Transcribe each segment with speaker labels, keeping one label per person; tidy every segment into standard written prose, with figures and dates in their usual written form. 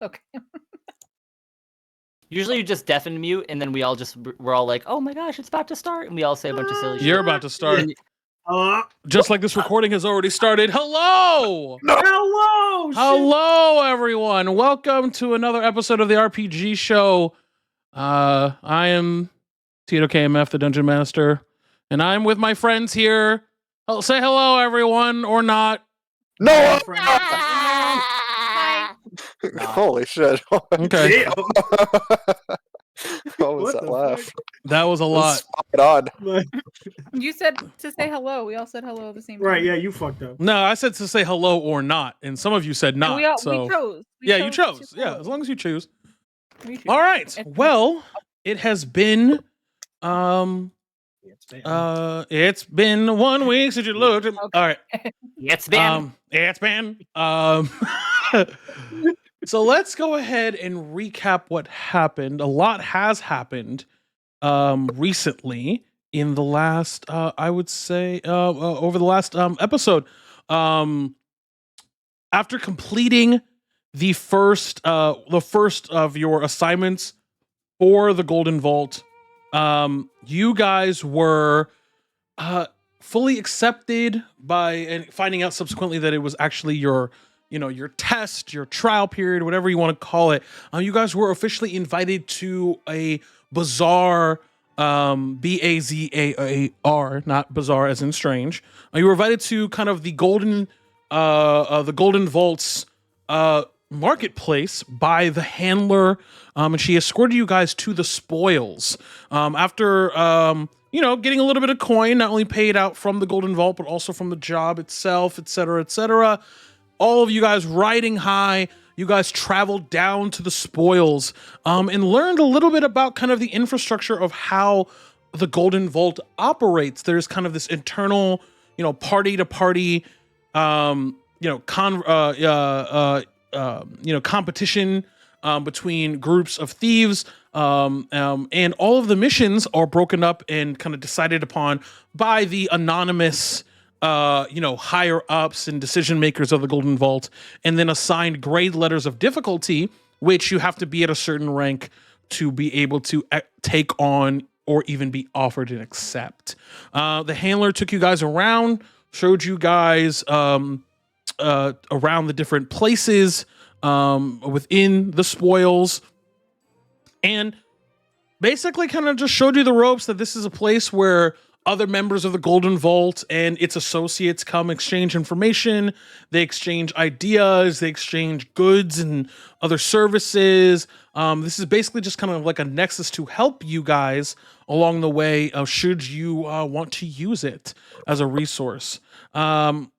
Speaker 1: Okay.
Speaker 2: Usually you just deafen mute, and then we're all like, "Oh my gosh, it's about to start," and we all say a bunch of silly shit.
Speaker 3: You're about to start. Just like this recording has already started. Hello! Hello, everyone. Welcome to another episode of the RPG Show. I am Tito KMF, the Dungeon Master, and I'm with my friends here. Say hello, everyone, or not.
Speaker 4: No!
Speaker 1: Hi.
Speaker 4: Holy shit.
Speaker 3: Okay.
Speaker 4: What was that laugh?
Speaker 3: That was a lot.
Speaker 4: Spot on.
Speaker 1: You said to say hello. We all said hello at the same time.
Speaker 5: Right, yeah, you fucked up.
Speaker 3: No, I said to say hello or not, and some of you said not.
Speaker 1: We
Speaker 3: so
Speaker 1: chose.
Speaker 3: you chose. Yeah, as long as you choose.
Speaker 1: We chose.
Speaker 3: All right. Well, it has been it's been 1 week since you looked at.
Speaker 1: Okay.
Speaker 3: All right.
Speaker 2: It's been.
Speaker 3: It's been. So let's go ahead and recap what happened. A lot has happened recently in the last I would say over the last episode. After completing the first of your assignments for the Golden Vault, you guys were fully accepted by, and finding out subsequently that it was actually your test, your trial period, whatever you want to call it. You guys were officially invited to a bazaar, B-A-Z-A-A-R, not bizarre as in strange. You were invited to kind of the Golden Vault's marketplace by the handler, and she escorted you guys to the spoils. After getting a little bit of coin, not only paid out from the Golden Vault, but also from the job itself, etc., etc. All of you guys riding high, you guys traveled down to the spoils, and learned a little bit about kind of the infrastructure of how the Golden Vault operates. There's kind of this internal, party to party, competition between groups of thieves, and all of the missions are broken up and kind of decided upon by the anonymous higher ups and decision makers of the Golden Vault, and then assigned grade letters of difficulty, which you have to be at a certain rank to be able to take on or even be offered and accept. The handler took you guys around, showed you guys around the different places within the spoils, and basically kind of just showed you the ropes that this is a place where other members of the Golden Vault and its associates come exchange information, they exchange ideas, they exchange goods and other services. This is basically just kind of like a nexus to help you guys along the way, should you want to use it as a resource. Some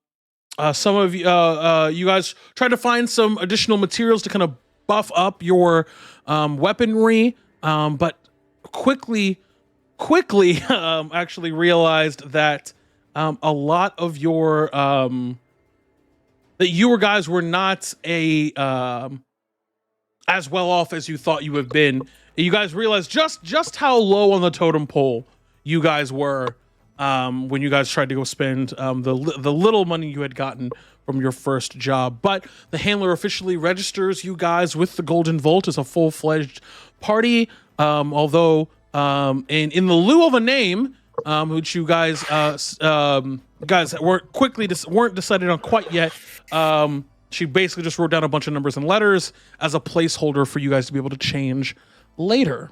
Speaker 3: of you guys try to find some additional materials to kind of buff up your weaponry, but quickly actually realized that a lot of your that you guys were not as well off as you thought you would have been. You guys realized just how low on the totem pole you guys were when you guys tried to go spend the little money you had gotten from your first job. But the handler officially registers you guys with the Golden Vault as a full-fledged party, although in the lieu of a name, which you guys weren't decided on quite yet. She basically just wrote down a bunch of numbers and letters as a placeholder for you guys to be able to change later.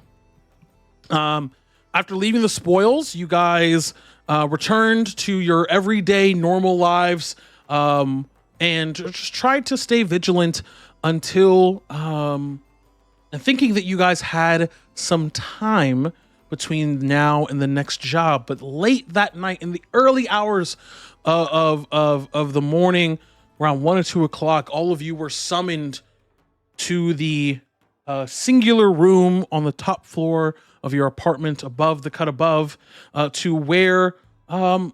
Speaker 3: After leaving the spoils, you guys returned to your everyday normal lives, and just tried to stay vigilant until thinking that you guys had some time between now and the next job. But late that night, in the early hours of the morning, around 1 or 2 o'clock, all of you were summoned to the singular room on the top floor of your apartment above the cut above, to where a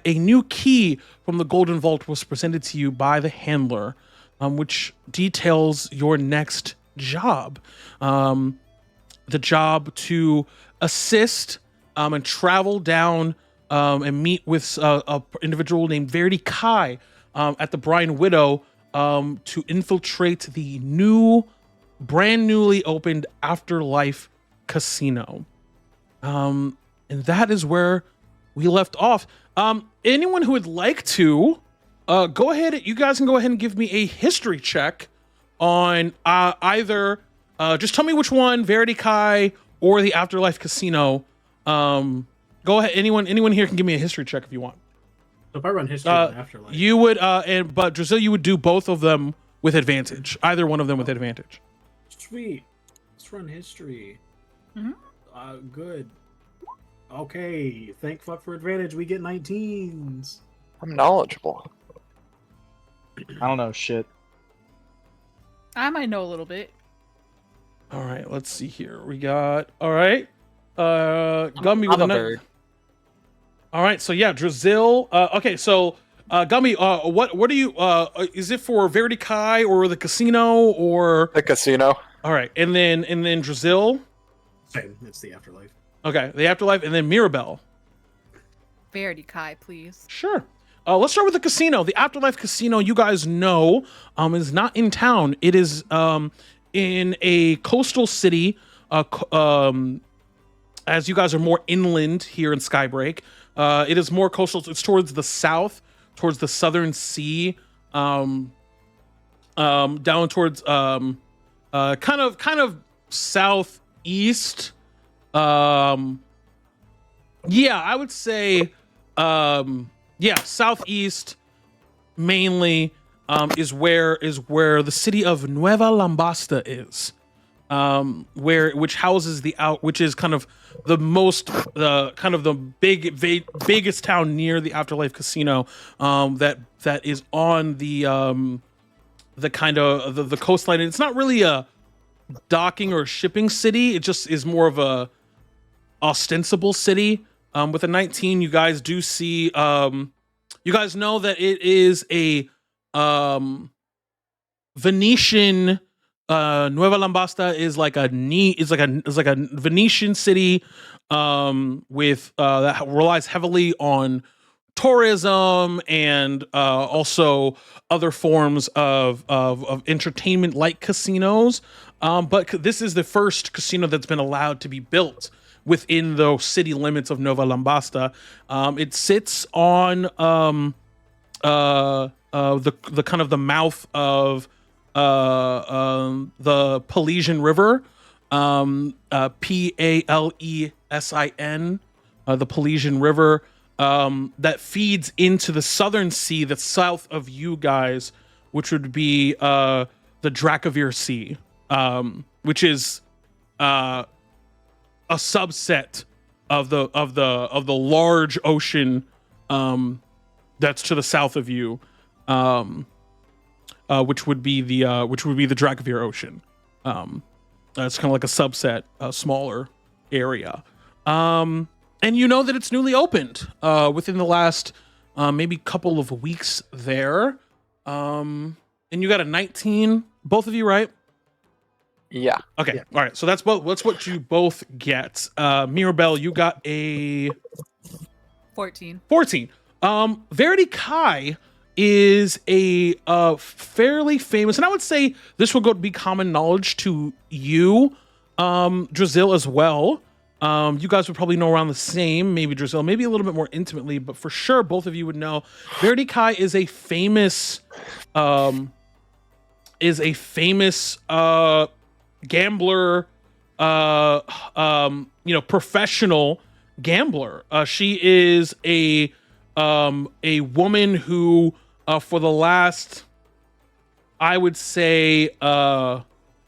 Speaker 3: new key from the Golden Vault was presented to you by the handler, which details your next job. The job to assist and travel down and meet with an individual named Verity Kai at the Brine Widow to infiltrate the brand newly opened Afterlife casino. And that is where we left off. Anyone who would like to, go ahead. You guys can go ahead and give me a history check on either. Just tell me which one, Verity Kai or the Afterlife casino. Go ahead. Anyone here can give me a history check if you want.
Speaker 5: So if I run history on Afterlife,
Speaker 3: You would, but Drizzle, you would do both of them with advantage. Either one of them with advantage.
Speaker 5: sweet. Let's run history.
Speaker 1: Mhm.
Speaker 5: Good. Okay. Thank fuck for advantage. We get 19s.
Speaker 4: I'm knowledgeable.
Speaker 6: I don't know shit.
Speaker 1: I might know a little bit.
Speaker 3: All right, let's see here. We got all right. Gumby
Speaker 2: I'm
Speaker 3: with
Speaker 2: a
Speaker 3: a
Speaker 2: bird.
Speaker 3: All right, so yeah, Drizzle. Okay, so Gummy, what do you? Is it for Verity Kai or the casino or?
Speaker 4: The casino.
Speaker 3: All right, and then Drizzle.
Speaker 5: Same. It's the Afterlife.
Speaker 3: Okay, the Afterlife, and then Mirabelle.
Speaker 1: Verity Kai, please.
Speaker 3: Sure. Let's start with the casino. The Afterlife casino, you guys know, is not in town. It is in a coastal city. As you guys are more inland here in Skybreak, it is more coastal. It's towards the south, towards the southern sea, down towards kind of southeast. Yeah, I would say, southeast mainly is where the city of Nueva Lombasta is, which houses which is kind of the most kind of the biggest town near the Afterlife casino, that is on the kind of the coastline. And it's not really a docking or shipping city. It just is more of a ostensible city. With a 19, you guys do see, you guys know that it is a Venetian. Nueva Lombasta is like a Venetian city, with that relies heavily on tourism and also other forms of entertainment like casinos. But this is the first casino that's been allowed to be built within the city limits of Nueva Lombasta. It sits on the kind of the mouth of the Palesian River, Palesin, the Palesian River, that feeds into the southern sea that's south of you guys, which would be the Dracovere Sea, which is a subset of the large ocean that's to the south of you, which would be the Dracovere Ocean. It's kind of like a subset, a smaller area. And you know that it's newly opened within the last maybe couple of weeks there. And you got a 19, both of you, right?
Speaker 4: Yeah.
Speaker 3: Okay.
Speaker 5: Yeah.
Speaker 3: All right. So that's what you both get. Mirabelle, you got a
Speaker 1: 14.
Speaker 3: 14. Verity Kai is a fairly famous, and I would say this will be common knowledge to you, Drizzle, as well. You guys would probably know around the same, maybe Drizzle, maybe a little bit more intimately, but for sure both of you would know Verity Kai is a famous gambler, professional gambler. She is a woman who, for the last, I would say,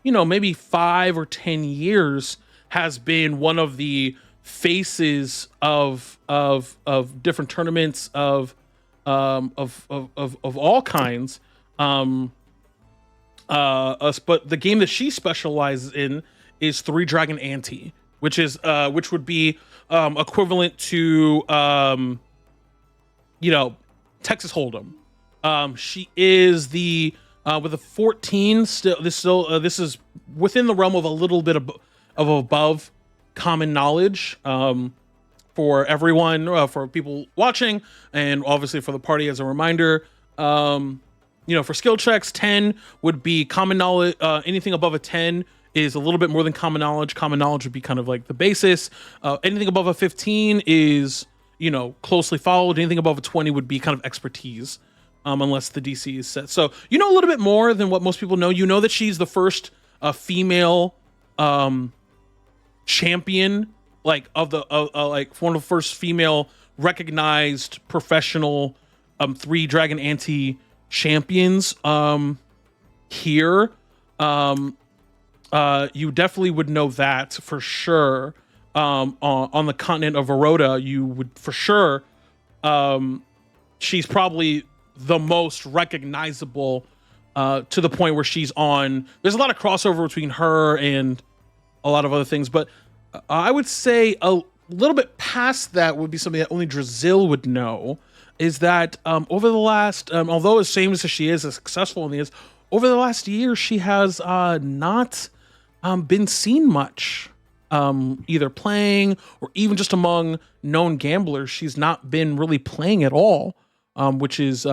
Speaker 3: maybe 5 or 10 years, has been one of the faces of different tournaments of all kinds. But the game that she specializes in is Three Dragon Ante, which would be equivalent to Texas Hold'em. She is the with a 14. This is within the realm of a little bit of above common knowledge for everyone, for people watching, and obviously for the party as a reminder. for skill checks, 10 would be common knowledge. Anything above a 10 is a little bit more than common knowledge. Common knowledge would be kind of like the basis. Anything above a 15 is, closely followed. Anything above a 20 would be kind of expertise, unless the DC is set. So you know a little bit more than what most people know. You know that she's the first female champion, like like one of the first female recognized professional 3 Dragon Ante champions here. You definitely would know that for sure. On the continent of Aroda, you would for sure. She's probably the most recognizable, to the point where she's on. There's a lot of crossover between her and a lot of other things, but I would say a little bit past that would be something that only Drazil would know. Is that over the last, although as famous as she is, as successful as she is, over the last year, she has not been seen much, either playing or even just among known gamblers. She's not been really playing at all, which is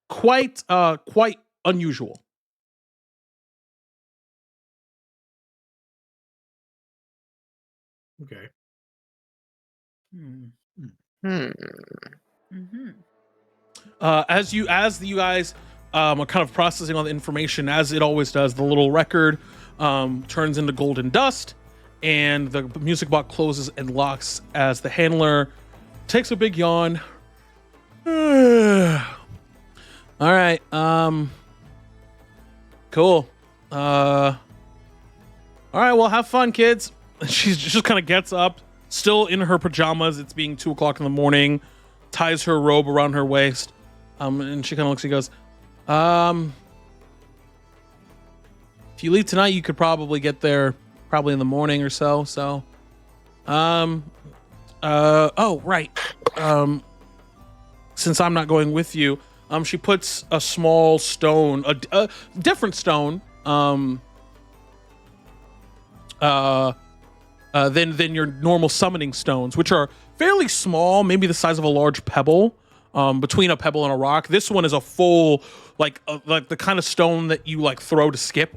Speaker 3: quite unusual.
Speaker 5: Okay.
Speaker 4: Hmm.
Speaker 1: Mm-hmm.
Speaker 3: As you guys are kind of processing all the information, as it always does, the little record turns into golden dust, and the music box closes and locks as the handler takes a big yawn. All right, cool. All right, well, have fun, kids. She just kind of gets up, still in her pajamas. It's being 2 o'clock in the morning. Ties her robe around her waist, and she kind of looks and goes, if you leave tonight, you could probably get there probably in the morning or so. So, oh, right. Since I'm not going with you, she puts a small stone, a different stone, than your normal summoning stones, which are fairly small, maybe the size of a large pebble, between a pebble and a rock. This one is a full, like the kind of stone that you like throw to skip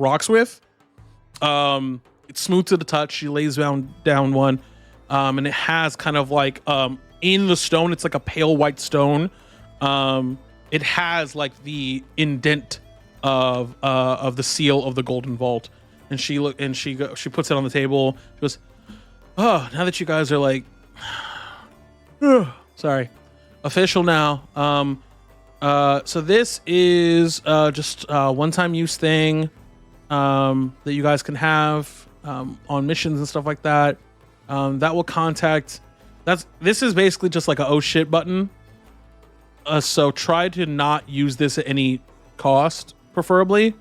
Speaker 3: rocks with. It's smooth to the touch. She lays down one, and it has kind of like in the stone, it's like a pale white stone. It has like the indent of the seal of the Golden Vault. And she puts it on the table. She goes, "Oh, now that you guys are like, sorry, official now. So this is just a one-time use thing that you guys can have on missions and stuff like that. That will contact. This is basically just like a oh shit button. So try to not use this at any cost, preferably.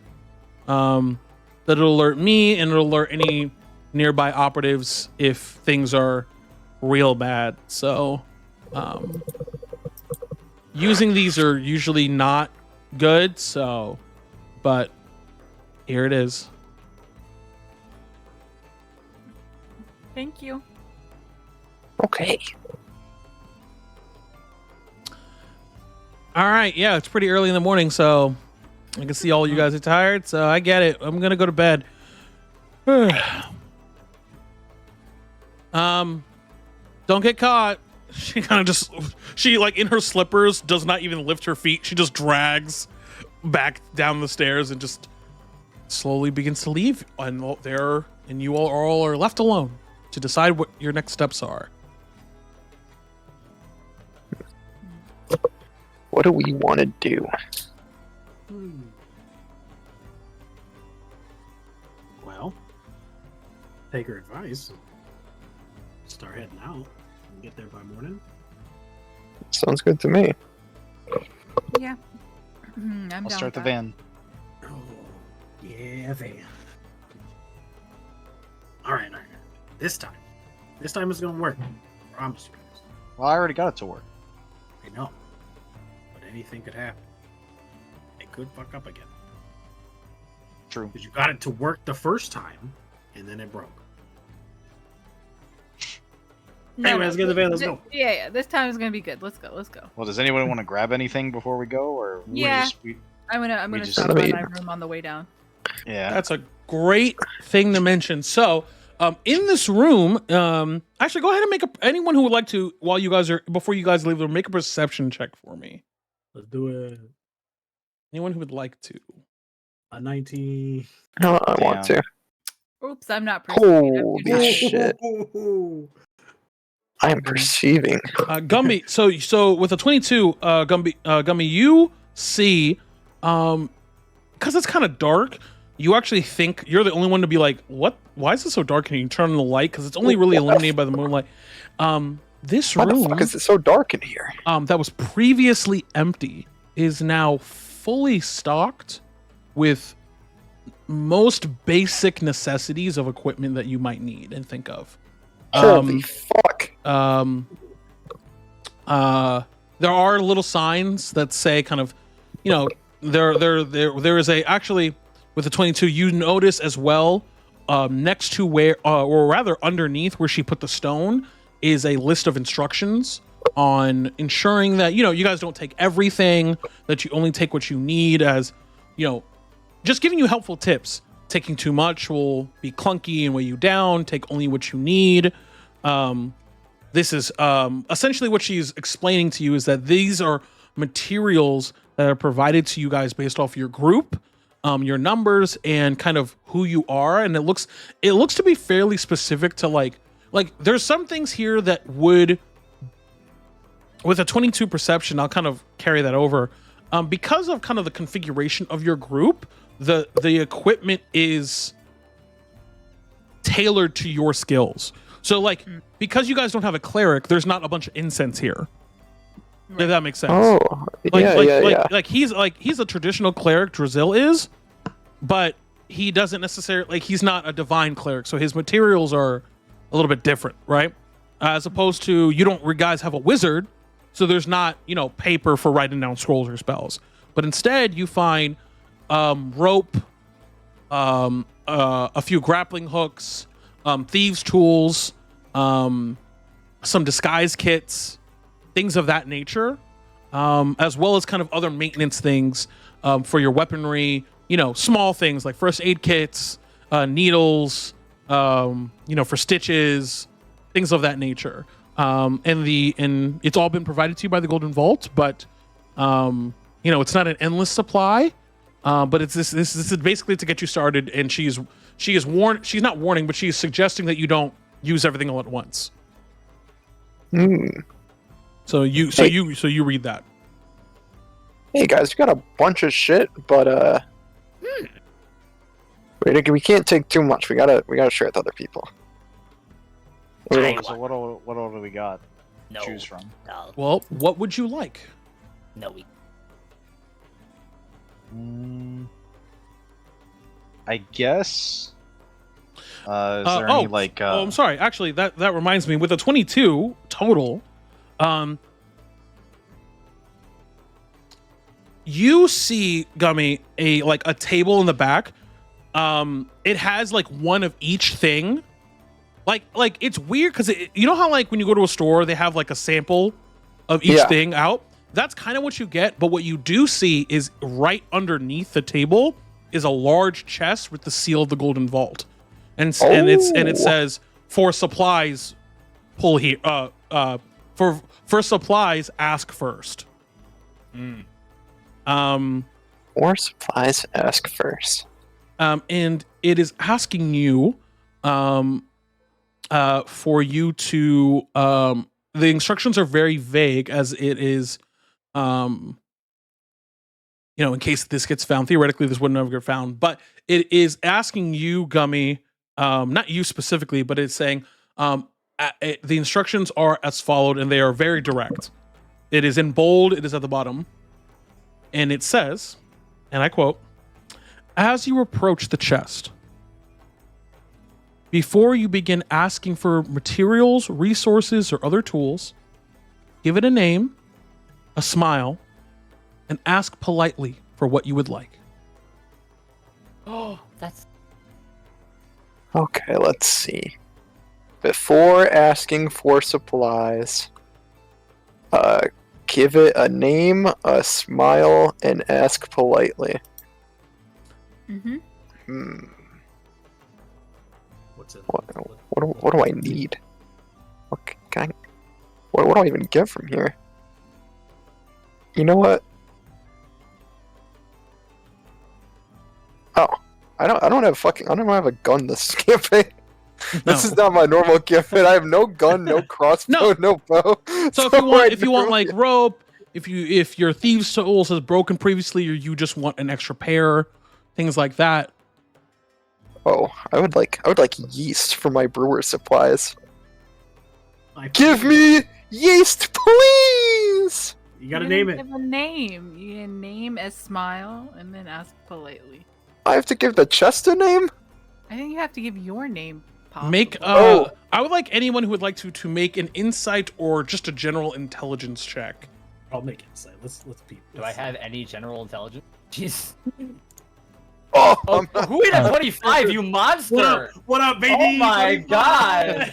Speaker 3: That it'll alert me and it'll alert any nearby operatives if things are real bad. So using these are usually not good, so but here it is.
Speaker 1: Thank you.
Speaker 4: Okay.
Speaker 3: All right, yeah, it's pretty early in the morning, so I can see all you guys are tired, so I get it. I'm gonna go to bed. Don't get caught. She kind of she like in her slippers does not even lift her feet. She just drags back down the stairs and just slowly begins to leave. And you all are left alone to decide what your next steps are.
Speaker 4: What do we want to do?
Speaker 5: Well, take her advice. Start heading out and get there by morning.
Speaker 4: Sounds good to me.
Speaker 1: Yeah. I'm
Speaker 6: I'll
Speaker 1: down
Speaker 6: start
Speaker 1: with
Speaker 6: the
Speaker 1: that.
Speaker 6: van.
Speaker 5: Oh, yeah, van. All right. This time it's gonna work. I promise you guys.
Speaker 6: Well, I already got it to work.
Speaker 5: I know, but anything could happen. It could fuck up again.
Speaker 6: True.
Speaker 5: Because you got it to work the first time, and then it broke.
Speaker 1: No,
Speaker 5: Anyway, let's get in the van. Let's
Speaker 1: thi-
Speaker 5: go.
Speaker 1: Yeah, this time is gonna be good. Let's go.
Speaker 6: Well, does anyone want to grab anything before we go, or
Speaker 1: Yeah.
Speaker 6: we
Speaker 1: I'm gonna
Speaker 6: just-
Speaker 1: stop by my room on the way down.
Speaker 6: yeah.
Speaker 3: That's a great thing to mention. So, in this room, actually, go ahead and anyone who would like to, before you guys leave the room, make a perception check for me.
Speaker 5: Let's do it.
Speaker 3: Anyone who would like to.
Speaker 5: A 19.
Speaker 4: No, I want
Speaker 6: Damn.
Speaker 4: to.
Speaker 1: Oops, I'm not perceiving. I'm too
Speaker 4: Holy
Speaker 1: tired.
Speaker 4: shit. I am perceiving.
Speaker 3: Gumby, so with a 22, Gumby, you see, because it's kind of dark, you actually think you're the only one to be like, what? Why is it so dark? Can you turn on the light? Because it's only really illuminated by the moonlight. This
Speaker 4: Why the
Speaker 3: room
Speaker 4: fuck is it so dark in here?
Speaker 3: that was previously empty is now fully stocked with most basic necessities of equipment that you might need and think of.
Speaker 4: Holy fuck.
Speaker 3: There are little signs that say kind of, there is actually with the 22, you notice as well, next to where, or rather underneath where she put the stone, is a list of instructions on ensuring that, you guys don't take everything, that you only take what you need, as, just giving you helpful tips. Taking too much will be clunky and weigh you down. Take only what you need. This is essentially what she's explaining to you, is that these are materials that are provided to you guys based off your group, your numbers, and kind of who you are. And it looks to be fairly specific to like there's some things here that would, with a 22 perception, I'll kind of carry that over. Because of kind of the configuration of your group, the equipment is tailored to your skills. So like, because you guys don't have a cleric, there's not a bunch of incense here. If that makes sense.
Speaker 4: Oh, yeah.
Speaker 3: Like he's a traditional cleric, Drazil is, but he doesn't necessarily, he's not a divine cleric, so his materials are a little bit different, right? As opposed to, you guys have a wizard, so there's not, paper for writing down scrolls or spells. But instead, you find rope, a few grappling hooks, thieves' tools, some disguise kits, things of that nature, as well as kind of other maintenance things for your weaponry, small things like first aid kits, needles, for stitches, things of that nature. And it's all been provided to you by the Golden Vault, but it's not an endless supply. But this is basically to get you started, and she's not warning, but she's suggesting that you don't use everything all at once. So you read that.
Speaker 4: Hey guys, we got a bunch of shit, but we can't take too much. We gotta share with other people.
Speaker 6: So what all do we got to choose from?
Speaker 3: Well, what would you like?
Speaker 6: I guess. Is there any like?
Speaker 3: I'm sorry. Actually, that reminds me. With a 22 total, you see, Gummy, a table in the back. It has like one of each thing. Like it's weird because you know how like when you go to a store they have like a sample of each thing out. That's kind of what you get, but what you do see is right underneath the table is a large chest with the seal of the Golden Vault, and it says, "For supplies, pull here. For supplies, ask first."
Speaker 4: For supplies, ask first.
Speaker 3: And it is asking you, for you to the instructions are very vague, as it is. In case this gets found, theoretically this would never get found, but it is asking you, Gummy, not you specifically, but it's saying the instructions are as followed, and they are very direct. It is in bold, it is at the bottom, and it says, and I quote, "As you approach the chest, before you begin asking for materials, resources, or other tools, give it a name, a smile, and ask politely for what you would like."
Speaker 2: Oh, that's
Speaker 4: Okay, let's see. Before asking for supplies, give it a name, a smile, and ask politely.
Speaker 1: Mm-hmm.
Speaker 5: What's it?
Speaker 4: What do I need? What do I even get from here? You know what? Oh, I don't have a gun this campaign. This is not my normal gift. I have no gun, no crossbow, no bow.
Speaker 3: So if you want like rope, if your thieves' souls has broken previously, or you just want an extra pair, things like that.
Speaker 4: Oh, I would like yeast for my brewer's supplies. Give me yeast, please.
Speaker 5: You gotta name it.
Speaker 1: Give a name. You can name a smile and then ask politely.
Speaker 4: I have to give the chest a name.
Speaker 1: I think you have to give your name. Possibly.
Speaker 3: Make I would like anyone who would like to make an insight or just a general intelligence check.
Speaker 5: I'll make insight. Let's peep.
Speaker 2: Do I have any general intelligence? Jeez.
Speaker 4: Oh,
Speaker 2: Who hit a 25, you monster?
Speaker 5: What up, baby?
Speaker 2: Oh my
Speaker 5: 25.
Speaker 2: god!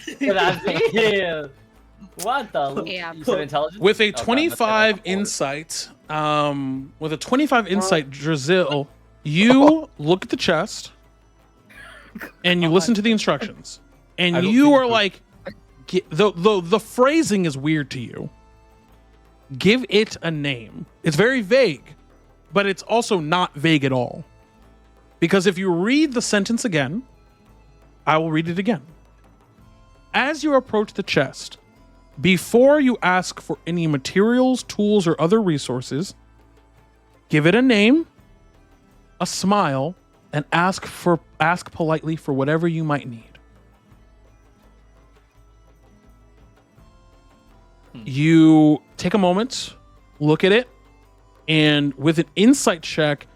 Speaker 2: What the?
Speaker 1: Yeah.
Speaker 2: You said intelligence?
Speaker 3: With a
Speaker 2: Oh, God,
Speaker 3: 25 insight, Drizil, you look at the chest and you listen to the instructions, and you are like, the phrasing is weird to you. Give it a name. It's very vague, but it's also not vague at all. Because if you read the sentence again, I will read it again. As you approach the chest, before you ask for any materials, tools, or other resources, give it a name, a smile, and ask politely for whatever you might need. You take a moment, look at it, and with an insight check,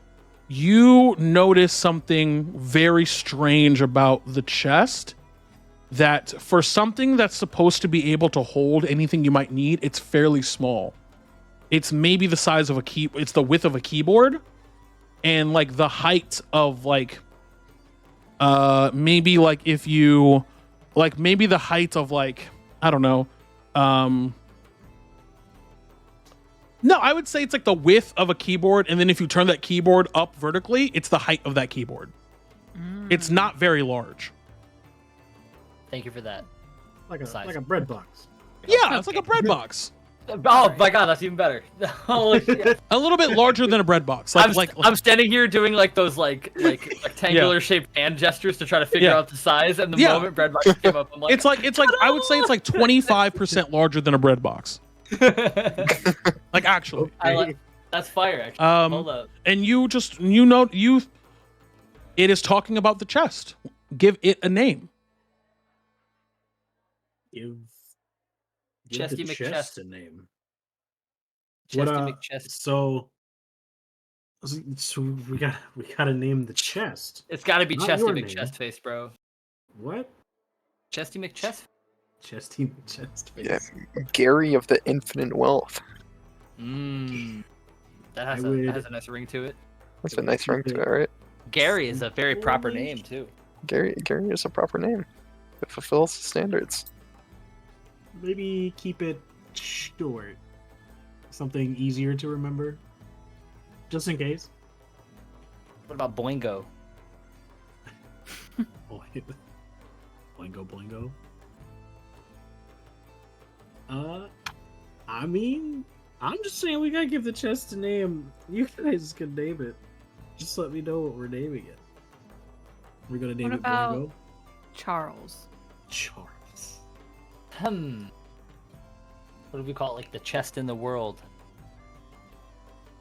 Speaker 3: you notice something very strange about the chest. That for something that's supposed to be able to hold anything you might need, it's fairly small. It's maybe the size of it's the width of a keyboard, and like the height of maybe like if you like maybe the height of like, I don't know. No, I would say it's like the width of a keyboard, and then if you turn that keyboard up vertically, it's the height of that keyboard. It's not very large.
Speaker 2: Thank you for that.
Speaker 5: Like a
Speaker 2: Size.
Speaker 5: bread box.
Speaker 3: Yeah, it's like a bread box.
Speaker 2: Oh my god, that's even better. Holy shit.
Speaker 3: A little bit larger than a bread box.
Speaker 2: I'm standing here doing like those like rectangular shaped hand gestures to try to figure out the size, and the moment bread box came up, I'm like,
Speaker 3: it's like I would say it's like 25% larger than a bread box. Like actually.
Speaker 2: That's fire. Actually, hold up.
Speaker 3: And you it is talking about the chest. Give it a name.
Speaker 5: Give
Speaker 2: Chesty
Speaker 5: the
Speaker 2: McChest.
Speaker 5: chest a name.
Speaker 2: Chesty
Speaker 5: What,
Speaker 2: McChest.
Speaker 5: So we gotta name the chest.
Speaker 2: It's got to be
Speaker 5: Not
Speaker 2: Chesty
Speaker 5: your name.
Speaker 2: McChestface, bro.
Speaker 5: What?
Speaker 2: Chesty McChest.
Speaker 5: Chesty chest face.
Speaker 4: yeah, Gary of the Infinite Wealth.
Speaker 2: That has a nice ring to it.
Speaker 4: That's a nice ring to it, right?
Speaker 2: Gary is a very proper name too.
Speaker 4: Gary is a proper name. It fulfills the standards.
Speaker 5: Maybe keep it short. Something easier to remember. Just in case.
Speaker 2: What about Boingo?
Speaker 5: Boingo. I mean, I'm just saying we gotta give the chest a name. You guys can name it. Just let me know what we're naming it. We're gonna name
Speaker 1: What
Speaker 5: it
Speaker 1: about
Speaker 5: Boingo.
Speaker 1: Charles?
Speaker 5: Charles.
Speaker 2: What do we call it? Like the chest in the world.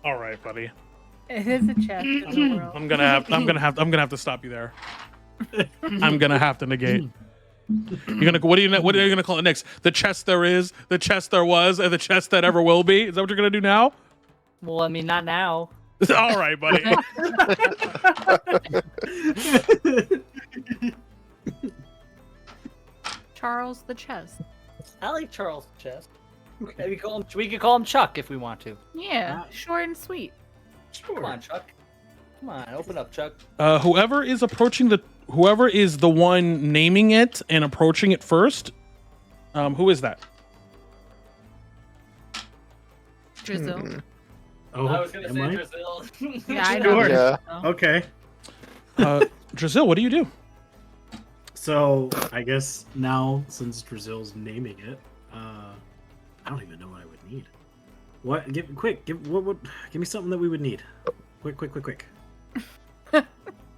Speaker 3: All right, buddy.
Speaker 1: It is a chest in the world.
Speaker 3: I'm gonna have to stop you there. I'm gonna have to negate. What are you gonna call it next? The chest there is, the chest there was, and the chest that ever will be. Is that what you're gonna do now?
Speaker 2: Well, I mean, not now.
Speaker 3: All right, buddy.
Speaker 1: Charles the chest.
Speaker 2: I like Charles Chest. Maybe we could call him Chuck if we want to.
Speaker 1: Yeah, short and sweet.
Speaker 2: Come on, Chuck. Come on, open up, Chuck.
Speaker 3: Whoever is approaching whoever is the one naming it and approaching it first. Who is that?
Speaker 1: Drizzle.
Speaker 5: Oh,
Speaker 2: I was gonna
Speaker 5: am
Speaker 2: say
Speaker 5: I?
Speaker 2: Brazil.
Speaker 1: Yeah, I know.
Speaker 5: Sure.
Speaker 4: Yeah.
Speaker 5: Okay.
Speaker 3: Drizzle, what do you do?
Speaker 5: So I guess now, since Brazil's naming it, I don't even know what I would need. What? Give me something that we would need. Quick.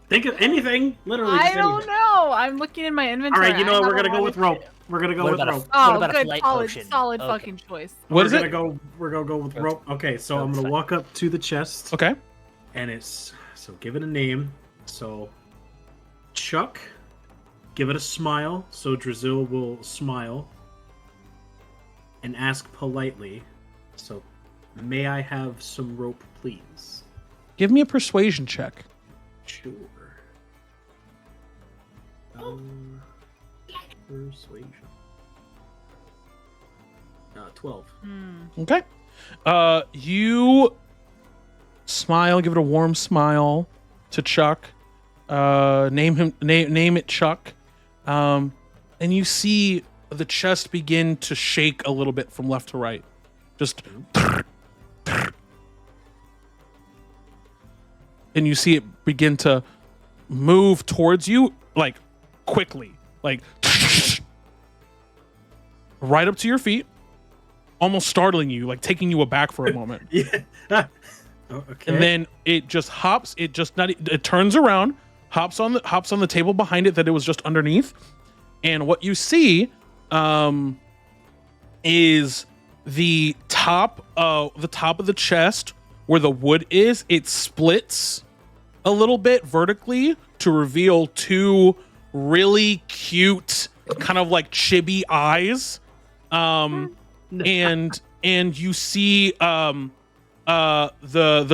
Speaker 5: Think of anything. Literally.
Speaker 1: I
Speaker 5: just
Speaker 1: don't
Speaker 5: anything.
Speaker 1: know. I'm looking in my
Speaker 5: All
Speaker 1: inventory.
Speaker 5: right, you know what?
Speaker 1: I
Speaker 5: We're
Speaker 1: have
Speaker 5: gonna
Speaker 1: a
Speaker 5: go
Speaker 1: lot
Speaker 5: with
Speaker 1: of
Speaker 5: rope.
Speaker 1: shit.
Speaker 5: We're gonna go
Speaker 7: What
Speaker 5: with
Speaker 7: about a-
Speaker 5: rope.
Speaker 1: Oh,
Speaker 7: about a
Speaker 1: good,
Speaker 7: flight
Speaker 1: solid,
Speaker 7: potion?
Speaker 1: solid
Speaker 7: Okay.
Speaker 1: fucking choice.
Speaker 3: What is it?
Speaker 5: We're gonna go with rope. Okay, so I'm gonna walk up to the chest,
Speaker 3: Okay.
Speaker 5: and it's so give it a name. So Chuck, give it a smile. So Drizzle will smile and ask politely. So, may I have some rope, please?
Speaker 3: Give me a persuasion check.
Speaker 5: Sure. Persuasion. 12.
Speaker 3: Okay. You smile, give it a warm smile to Chuck. Name it Chuck. And you see the chest begin to shake a little bit from left to right. Just and you see it begin to move towards you like quickly, like right up to your feet, almost startling you, like taking you aback for a moment.
Speaker 5: Yeah. Oh, okay.
Speaker 3: And then it just hops, it turns around, hops on the table behind it that it was just underneath. And what you see is the top of the chest where the wood is, it splits a little bit vertically to reveal two really cute kind of like chibi eyes. And you see the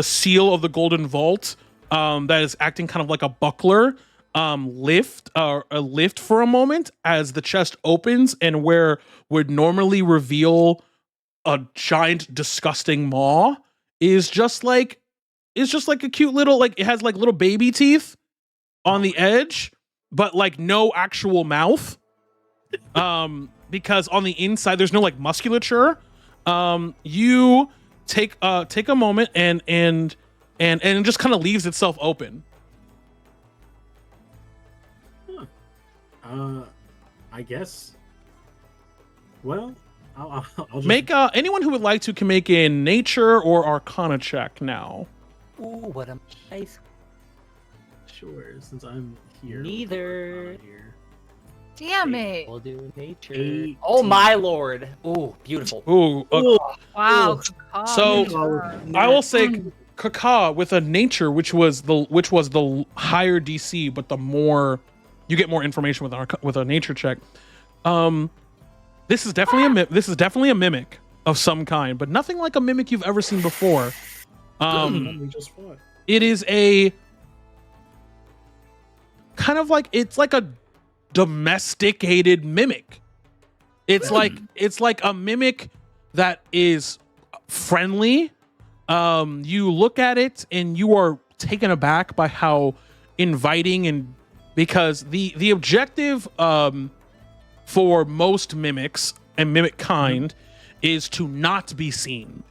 Speaker 3: seal of the golden vault that is acting kind of like a buckler lift for a moment as the chest opens, and where would normally reveal a giant disgusting maw is just like a cute little, like it has like little baby teeth on the edge, but like no actual mouth. Because on the inside there's no like musculature. You take a moment and it just kind of leaves itself open.
Speaker 5: I guess. Well, I'll just
Speaker 3: Make anyone who would like to can make a nature or arcana check now.
Speaker 7: Ooh, what a nice.
Speaker 5: sure since I'm here.
Speaker 7: Neither.
Speaker 5: Here.
Speaker 1: Damn it.
Speaker 7: We'll do nature.
Speaker 5: 18.
Speaker 2: Oh my lord.
Speaker 7: Ooh, beautiful.
Speaker 3: Ooh,
Speaker 1: Wow.
Speaker 3: So,
Speaker 1: God.
Speaker 3: I will say Kaka with a nature, which was the higher DC, but the more you get more information with a nature check. This is definitely a mimic of some kind, but nothing like a mimic you've ever seen before.
Speaker 5: We just fought.
Speaker 3: It is a kind of like, it's like a domesticated mimic. It's like a mimic that is friendly. You look at it and you are taken aback by how inviting, and because the objective for most mimics and mimic kind is to not be seen.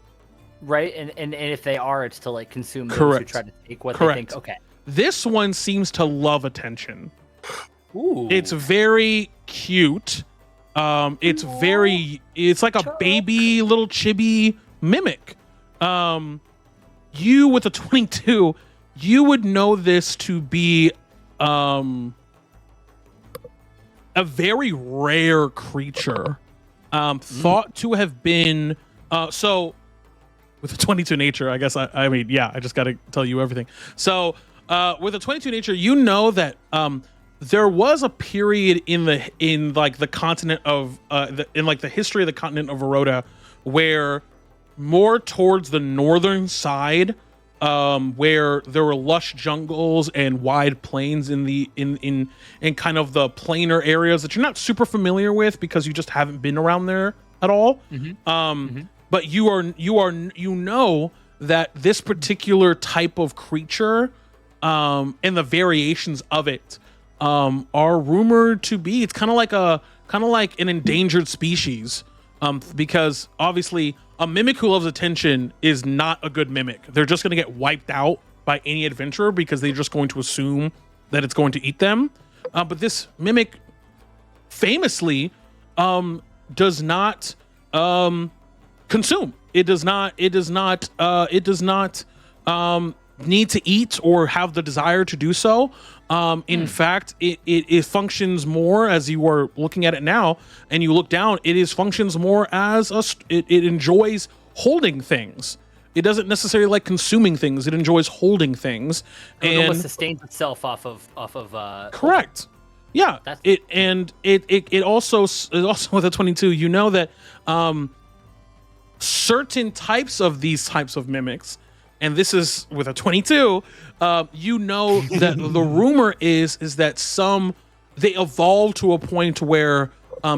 Speaker 7: Right, and if they are, it's to like consume those
Speaker 3: Correct.
Speaker 7: who try to take what
Speaker 3: Correct.
Speaker 7: they think. Okay.
Speaker 3: This one seems to love attention.
Speaker 7: Ooh.
Speaker 3: It's very cute. It's like a baby little chibi mimic. You with a 22, you would know this to be a very rare creature. Thought to have been so with a 22 nature, I guess I mean, yeah, I just got to tell you everything. So, with a 22 nature, you know that there was a period in the continent of the history of the continent of Verota where more towards the northern side, where there were lush jungles and wide plains in kind of the plainer areas that you're not super familiar with because you just haven't been around there at all. But you know that this particular type of creature and the variations of it are rumored to be. It's kind of like an endangered species, because obviously a mimic who loves attention is not a good mimic. They're just going to get wiped out by any adventurer because they're just going to assume that it's going to eat them. But this mimic famously does not consume. It does not need to eat or have the desire to do so. In fact, it functions more, as you are looking at it now and you look down, functions more as it enjoys holding things. It doesn't necessarily like consuming things. It enjoys holding things.
Speaker 7: It almost sustains itself off of
Speaker 3: correct. Yeah. It also with a 22, you know that certain types of these types of mimics, and this is with a 22, you know that the rumor is that they evolved to a point where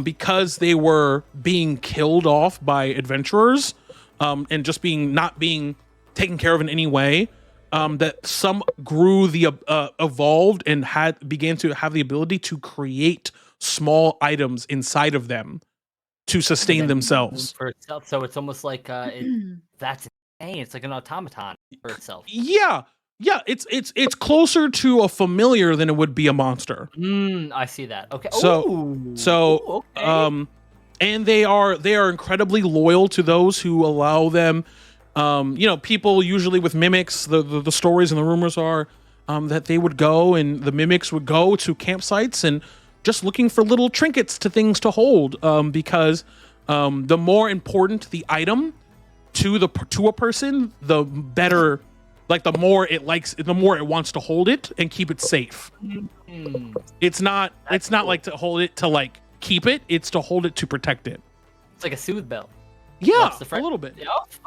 Speaker 3: because they were being killed off by adventurers, and just not being taken care of in any way, that some grew evolved and began to have the ability to create small items inside of them to sustain themselves
Speaker 7: for itself. So it's almost like that's insane. It's like an automaton for itself.
Speaker 3: Yeah, it's closer to a familiar than it would be a monster.
Speaker 7: I see that. Okay.
Speaker 3: Okay. And they are incredibly loyal to those who allow them. People usually with mimics, the stories and the rumors are that they would go, and the mimics would go to campsites and just looking for little trinkets to things to hold, because the more important the item to a person, the better. Like the more it wants to hold it and keep it safe. It's not like to hold it to like keep it. It's to hold it to protect it.
Speaker 7: It's like a soothe bell.
Speaker 3: Yeah, a little bit.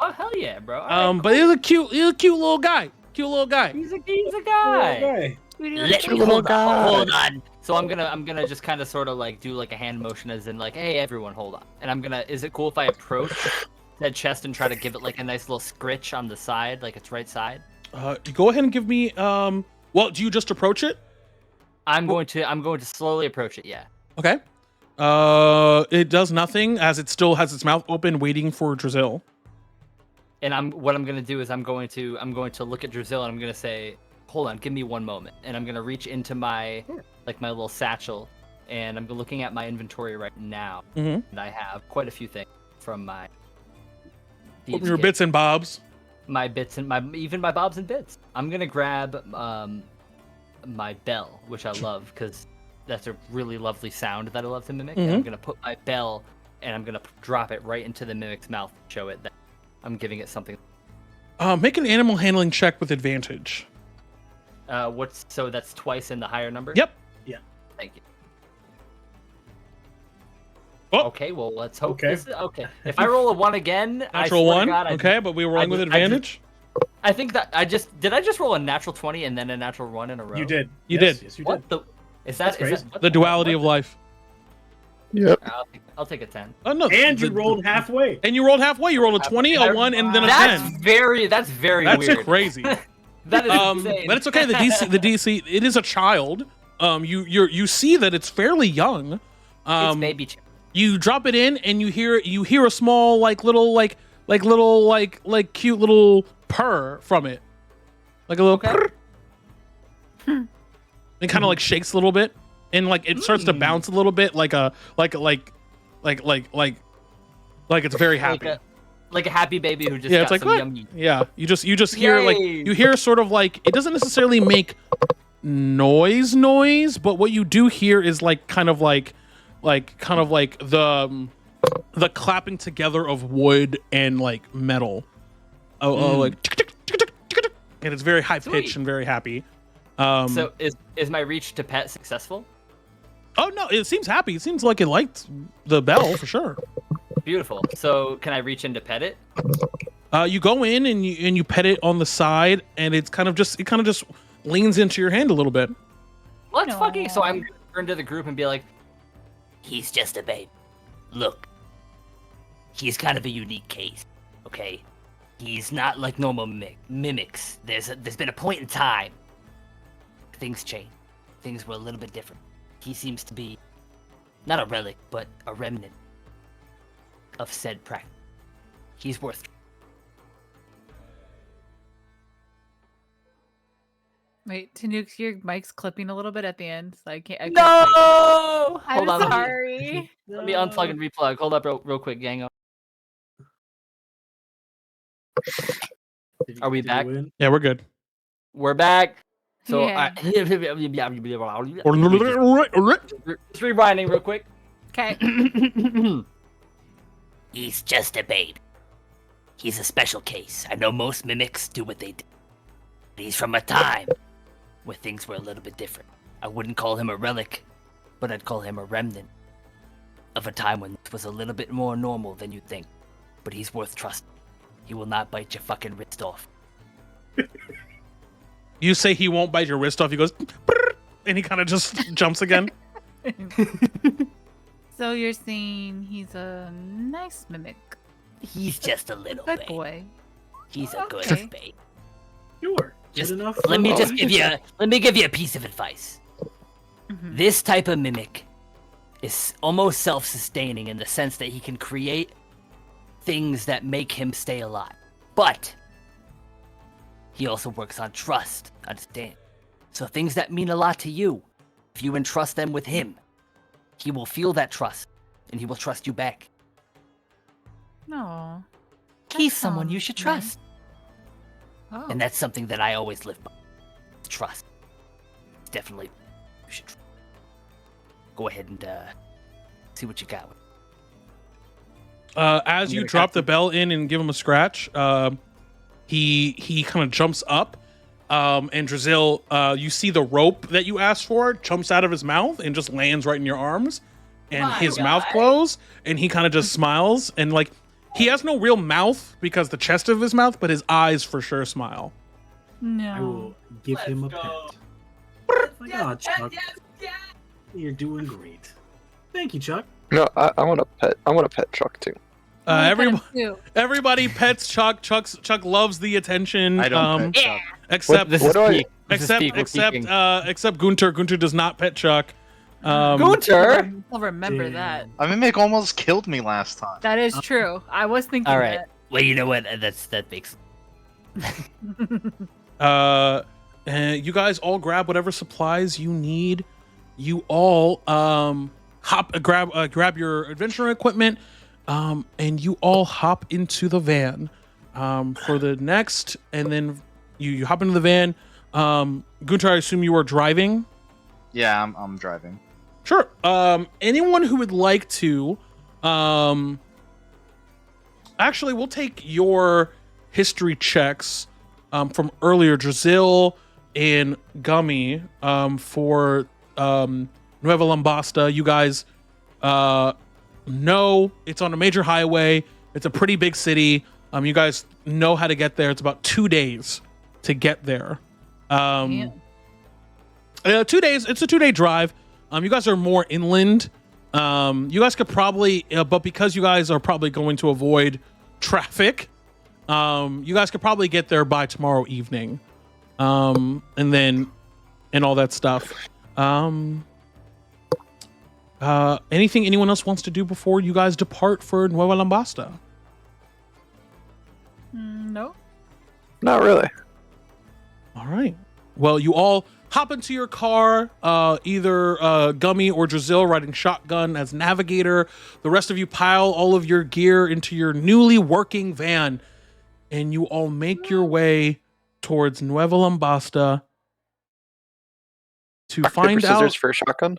Speaker 7: Oh hell yeah, bro.
Speaker 3: But he's a cute little guy. He's a
Speaker 7: guy. Hold on. So I'm gonna just kind of sort of like do like a hand motion as in like, hey everyone, hold on. And is it cool if I approach that chest and try to give it like a nice little scritch on the side, like its right side?
Speaker 3: Go ahead and give me well, do you just approach it?
Speaker 7: I'm going to slowly approach it, yeah.
Speaker 3: Okay. It does nothing as it still has its mouth open waiting for Drizzle.
Speaker 7: And what I'm gonna do is I'm going to look at Drizzle and I'm gonna say, hold on, give me one moment. And I'm gonna reach into my my little satchel, and I'm looking at my inventory right now. And I have quite a few things from my
Speaker 3: your bits and bobs.
Speaker 7: My bits and my bobs and bits. I'm gonna grab my bell, which I love because that's a really lovely sound that I love to mimic. And I'm gonna put my bell and I'm gonna drop it right into the mimic's mouth to show it that I'm giving it something.
Speaker 3: Make an animal handling check with advantage.
Speaker 7: So that's twice in the higher number?
Speaker 3: Yep.
Speaker 5: Yeah.
Speaker 7: Thank you.
Speaker 3: Oh.
Speaker 7: Okay, well let's hope. Okay. If I roll a 1 again,
Speaker 3: natural 1. Okay, but we were rolling with advantage.
Speaker 7: I think that I just roll a natural 20 and then a natural 1 in a row.
Speaker 5: You did.
Speaker 3: You did.
Speaker 5: Yes, you did.
Speaker 7: What the? Is that
Speaker 3: the duality of life?
Speaker 4: Yep.
Speaker 7: I'll take a 10.
Speaker 3: Oh no!
Speaker 5: And you rolled halfway.
Speaker 3: And you rolled halfway. You rolled a 20, a 1, and then a 10.
Speaker 7: That's very weird.
Speaker 3: That's crazy.
Speaker 7: That is insane.
Speaker 3: But it's okay. The DC, it is a child. You see that it's fairly young.
Speaker 7: It's baby child.
Speaker 3: You drop it in, and you hear a small cute little purr from it, like a little purr. It kind of like shakes a little bit, and like it starts to bounce a little bit, like it's very happy.
Speaker 7: Like a happy baby who just
Speaker 3: it's
Speaker 7: got
Speaker 3: like
Speaker 7: some
Speaker 3: what?
Speaker 7: yummy.
Speaker 3: Yeah, you just hear you hear sort of like it doesn't necessarily make noise, but what you do hear is kind of like the clapping together of wood and like metal, like and it's very high pitched and very happy.
Speaker 7: So is my reach to pet successful?
Speaker 3: Oh no, it seems happy. It seems like it liked the bell for sure.
Speaker 7: Beautiful. So can I reach in to pet it?
Speaker 3: You go in and you pet it on the side, and it kind of just leans into your hand a little bit.
Speaker 7: Let's fucking. So I'm gonna turn to the group and be like, he's just a babe. Look, he's kind of a unique case. Okay, he's not like normal mimics. There's been a point in time. Things change. things were a little bit different. He seems to be not a relic, but a remnant of said practice. He's worth.
Speaker 1: Wait, Tanuk, your mic's clipping a little bit at the end, so I can't.
Speaker 7: No!
Speaker 1: I'm
Speaker 7: Hold on.
Speaker 1: sorry.
Speaker 7: Let me unplug and replug. Hold up real quick, gang. Are we back?
Speaker 3: Yeah, we're good.
Speaker 7: We're back. So,
Speaker 1: Yeah.
Speaker 7: just rewinding real quick.
Speaker 1: Okay.
Speaker 7: He's just a babe. He's a special case. I know most mimics do what they do. He's from a time where things were a little bit different. I wouldn't call him a relic, but I'd call him a remnant of a time when it was a little bit more normal than you'd think. But he's worth trusting. He will not bite your fucking wrist off.
Speaker 3: You say he won't bite your wrist off. He goes, "Brrr," and he kind of just jumps again.
Speaker 1: So you're saying he's a nice mimic,
Speaker 7: He's just a little
Speaker 1: good
Speaker 7: babe.
Speaker 1: boy.
Speaker 7: He's a
Speaker 1: Okay.
Speaker 7: good babe.
Speaker 5: Sure.
Speaker 7: Just
Speaker 5: Good enough.
Speaker 7: let me
Speaker 5: for-
Speaker 7: just give you a piece of advice.
Speaker 1: Mhm.
Speaker 7: This type of mimic is almost self-sustaining in the sense that he can create things that make him stay alive. But he also works on trust, understand? So things that mean a lot to you, if you entrust them with him, he will feel that trust and he will trust you back.
Speaker 1: No.
Speaker 7: He's someone you should trust.
Speaker 1: Oh.
Speaker 7: And that's something that I always live by. Trust. Definitely you should trust. Go ahead and see what you got.
Speaker 3: As you drop the bell in and give him a scratch, he kind of jumps up, and Drazil, you see the rope that you asked for jumps out of his mouth and just lands right in your arms, and his mouth closes, and he kind of just smiles, and like he has no real mouth because the chest of his mouth, but his eyes for sure smile.
Speaker 5: I
Speaker 1: No.
Speaker 5: will give him a pet. Oh my God, Chuck. You're doing great. Thank you, Chuck.
Speaker 4: No, I want to pet. I want to pet Chuck too.
Speaker 3: Everybody pets Chuck. Chuck loves the attention.
Speaker 6: I don't pet Chuck.
Speaker 3: Except
Speaker 4: What do I?
Speaker 3: except Gunter. Gunter does not pet Chuck.
Speaker 7: Gunter?
Speaker 1: I'll remember
Speaker 5: Damn.
Speaker 1: that.
Speaker 6: I mimic almost killed me last time.
Speaker 1: That is true. I was thinking
Speaker 7: All right. Well, you know what? That makes.
Speaker 3: You guys all grab whatever supplies you need. You all grab your adventure equipment, and you all hop into the van for the next, and then you hop into the van. Gunter, I assume you are driving.
Speaker 6: Yeah, I'm driving.
Speaker 3: Sure. Anyone who would like to, actually, we'll take your history checks from earlier, Drazil and Gummy, for Nueva Lombasta. You guys know it's on a major highway. It's a pretty big city. You guys know how to get there. It's about 2 days to get there. 2 days. It's a 2-day drive. You guys are more inland. You guys could probably, but because you guys are probably going to avoid traffic, you guys could probably get there by tomorrow evening. And all that stuff. Anything anyone else wants to do before you guys depart for Nueva Lombasta?
Speaker 1: No.
Speaker 4: Not really.
Speaker 3: All right. Well, you all hop into your car, either Gummy or Drazil riding shotgun as navigator. The rest of you pile all of your gear into your newly working van, and you all make your way towards Nueva Lombasta to
Speaker 4: Rock,
Speaker 3: find
Speaker 4: paper, scissors
Speaker 3: out.
Speaker 4: for a shotgun.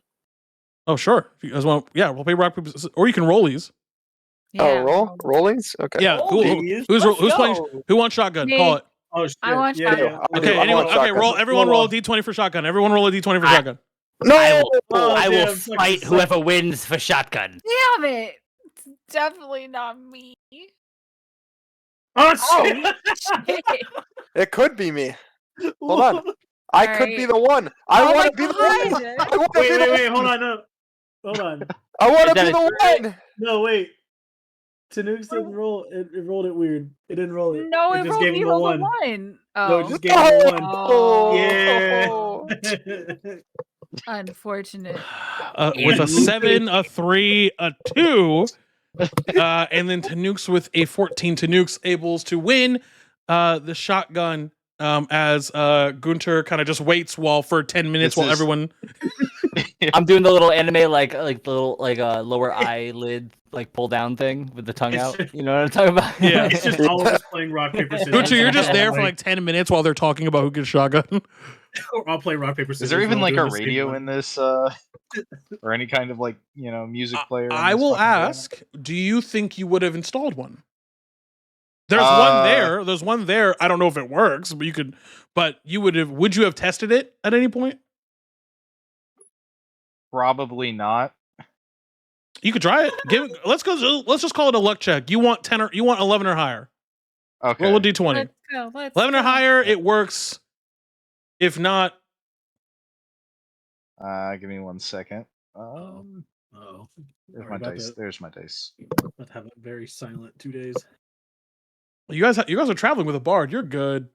Speaker 3: Oh, sure. If you guys want, yeah, we'll play rock paper scissors, or you can roll these.
Speaker 4: Oh, rollings. Okay.
Speaker 3: Yeah, who's playing? Who wants shotgun?
Speaker 1: Me.
Speaker 3: Call it.
Speaker 5: Oh, shit.
Speaker 1: I want
Speaker 5: yeah,
Speaker 1: shotgun.
Speaker 5: yeah.
Speaker 3: Okay,
Speaker 4: I
Speaker 3: anyone?
Speaker 4: want
Speaker 3: Okay,
Speaker 4: shotgun.
Speaker 3: roll. Everyone roll a d20 for shotgun. Everyone roll a d20 for shotgun.
Speaker 4: No.
Speaker 7: I
Speaker 5: Oh,
Speaker 7: will
Speaker 5: damn,
Speaker 7: fight
Speaker 5: fucking
Speaker 7: whoever wins for shotgun.
Speaker 1: Damn it! It's definitely not me.
Speaker 5: Oh, shit.
Speaker 4: It could be me. Hold on. I could be
Speaker 1: Alright.
Speaker 4: the one. I
Speaker 1: Oh
Speaker 4: want
Speaker 1: my
Speaker 4: to be the
Speaker 1: God.
Speaker 4: one. I want to be the
Speaker 5: Wait,
Speaker 4: one.
Speaker 5: hold on, no. Hold on.
Speaker 4: I want to
Speaker 7: That
Speaker 4: be
Speaker 7: is
Speaker 4: the one.
Speaker 5: No, wait. Tanooks didn't roll. It rolled it weird. It didn't roll it.
Speaker 1: No, it
Speaker 5: just
Speaker 1: rolled
Speaker 5: gave
Speaker 1: me
Speaker 5: him a
Speaker 1: rolled a
Speaker 5: one.
Speaker 1: one.
Speaker 5: No, it
Speaker 1: Oh.
Speaker 5: just gave him a one.
Speaker 4: Oh.
Speaker 5: Yeah.
Speaker 1: Unfortunate.
Speaker 3: With a 7, a 3, a 2, and then Tanukes with a 14. Tanukes able to win the shotgun as Gunter kind of just waits for 10 minutes
Speaker 6: This
Speaker 3: while
Speaker 6: is-
Speaker 3: everyone.
Speaker 7: I'm doing the little anime like the little lower eyelid like pull down thing with the tongue
Speaker 5: It's
Speaker 7: out.
Speaker 5: just-
Speaker 7: You know what I'm talking about?
Speaker 3: Yeah.
Speaker 5: It's just all of us playing rock paper scissors.
Speaker 3: Gunter, you're just there for
Speaker 5: Like,
Speaker 3: like 10 minutes while they're talking about who gets shotgun.
Speaker 5: I'll play rock paper scissors.
Speaker 6: Is there even
Speaker 5: while
Speaker 6: like
Speaker 5: doing
Speaker 6: a
Speaker 5: the same
Speaker 6: radio
Speaker 5: one.
Speaker 6: in this, or any kind of like music player? in
Speaker 3: I
Speaker 6: this
Speaker 3: will
Speaker 6: fucking game?
Speaker 3: ask, do you think you would have installed one? There's one there. There's one there. I don't know if it works, but you could. But you would have. Would you have tested it at any point?
Speaker 6: Probably not.
Speaker 3: You could try it. Let's go. Let's just call it a luck check. You want 10 or you want 11 or higher?
Speaker 6: Okay.
Speaker 3: Roll a d20.
Speaker 1: Let's go.
Speaker 3: 11 or higher, it works. If not,
Speaker 6: Give me 1 second.
Speaker 5: Oh,
Speaker 6: There's
Speaker 5: Sorry
Speaker 6: my
Speaker 5: about
Speaker 6: dice.
Speaker 5: that.
Speaker 6: There's my dice.
Speaker 5: Let's have a very silent 2 days.
Speaker 3: you guys are traveling with a bard. You're good.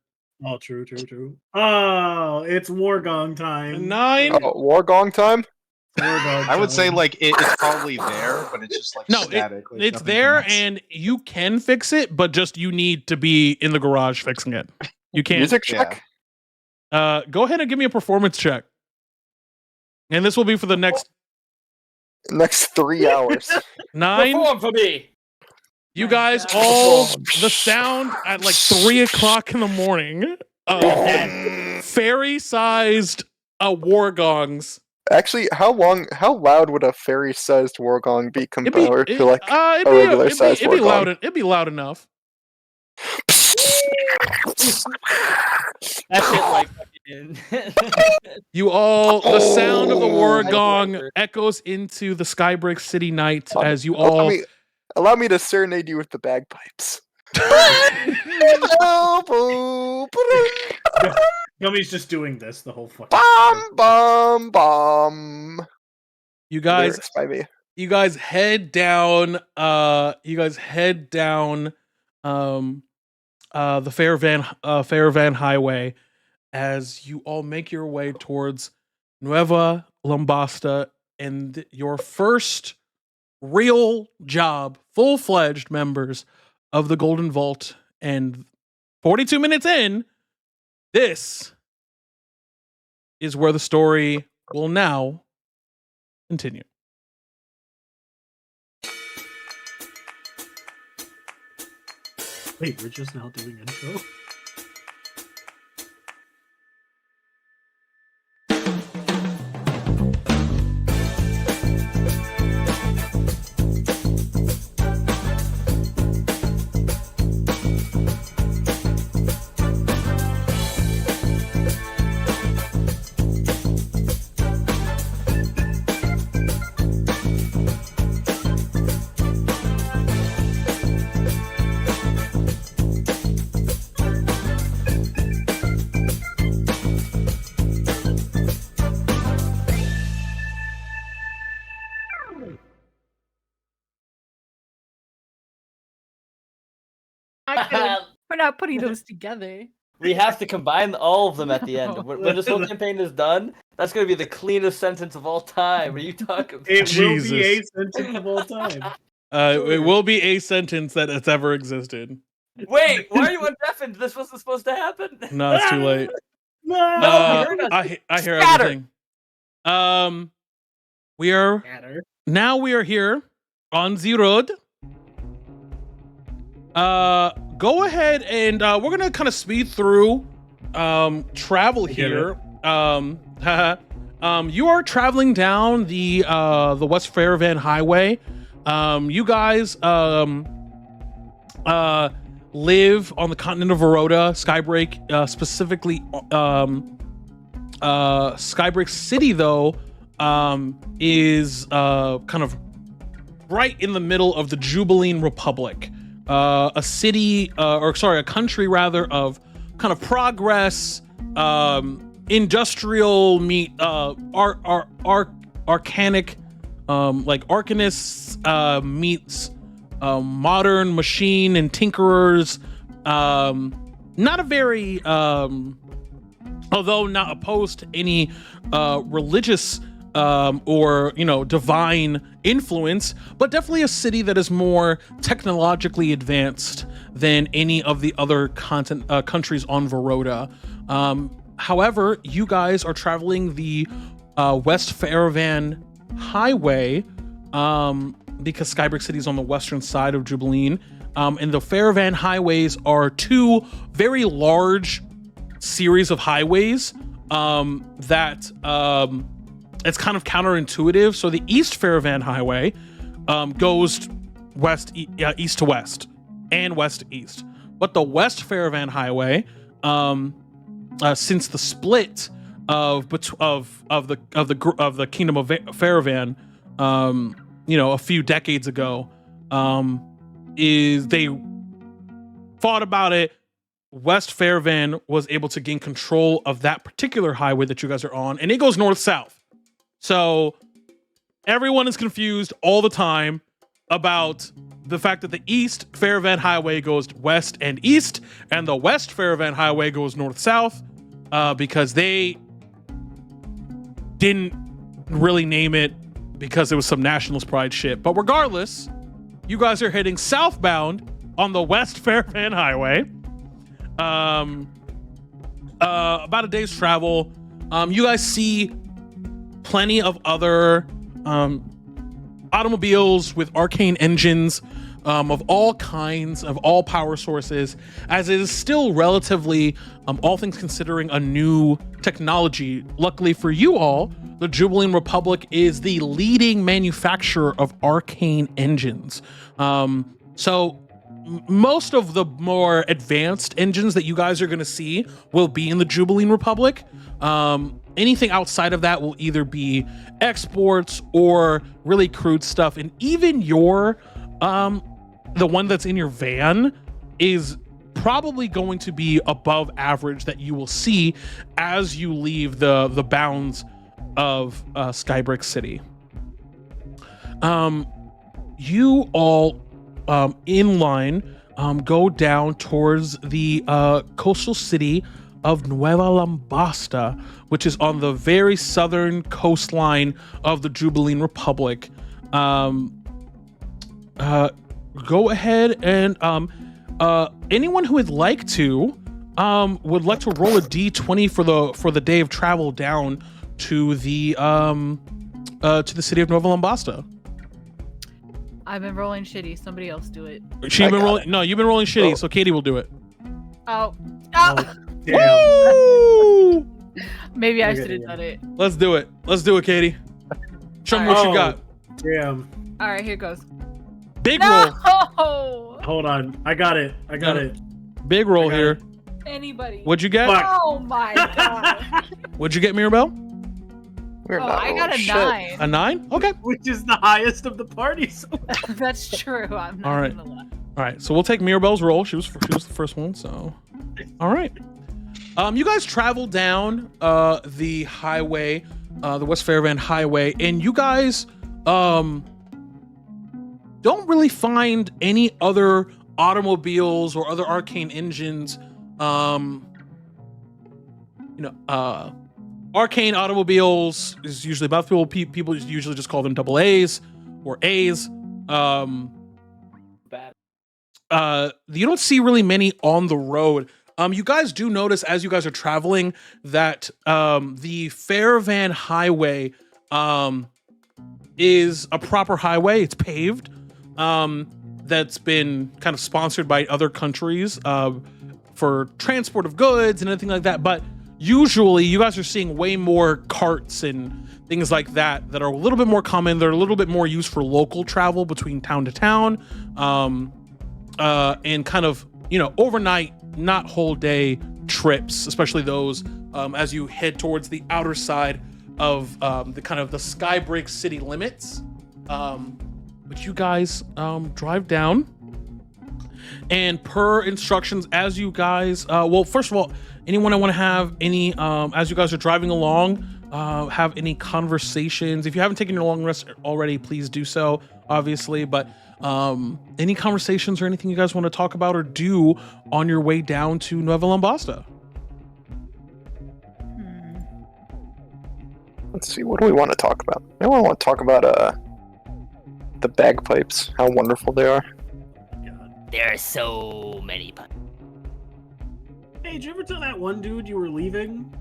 Speaker 5: Oh, true. Oh, it's War Gong time.
Speaker 3: 9.
Speaker 4: Oh, War Gong time?
Speaker 5: War Gong
Speaker 6: I would say
Speaker 5: time.
Speaker 6: like it's probably there, but it's just like
Speaker 3: No,
Speaker 6: static. There's
Speaker 3: it's
Speaker 6: nothing
Speaker 3: there,
Speaker 6: connects.
Speaker 3: and you can fix it, but just you need to be in the garage fixing it. You can't.
Speaker 4: Music
Speaker 6: Yeah.
Speaker 4: check?
Speaker 3: Go ahead and give me a performance check. And this will be for the next
Speaker 4: Next 3 hours.
Speaker 3: 9.
Speaker 7: Perform for me.
Speaker 3: You guys all the sound at like 3 o'clock in the morning of fairy-sized war gongs.
Speaker 4: Actually, how loud would a fairy-sized war gong be compared to like
Speaker 3: it'd
Speaker 4: a
Speaker 3: be-
Speaker 4: regular-sized
Speaker 3: it'd be
Speaker 4: war
Speaker 3: loud.
Speaker 4: gong?
Speaker 3: It'd be loud enough.
Speaker 7: That shit like fucking.
Speaker 3: You all, the sound of the war
Speaker 4: Oh.
Speaker 3: gong echoes into the Skybreak City night as you
Speaker 4: Allow
Speaker 3: all.
Speaker 4: allow me to serenade you with the bagpipes.
Speaker 5: Yummy's just doing this the whole fucking
Speaker 4: Bum bum bum.
Speaker 3: You guys,
Speaker 4: Lyrics by me.
Speaker 3: you guys head down. The Fairvan Highway as you all make your way towards Nueva Lombasta and your first real job, full-fledged members of the Golden Vault. And 42 minutes in, this is where the story will now continue.
Speaker 5: Wait, we're just now doing intro?
Speaker 1: We're not putting those together.
Speaker 7: We have to combine all of them at the end. When this whole campaign is done, that's going to be the cleanest sentence of all time. What are you talking about?
Speaker 5: It will be a
Speaker 3: Jesus.
Speaker 5: sentence of all time.
Speaker 3: It will be a sentence that has ever existed.
Speaker 7: Wait, why are you undeafened? This wasn't supposed to happen.
Speaker 3: No, it's too late.
Speaker 5: No!
Speaker 3: Uh,
Speaker 7: heard us.
Speaker 3: I hear
Speaker 7: Scatter.
Speaker 3: everything. We are here on the road. Go ahead and we're gonna kind of speed through travel here. You are traveling down the West Fairvan Highway. You guys live on the continent of Verota, Skybreak, specifically Skybreak City though is kind of right in the middle of the Jubilean Republic. A country rather of kind of progress, industrial meet arcanic, like arcanists meets modern machine and tinkerers. Not a very although not opposed to any religious or divine influence, but definitely a city that is more technologically advanced than any of the other countries on Verota. However, you guys are traveling the West Faravan Highway because Skybreak City is on the western side of Jubilee, and the Faravan highways are two very large series of highways that it's kind of counterintuitive. So the East Faravan Highway goes east to west and west to east, but the West Faravan Highway, since the split of the Kingdom of Faravan, a few decades ago, is they fought about it. West Faravan was able to gain control of that particular highway that you guys are on, and it goes north-south. So everyone is confused all the time about the fact that the East Faravan Highway goes west and east, and the West Faravan Highway goes north-south, because they didn't really name it because it was some nationalist pride shit. But regardless, you guys are heading southbound on the West Faravan Highway. About a day's travel. You guys see plenty of other automobiles with arcane engines of all kinds, of all power sources, as it is still relatively, all things considering, a new technology. Luckily for you all, the Jubilee Republic is the leading manufacturer of arcane engines. So most of the more advanced engines that you guys are going to see will be in the Jubilee Republic. Anything outside of that will either be exports or really crude stuff. And even the one that's in your van is probably going to be above average that you will see as you leave the bounds of Skybreak City. You all in line go down towards the coastal city of Nueva Lombasta, which is on the very southern coastline of the Jubilee Republic. Go ahead and anyone who would like to roll a d20 for the day of travel down to the city of Nueva Damn.
Speaker 1: I've been rolling shitty. Somebody else do it.
Speaker 3: You've been rolling shitty, so Katie will do it.
Speaker 1: Oh.
Speaker 5: Damn.
Speaker 3: Woo!
Speaker 1: Maybe I should have done it.
Speaker 3: Let's do it, Katie. Show me what you got.
Speaker 5: Damn.
Speaker 1: All right, here goes.
Speaker 3: Big roll.
Speaker 5: Hold on. I got it.
Speaker 3: Big roll here.
Speaker 1: Anybody.
Speaker 3: What'd you get?
Speaker 5: Fuck.
Speaker 1: Oh my god.
Speaker 3: What's you get, Mirabelle?
Speaker 1: I got a 9.
Speaker 3: A 9? Okay.
Speaker 5: Which is the highest of the parties.
Speaker 1: That's true. I'm not
Speaker 3: All right.
Speaker 1: gonna lie.
Speaker 3: All right. So we'll take Mirabelle's roll. She was the first one. So, all right. You guys travel down the highway, the West Faravan Highway, and you guys don't really find any other automobiles or other arcane engines. Arcane automobiles is usually about people usually just call them double A's or A's. You don't see really many on the road. You guys do notice as you guys are traveling that the Faravan Highway is a proper highway. It's paved. That's been kind of sponsored by other countries for transport of goods and anything like that. But usually you guys are seeing way more carts and things like that are a little bit more common. They're a little bit more used for local travel between town to town, and kind of, overnight, not whole day trips, especially those as you head towards the outer side of the kind of the Skybreak City limits. But you guys drive down, and per instructions, as you guys, first of all, anyone I want to have any, as you guys are driving along, have any conversations. If you haven't taken your long rest already, please do so, obviously. But any conversations or anything you guys want to talk about or do on your way down to Nueva Lombasta?
Speaker 4: Let's see. What do we want to talk about? I want to talk about the bagpipes. How wonderful they are.
Speaker 7: There are so many puns.
Speaker 5: Hey, did you ever tell that one dude you were leaving?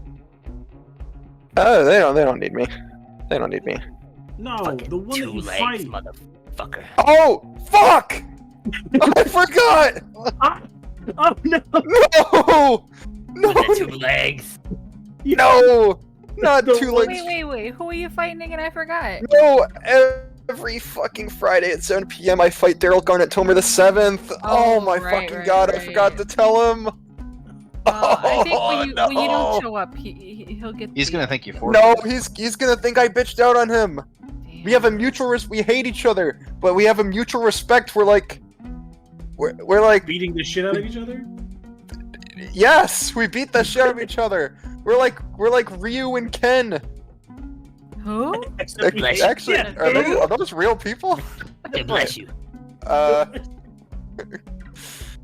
Speaker 4: Oh, they don't need me. They don't need me.
Speaker 5: No,
Speaker 7: Fucking
Speaker 5: the one that
Speaker 7: two
Speaker 5: you
Speaker 7: legs,
Speaker 5: fight.
Speaker 7: motherfucker.
Speaker 4: Oh, fuck! I forgot!
Speaker 5: Oh no!
Speaker 4: No!
Speaker 7: With the two
Speaker 4: No!
Speaker 7: legs.
Speaker 4: No! Not
Speaker 5: The
Speaker 4: two
Speaker 5: one-
Speaker 4: legs.
Speaker 1: Wait. Who are you fighting again? I forgot.
Speaker 4: No! Every fucking Friday at 7 p.m. I fight Daryl Garnett Tomer the 7th. Oh, my
Speaker 1: right,
Speaker 4: fucking god! I forgot to tell him.
Speaker 1: I think when you
Speaker 4: no.
Speaker 1: don't show up, he'll get.
Speaker 6: He's gonna think you for
Speaker 4: No, he's gonna think I bitched out on him. We have a mutual we hate each other, but we have a mutual respect. We're like
Speaker 5: Beating the shit out of each other?
Speaker 4: yes, we beat the shit out of each other. We're like Ryu and Ken.
Speaker 1: Who?
Speaker 5: Except we hate
Speaker 4: Actually,
Speaker 1: Yeah.
Speaker 4: are those real people?
Speaker 7: God bless you.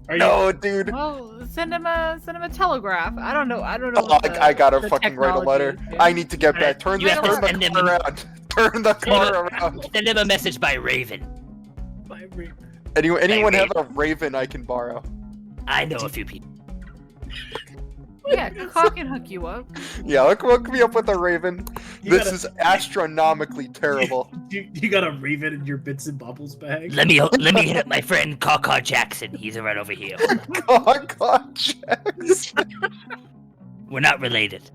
Speaker 5: Are you-
Speaker 4: No, dude.
Speaker 1: Well, send him a telegraph. I don't know.
Speaker 4: Oh,
Speaker 1: what the-
Speaker 4: I gotta
Speaker 1: the
Speaker 4: fucking write a letter.
Speaker 1: technology is.
Speaker 4: I need to get back. Turn
Speaker 7: You have to
Speaker 4: the
Speaker 7: send him-
Speaker 4: car around. Turn the car around.
Speaker 7: Send him a message by Raven.
Speaker 4: Anyone have a raven I can borrow?
Speaker 7: I know a few people.
Speaker 1: Yeah, Caw can hook you up.
Speaker 4: Yeah, hook me up with a raven.
Speaker 5: You
Speaker 4: This
Speaker 5: gotta-
Speaker 4: is astronomically terrible.
Speaker 5: You got a Raven in your bits and bubbles bag?
Speaker 7: Let me hit up my friend Caw Jackson. He's right over here.
Speaker 4: God, Jax.
Speaker 7: We're not related.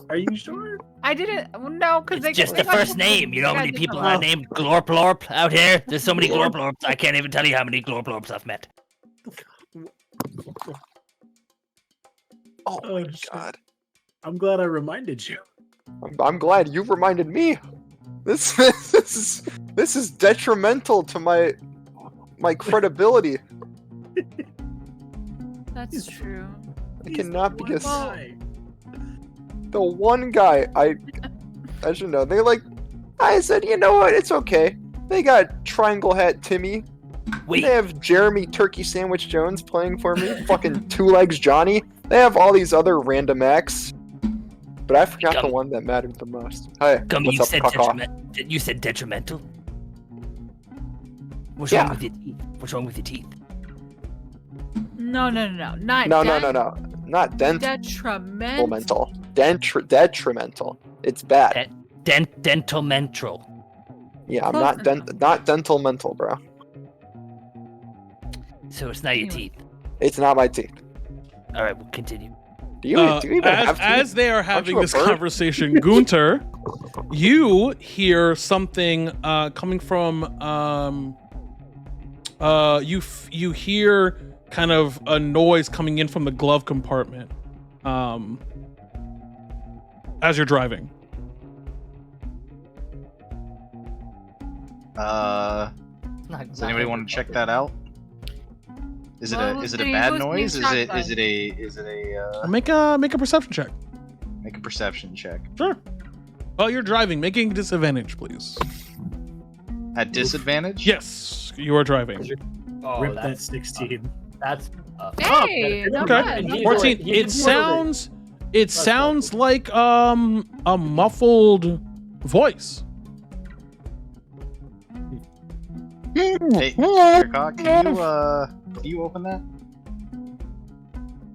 Speaker 5: Are you sure?
Speaker 1: I didn't. No, because
Speaker 7: It's just the first name. You know how many people are named Glorplorp out here? There's so many Glorplorps. I can't even tell you how many Glorplorps I've met.
Speaker 4: Oh my
Speaker 5: shit.
Speaker 4: god.
Speaker 5: I'm glad I reminded you.
Speaker 4: I'm glad you reminded me. This is detrimental to my credibility.
Speaker 1: That's true.
Speaker 4: I
Speaker 5: He's
Speaker 4: cannot
Speaker 5: the
Speaker 4: be a
Speaker 5: one guy.
Speaker 4: the one guy I should know. I said, you know what? It's okay. They got Triangle Hat Timmy.
Speaker 7: Wait,
Speaker 4: They have Jeremy Turkey Sandwich Jones playing for me. Fucking Two Legs Johnny. They have all these other random acts. But I forgot the
Speaker 7: Gummy.
Speaker 4: one that mattered the most. Hi,
Speaker 7: Gummy,
Speaker 4: what's up, Caw?
Speaker 7: you said detrimental? What's
Speaker 4: Yeah.
Speaker 7: wrong with your teeth? What's wrong with your teeth?
Speaker 1: No. Not
Speaker 4: No. Not
Speaker 1: detrimental.
Speaker 4: detrimental. It's bad.
Speaker 7: Dentalmental.
Speaker 4: Yeah, I'm
Speaker 1: Close
Speaker 4: not dental mental, bro.
Speaker 7: So it's not your
Speaker 1: Anyway.
Speaker 7: teeth.
Speaker 4: It's not my teeth.
Speaker 7: All right, we'll continue.
Speaker 4: Do you even have teeth?
Speaker 3: as they are
Speaker 4: Aren't
Speaker 3: having
Speaker 4: you a
Speaker 3: this
Speaker 4: bird?
Speaker 3: conversation, Gunter, you hear something coming from you hear kind of a noise coming in from the glove compartment as you're driving.
Speaker 6: Does anybody want to check that out? Is it
Speaker 1: Well,
Speaker 6: a
Speaker 1: then
Speaker 6: bad
Speaker 1: who's being
Speaker 6: noise? Is
Speaker 1: shotgun?
Speaker 6: it a
Speaker 3: Make a perception check.
Speaker 6: make a perception check
Speaker 3: Sure. While you're driving, making disadvantage, please.
Speaker 6: at disadvantage?
Speaker 3: Yes, you are driving.
Speaker 7: Oh,
Speaker 5: Rip that 16.
Speaker 7: That's
Speaker 1: Hey, not
Speaker 3: Okay.
Speaker 1: bad.
Speaker 3: 14. It sounds like a muffled voice.
Speaker 6: Hey, Kirkok, can you open that?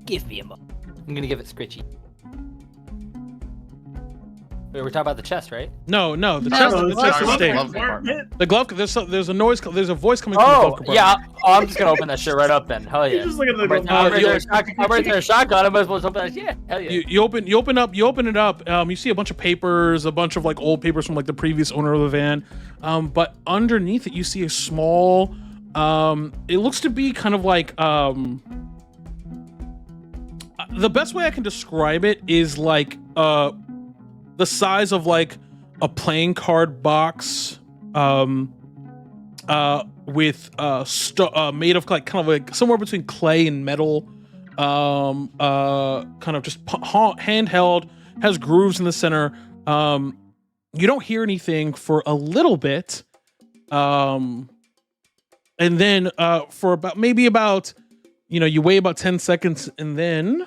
Speaker 7: Give me a moment. I'm gonna give it Scritchy. Wait, we're talking about the chest, right?
Speaker 3: No, the
Speaker 1: No,
Speaker 3: chest
Speaker 1: the
Speaker 3: the chest is
Speaker 6: glove
Speaker 3: staying.
Speaker 6: compartment.
Speaker 3: The glove there's a noise there's a voice coming from the glove compartment.
Speaker 7: yeah. I'm just gonna open that shit right up then. Hell
Speaker 5: You
Speaker 7: yeah.
Speaker 5: just look at the
Speaker 7: I'm right there, shotgun. I might as well open that. Yeah, hell yeah.
Speaker 3: You open it up. You see a bunch of papers, a bunch of like old papers from like the previous owner of the van. But underneath it, you see a small. It looks to be kind of like the best way I can describe it is like the size of like a playing card box. With made of like kind of like somewhere between clay and metal. Kind of just handheld, has grooves in the center. You don't hear anything for a little bit, and then for about you wait about 10 seconds, and then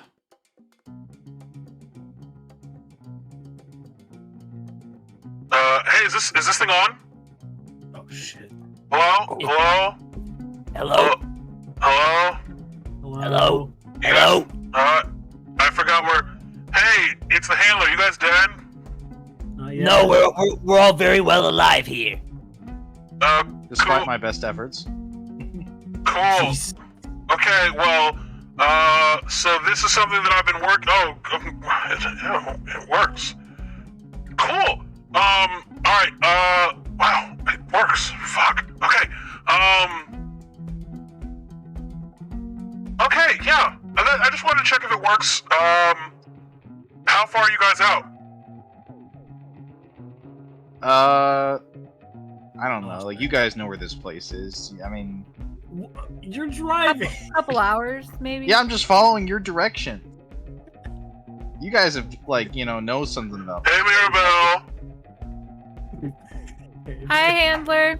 Speaker 8: Hey, is this thing on?
Speaker 5: Oh shit.
Speaker 8: Hello? Hello?
Speaker 7: Hello?
Speaker 8: Hello?
Speaker 7: Hello?
Speaker 8: You guys, I forgot where. Hey, it's the handler. You guys dead?
Speaker 5: Not yet.
Speaker 7: No, we're all very well alive here.
Speaker 6: Despite
Speaker 8: Cool.
Speaker 6: my best efforts.
Speaker 8: Cool. Okay, well, so this is something that I've been it works. Cool. Alright, wow, it works. Fuck. Okay, okay, yeah. I just wanted to check if it works. How far are you guys out?
Speaker 6: I don't know. Like, you guys know where this place is. I mean,
Speaker 5: You're driving.
Speaker 1: Couple hours, maybe.
Speaker 6: yeah, I'm just following your direction. You guys have, like, know something about
Speaker 8: Hey, Mirabelle.
Speaker 1: Hi, handler.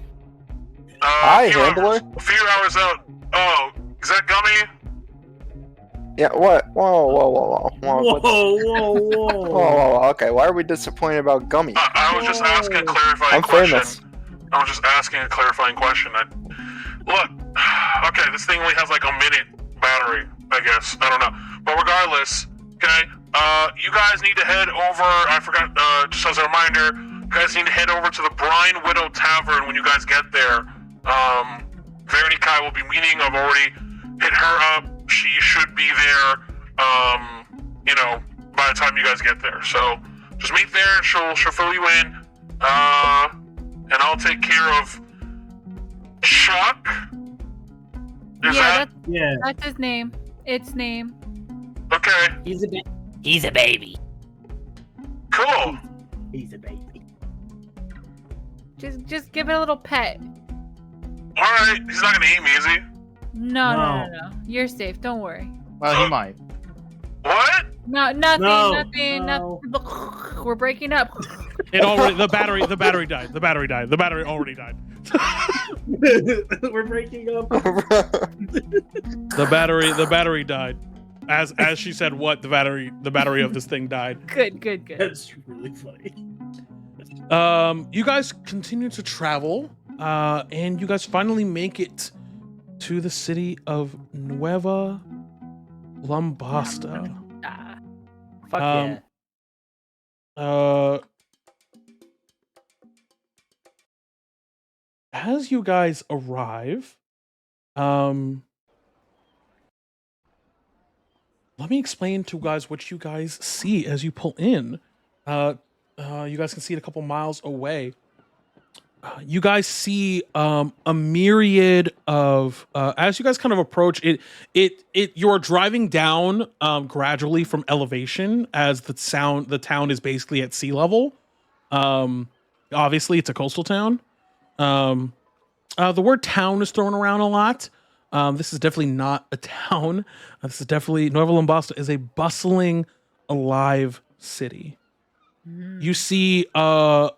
Speaker 4: Hi,
Speaker 8: few
Speaker 4: handler.
Speaker 8: hours- A few hours out. Oh, is that Gummy?
Speaker 4: Yeah, what? Whoa.
Speaker 5: Whoa, whoa.
Speaker 4: Whoa. Okay, why are we disappointed about Gummy?
Speaker 8: I was just asking a clarifying
Speaker 4: I'm
Speaker 8: question.
Speaker 4: famous.
Speaker 8: I was just asking a clarifying question. Look, okay, this thing only has like a minute battery, I guess. I don't know. But regardless, okay, you guys need to head over, I forgot, just as a reminder, you guys need to head over to the Brine Widow Tavern when you guys get there. Verity Kai will be meeting. I've already hit her up. She should be there, by the time you guys get there. So just meet there and she'll fill you in. And I'll take care of Chuck.
Speaker 5: Yeah.
Speaker 1: That's his name. Its name.
Speaker 8: Okay?
Speaker 7: He's a baby.
Speaker 8: Cool.
Speaker 5: He's a baby.
Speaker 1: Just give it a little pet.
Speaker 8: All right. He's not gonna eat me, is he?
Speaker 1: No. You're safe. Don't worry.
Speaker 6: Well, he might.
Speaker 8: What?
Speaker 1: No, nothing.
Speaker 5: No.
Speaker 1: We're breaking up.
Speaker 3: The battery died. The battery already died.
Speaker 5: We're breaking up.
Speaker 3: The battery died. As she said, what the battery of this thing died.
Speaker 1: Good.
Speaker 5: That's really funny.
Speaker 3: You guys continue to travel, and you guys finally make it to the city of Nueva Lombasta.
Speaker 7: Fuck yeah.
Speaker 3: As you guys arrive, let me explain to you guys what you guys see as you pull in. You guys can see it a couple miles away. You guys see a myriad of as you guys kind of approach it. You're driving down gradually from elevation as the town is basically at sea level. Obviously, it's a coastal town. The word town is thrown around a lot. This is definitely not a town. This is definitely Nueva Lombasta is a bustling, alive city. You see a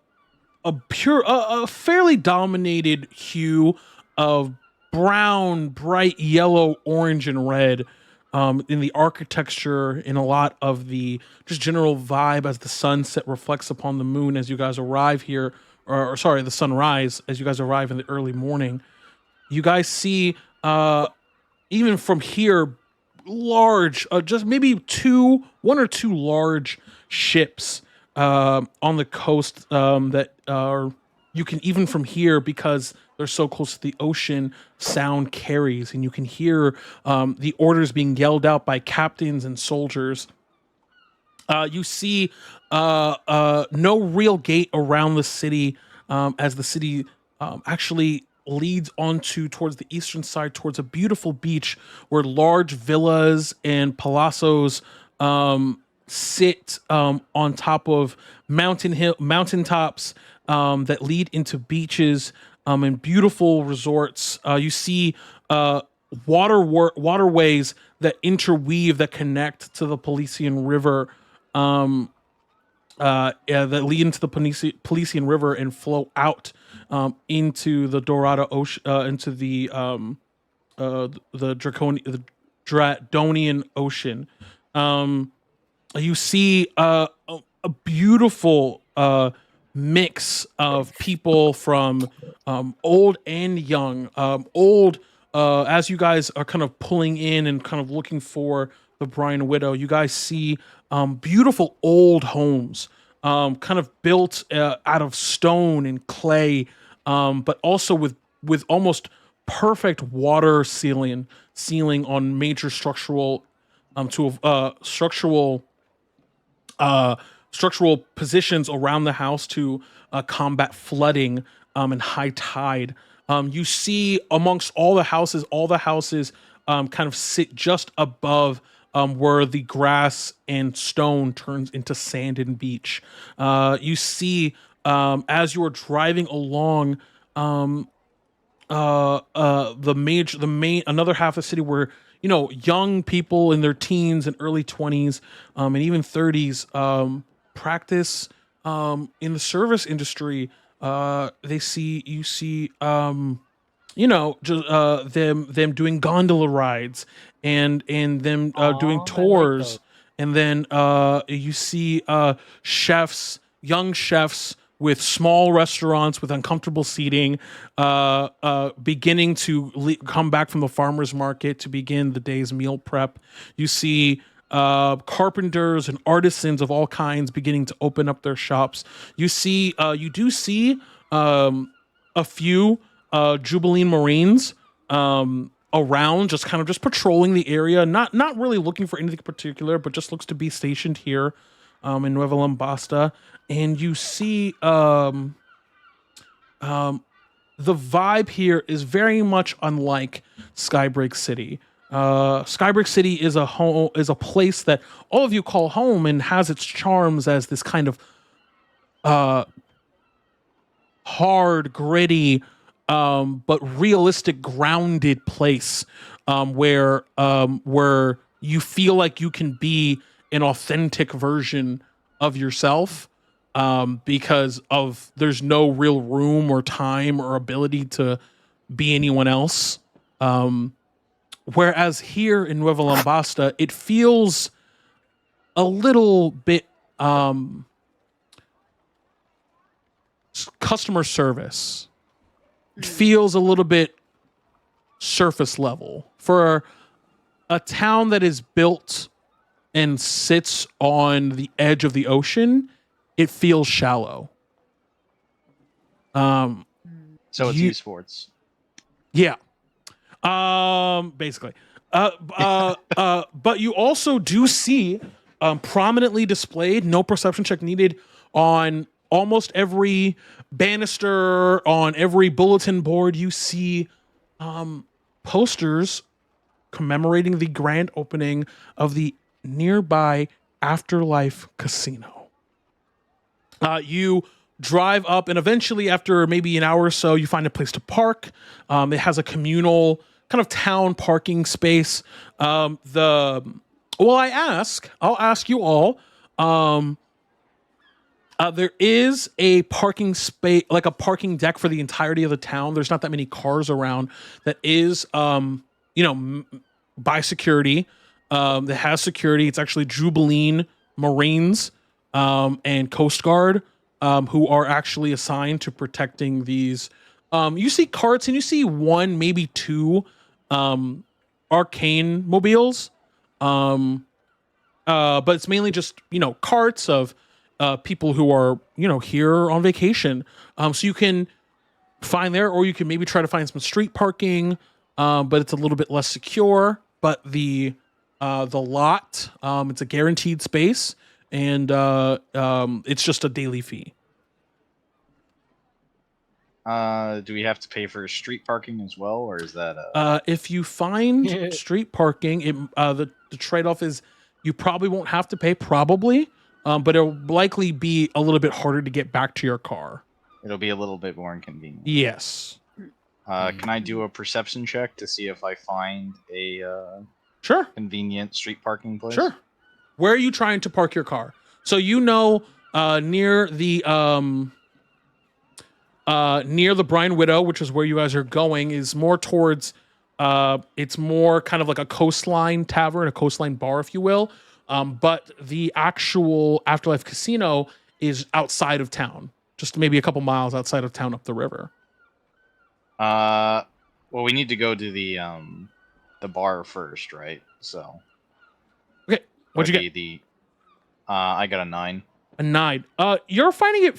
Speaker 3: fairly dominated hue of brown, bright yellow, orange, and red in the architecture, in a lot of the just general vibe as the sunset reflects upon the moon as you guys arrive here. Or sorry, the sunrise as you guys arrive in the early morning. You guys see, even from here, large, just maybe one or two large ships on the coast that you can, even from here, because they're so close to the ocean, sound carries, and you can hear the orders being yelled out by captains and soldiers. You see no real gate around the city, as the city actually leads towards the eastern side, towards a beautiful beach where large villas and palazzos sit on top of mountaintops that lead into beaches and beautiful resorts. You see waterways that interweave, that connect to the Palician River, that lead into the Palician River and flow out into the Dorado Ocean, into the Dradonian Ocean. You see a beautiful mix of people from old and young. Old, as you guys are kind of pulling in and kind of looking for the Brian Widow, you guys see beautiful old homes, kind of built out of stone and clay, but also with almost perfect water ceiling on major structural structural positions around the house to combat flooding and high tide. You see amongst all the houses kind of sit just above where the grass and stone turns into sand and beach. You see as you are driving along the main another half of the city where young people in their teens and early 20s and even 30s practice in the service industry. You see them doing gondola rides and them doing tours, and then you see young chefs with small restaurants with uncomfortable seating, beginning to come back from the farmer's market to begin the day's meal prep. You see carpenters and artisans of all kinds beginning to open up their shops. You do see a few Jubilee Marines around, just patrolling the area, not really looking for anything particular, but just looks to be stationed here in Nueva Lombasta. And you see the vibe here is very much unlike Skybreak City. Skybreak City is a place that all of you call home and has its charms as this kind of hard, gritty, but realistic, grounded place where you feel like you can be an authentic version of yourself, because there's no real room or time or ability to be anyone else. Whereas here in Nueva Lombasta, it feels a little bit customer service. It feels a little bit surface level. For a town that is built and sits on the edge of the ocean, it feels shallow.
Speaker 6: So it's esports.
Speaker 3: Yeah. Basically. But you also do see prominently displayed, no perception check needed, on almost every banister, on every bulletin board. You see posters commemorating the grand opening of the nearby Afterlife casino. You drive up, and eventually, after maybe an hour or so, you find a place to park. It has a communal kind of town parking space. I'll ask you all. There is a parking space, like a parking deck for the entirety of the town. There's not that many cars around. That is, by security. That has security. It's actually Jubilee Marines and Coast Guard who are actually assigned to protecting these. You see carts, and you see one, maybe two arcane mobiles. But it's mainly just, carts of people who are, here on vacation. So you can find there, or you can maybe try to find some street parking, but it's a little bit less secure. But the lot, it's a guaranteed space, and it's just a daily fee.
Speaker 6: Do we have to pay for street parking as well, or is that
Speaker 3: if you find street parking, the trade-off is you probably won't have to pay, but it'll likely be a little bit harder to get back to your car.
Speaker 6: It'll be a little bit more inconvenient.
Speaker 3: Yes.
Speaker 6: Can I do a perception check to see if I find a
Speaker 3: sure
Speaker 6: convenient street parking place?
Speaker 3: Sure. Where are you trying to park your car? So near the Brian Widow, which is where you guys are going, is more towards it's more kind of like a coastline tavern, a coastline bar, if you will. But the actual Afterlife casino is outside of town, just maybe a couple miles outside of town up the river.
Speaker 6: Well, we need to go to the bar first, right? So.
Speaker 3: Okay, what'd you get?
Speaker 6: I got a 9.
Speaker 3: A 9. You're finding it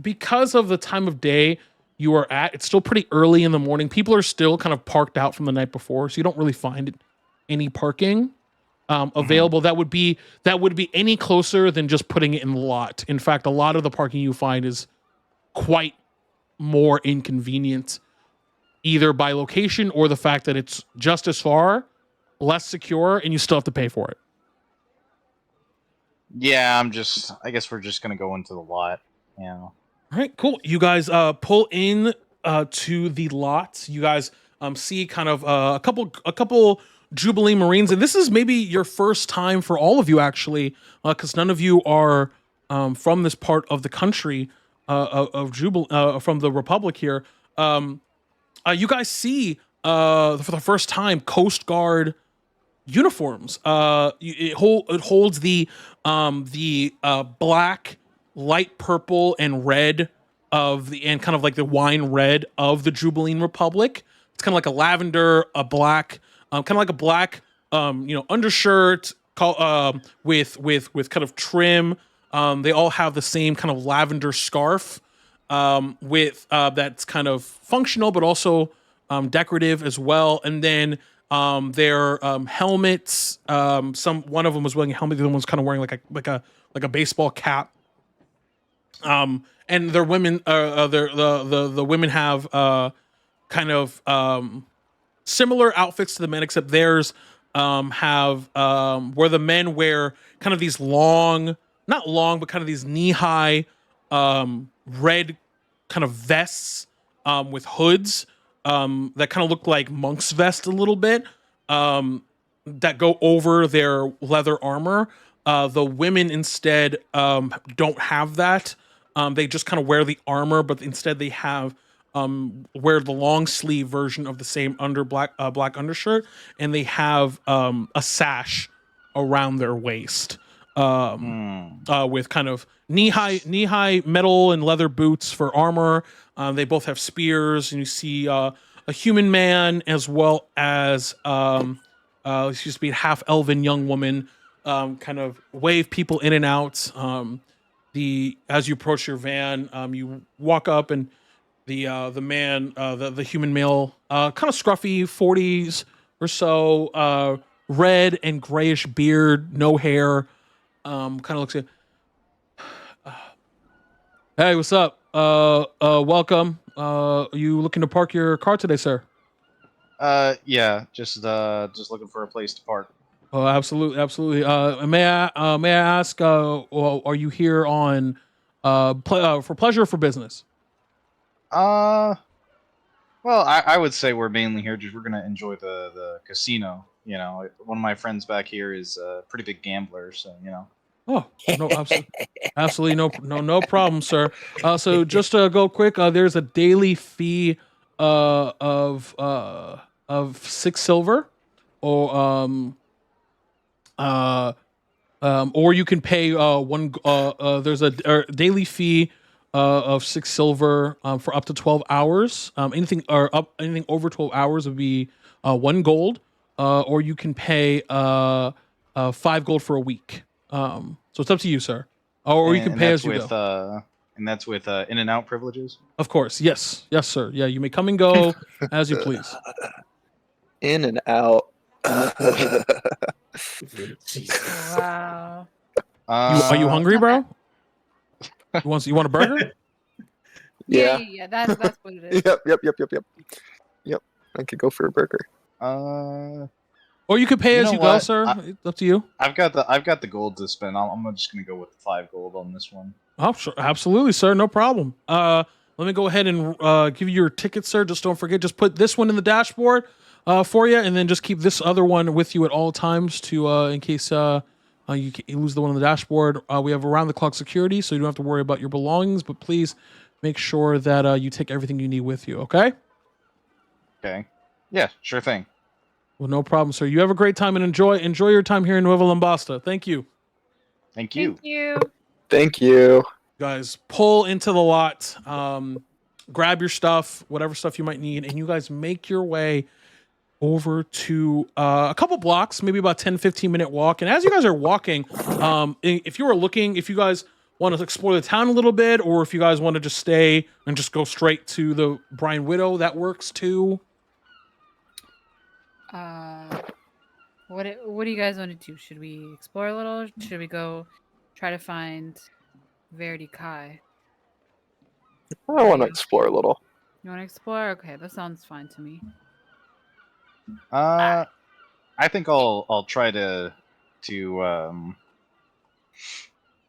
Speaker 3: because of the time of day you are at. It's still pretty early in the morning. People are still kind of parked out from the night before, so you don't really find any parking available. That would be any closer than just putting it in the lot. In fact, a lot of the parking you find is quite more inconvenient, either by location or the fact that it's just as far, less secure, and you still have to pay for it.
Speaker 6: Yeah, I guess we're just gonna go into the lot. Yeah.
Speaker 3: All right, cool. You guys pull in to the lot. You guys see kind of a couple Jubilee Marines, and this is maybe your first time for all of you actually, because none of you are from this part of the country of Jubilee, from the Republic here. You guys see for the first time Coast Guard uniforms. It holds the black, light purple, and red and kind of like the wine red of the Jubilee Republic. It's kind of like a lavender, a black, kind of like a black, undershirt with kind of trim. They all have the same kind of lavender scarf with that's kind of functional but also decorative as well. And then their helmets. One of them was wearing a helmet. The other one was kind of wearing like a baseball cap. And their women, the women have kind of similar outfits to the men, except theirs have where the men wear kind of these long, not long, but kind of these knee-high red kind of vests with hoods that kind of look like monk's vest a little bit, that go over their leather armor. The women instead don't have that. They just kind of wear the armor, but instead they have wear the long sleeve version of the same black undershirt, and they have a sash around their waist with kind of knee-high metal and leather boots for armor. They both have spears, and you see a human man as well as she used to be a half-elven young woman kind of wave people in and out. As you approach your van, you walk up, and the man, the human male, kind of scruffy, 40s or so, red and grayish beard, no hair, kind of looks at, hey, what's up? Welcome. Are you looking to park your car today, sir?
Speaker 6: Yeah, just looking for a place to park.
Speaker 3: Oh, absolutely. May I ask? Are you here on for pleasure or for business?
Speaker 6: Well, I would say we're mainly here we're gonna enjoy the casino. You know, one of my friends back here is a pretty big gambler, so you know.
Speaker 3: Oh no, absolutely no problem, sir. So just to go quick, there's a daily fee of 6 silver, or you can pay one. There's a daily fee of 6 silver for up to 12 hours. Anything over 12 hours would be 1 gold, or you can pay 5 gold for a week. So it's up to you, sir. Or you can pay as you go.
Speaker 6: And that's with in and out privileges.
Speaker 3: Of course, yes, sir. Yeah, you may come and go as you please.
Speaker 4: In and out.
Speaker 1: Wow.
Speaker 3: Are you hungry, bro? You want a burger?
Speaker 1: Yeah. That's what it is.
Speaker 4: Yep. I could go for a burger.
Speaker 3: Or you could pay as you go, sir. It's up to you.
Speaker 6: I've got the gold to spend. I'm just gonna go with the 5 gold on this one.
Speaker 3: Oh, sure, absolutely, sir. No problem. Let me go ahead and give you your ticket, sir. Just don't forget. Just put this one in the dashboard for you, and then just keep this other one with you at all times to in case you lose the one on the dashboard. We have around-the-clock security, so you don't have to worry about your belongings. But please make sure that you take everything you need with you. Okay?
Speaker 6: Okay. Yeah, sure thing.
Speaker 3: Well, no problem, sir. You have a great time and enjoy your time here in Nueva Lombasta. Thank you.
Speaker 6: Thank you.
Speaker 1: Thank you.
Speaker 4: Thank you.
Speaker 3: guys pull into the lot, grab your stuff, whatever stuff you might need, and you guys make your way over to a couple blocks, maybe about 10-15 minute walk. And as you guys are walking, if you guys want to explore the town a little bit, or if you guys want to just stay and just go straight to the Brine Widow, that works too.
Speaker 1: What do you guys want to do? Should we explore a little? Should we go try to find Verity Kai?
Speaker 4: I want to explore a little.
Speaker 1: You want to explore? Okay, that sounds fine to me.
Speaker 6: I think I'll try to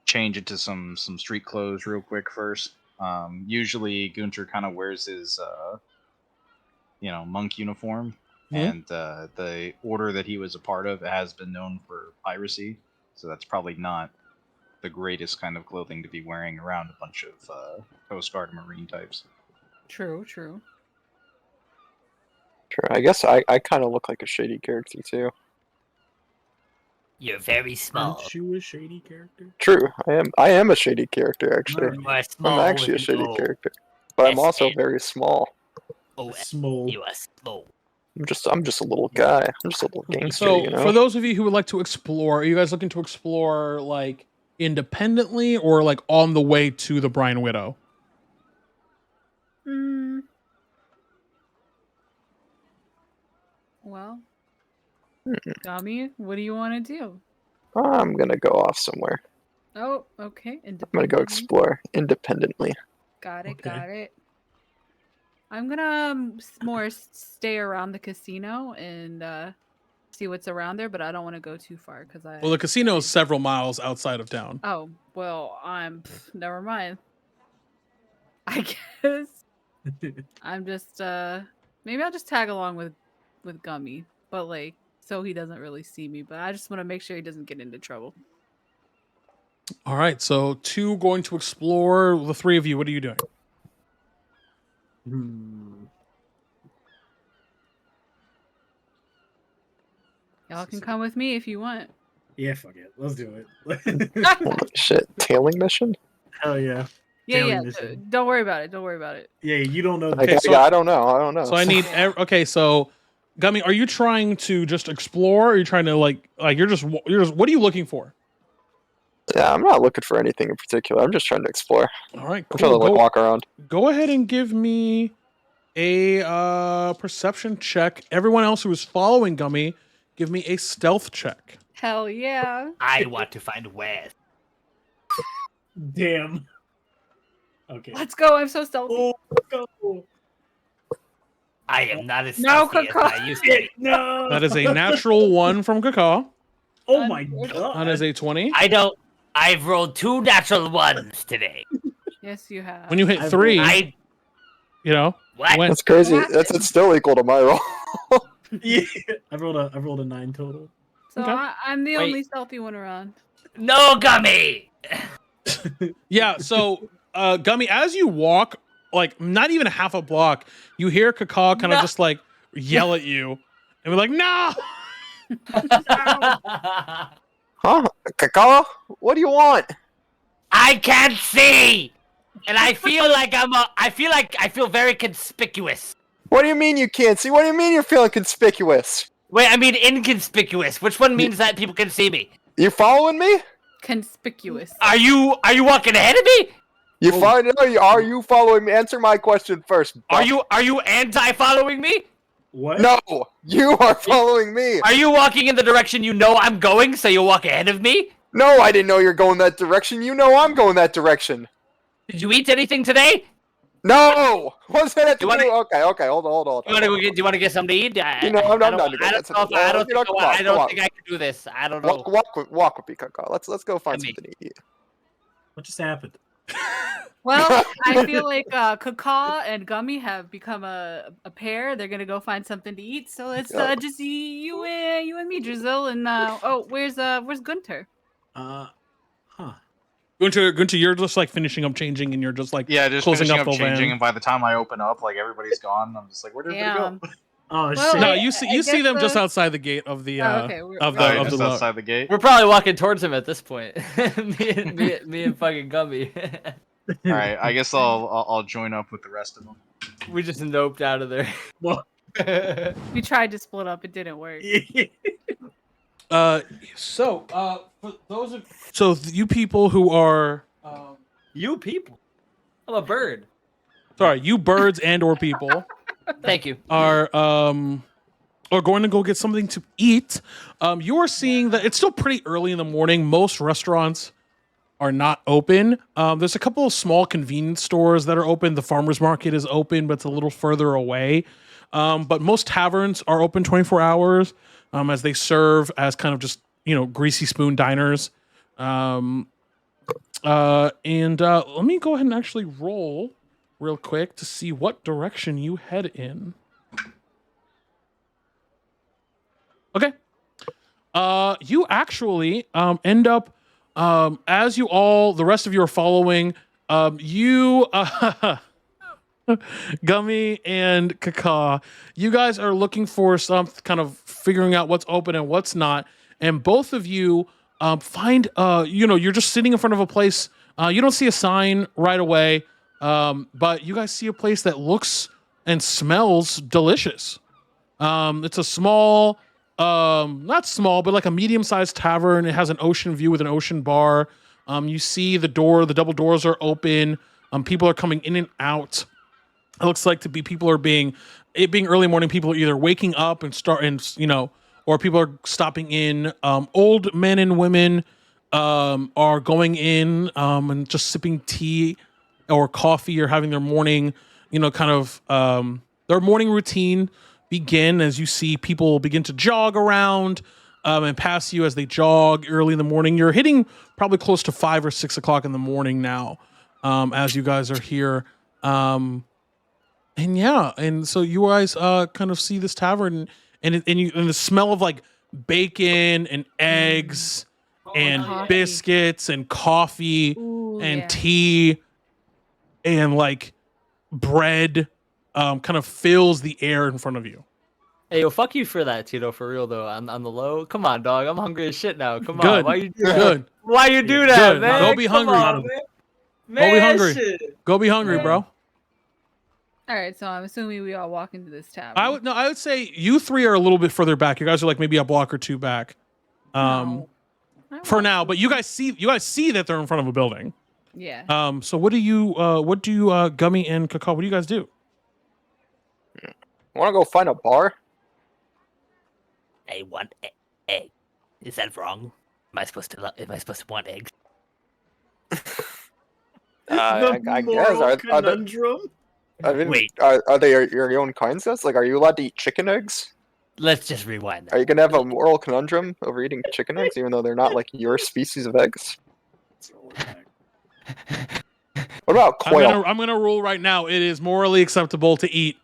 Speaker 6: change into some street clothes real quick first. Usually Gunter kind of wears his monk uniform, and the order that he was a part of has been known for piracy, so that's probably not the greatest kind of clothing to be wearing around a bunch of Coast Guard Marine types.
Speaker 1: True.
Speaker 4: Sure, I guess I kind of look like a shady character too.
Speaker 7: You're very small.
Speaker 5: Aren't you a shady character?
Speaker 4: True, I am a shady character actually.
Speaker 7: You are small.
Speaker 4: I'm actually a
Speaker 7: with an
Speaker 4: shady
Speaker 7: O.
Speaker 4: character, but I'm also
Speaker 7: S-A.
Speaker 4: very small.
Speaker 7: Oh,
Speaker 5: Small.
Speaker 7: you are small.
Speaker 4: I'm just a little guy. I'm just a little gangster.
Speaker 3: So,
Speaker 4: you know?
Speaker 3: for those of you who would like to explore, are you guys looking to explore like independently or like on the way to the Brine Widow?
Speaker 1: Well, Gummy, what do you want to do?
Speaker 4: I'm gonna go off somewhere.
Speaker 1: Oh, okay.
Speaker 4: I'm gonna go explore independently.
Speaker 1: Got it.
Speaker 5: Okay.
Speaker 1: Got it. I'm gonna more stay around the casino and see what's around there, but I don't want to go too far because
Speaker 3: Well, the casino is several miles outside of town.
Speaker 1: Oh well, never mind. I guess I'm just maybe I'll just tag along with Gummy, but like so he doesn't really see me. But I just want to make sure he doesn't get into trouble.
Speaker 3: All right, so 2 going to explore. The 3 of you, what are you doing?
Speaker 1: Y'all can come with me if you want.
Speaker 5: Yeah, fuck it. Let's do it.
Speaker 4: Holy shit, tailing mission?
Speaker 5: Hell yeah.
Speaker 1: Yeah,
Speaker 5: Tailing
Speaker 1: yeah.
Speaker 5: mission.
Speaker 1: Don't worry about it. Don't worry about it.
Speaker 5: Yeah, you don't know.
Speaker 3: Okay, so-
Speaker 4: I don't know.
Speaker 3: So I need. Okay, so Gummy, are you trying to just explore? Or are you trying to like you're just? What are you looking for?
Speaker 4: Yeah, I'm not looking for anything in particular. I'm just trying to explore.
Speaker 3: All right,
Speaker 4: I'm trying to
Speaker 3: cool.
Speaker 4: like walk around.
Speaker 3: Go ahead and give me a perception check. Everyone else who is following Gummy, give me a stealth check.
Speaker 1: Hell yeah.
Speaker 7: I want to find Wes.
Speaker 5: Damn. Okay.
Speaker 1: Let's go. I'm so stealthy.
Speaker 5: Oh, go.
Speaker 7: I am not as
Speaker 1: No,
Speaker 7: stealthy as
Speaker 1: Coco.
Speaker 7: I used to be.
Speaker 5: No.
Speaker 3: That is a natural 1 from Kaka.
Speaker 5: Oh my god.
Speaker 3: That is a 20.
Speaker 7: I've rolled 2 natural 1s today.
Speaker 1: Yes, you have.
Speaker 3: When you hit
Speaker 5: I've
Speaker 3: 3,
Speaker 7: I
Speaker 3: you know,
Speaker 7: what?
Speaker 3: when
Speaker 4: That's crazy.
Speaker 1: What happened?
Speaker 4: That's still equal to my roll.
Speaker 5: Yeah. I rolled a 9 total.
Speaker 1: So
Speaker 3: Okay.
Speaker 1: I'm the
Speaker 7: Wait.
Speaker 1: only stealthy one around.
Speaker 7: No, Gummy.
Speaker 3: yeah. So Gummy, as you walk, like not even a half a block, you hear Kaka kind of
Speaker 7: No.
Speaker 3: just like yell at you, and we're like, "No!"
Speaker 4: Huh? Kakao? What do you want?
Speaker 7: I can't see, and I feel like I feel very conspicuous.
Speaker 4: What do you mean you can't see? What do you mean you're feeling conspicuous?
Speaker 7: Wait, I mean inconspicuous. Which one means that people can see me?
Speaker 4: You following me?
Speaker 1: Conspicuous.
Speaker 7: Are you walking ahead of me?
Speaker 4: You following? No, are you following me? Answer my question first.
Speaker 7: Are you anti-following me?
Speaker 5: What?
Speaker 4: No, you are following me.
Speaker 7: Are you walking in the direction you know I'm going, so you'll walk ahead of me?
Speaker 4: No, I didn't know you're going that direction. You know I'm going that direction.
Speaker 7: Did you eat anything today?
Speaker 4: No! What's that have to
Speaker 7: You wanna-
Speaker 4: do? Okay, hold on.
Speaker 7: Do you want to get something to eat?
Speaker 4: You know, I'm not to go.
Speaker 7: I don't
Speaker 4: That's
Speaker 7: know if-
Speaker 4: okay.
Speaker 7: I don't
Speaker 4: You know,
Speaker 7: think
Speaker 4: come on,
Speaker 7: I don't
Speaker 4: come
Speaker 7: think I can do this. I don't know.
Speaker 4: Walk with me, Kakao. Let's go find
Speaker 7: Come
Speaker 4: something to eat.
Speaker 5: What just happened?
Speaker 1: Well, I feel like Kaka and Gummy have become a pair. They're gonna go find something to eat. So let's just you and me, Drizzle, and where's Gunter?
Speaker 5: Huh.
Speaker 3: Gunter, you're just like finishing up changing, and you're just like
Speaker 6: Yeah, just
Speaker 3: closing
Speaker 6: finishing
Speaker 3: up
Speaker 6: up
Speaker 3: the
Speaker 6: changing,
Speaker 3: van.
Speaker 6: and by the time I open up, like everybody's gone. I'm just like, where did everybody go?
Speaker 5: Oh,
Speaker 1: Well,
Speaker 5: shit.
Speaker 3: No,
Speaker 1: I
Speaker 3: you see
Speaker 1: guess
Speaker 3: them just
Speaker 1: the-
Speaker 3: outside the gate of the
Speaker 1: okay,
Speaker 3: of
Speaker 6: Alright,
Speaker 3: the
Speaker 6: just
Speaker 3: lounge.
Speaker 6: outside the gate.
Speaker 2: We're probably walking towards him at this point. me and fucking Gumby.
Speaker 6: All right, I guess I'll join up with the rest of them.
Speaker 2: We just noped out of there.
Speaker 5: Well,
Speaker 1: we tried to split up, it didn't work.
Speaker 3: For those of you people who are
Speaker 2: You people. I'm a bird.
Speaker 3: sorry, you birds and or people
Speaker 2: Thank you.
Speaker 3: are going to go get something to eat. You are seeing that it's still pretty early in the morning. Most restaurants are not open. There's a couple of small convenience stores that are open. The farmer's market is open, but it's a little further away. But most taverns are open 24 hours as they serve as kind of just, greasy spoon diners. And let me go ahead and actually roll real quick to see what direction you head in. Okay. You actually end up as the rest of you are following, you Gummy and Kaka, you guys are looking for some kind of figuring out what's open and what's not, and both of you find you're just sitting in front of a place. You don't see a sign right away, but you guys see a place that looks and smells delicious. It's a small, not small, but like a medium-sized tavern. It has an ocean view with an ocean bar. You see the double doors are open. People are coming in and out. It looks like people are being early morning. People are either waking up or people are stopping in. Old men and women are going in and just sipping tea or coffee or having their morning, their morning routine begin as you see people begin to jog around and pass you as they jog early in the morning. You're hitting probably close to 5 or 6 o'clock in the morning now as you guys are here. And so you guys kind of see this tavern and the smell of like bacon and eggs and
Speaker 1: coffee.
Speaker 3: biscuits and coffee and tea and like bread kind of fills the air in front of you.
Speaker 2: Hey, yo, fuck you for that, Tito, for real, though. On the low. Come on, dog. I'm hungry as shit now. Come
Speaker 3: Good.
Speaker 2: on. Why you do
Speaker 3: Good.
Speaker 2: that? Why you do that,
Speaker 3: Good.
Speaker 2: man?
Speaker 3: Go be
Speaker 2: Come
Speaker 3: hungry.
Speaker 2: on, man.
Speaker 3: Go be hungry.
Speaker 2: Shit.
Speaker 3: Go be hungry, bro.
Speaker 1: All right, so I'm assuming we all walk into this tavern.
Speaker 3: I would say you three are a little bit further back. You guys are like maybe a block or two back.
Speaker 1: No.
Speaker 3: For now, but you guys see that they're in front of a building.
Speaker 1: Yeah.
Speaker 3: So what do Gummy and Kakao, what do you guys do?
Speaker 4: Want to go find a bar?
Speaker 9: I want egg. Is that wrong? Am I supposed to want eggs?
Speaker 4: I guess.
Speaker 5: Conundrum.
Speaker 9: Wait.
Speaker 4: Are they your own kind sets? Like, are you allowed to eat chicken eggs?
Speaker 9: Let's just rewind that.
Speaker 4: Are you gonna have a moral conundrum over eating chicken eggs, even though they're not like your species of eggs? What about quail?
Speaker 3: I'm gonna rule right now. It is morally acceptable to eat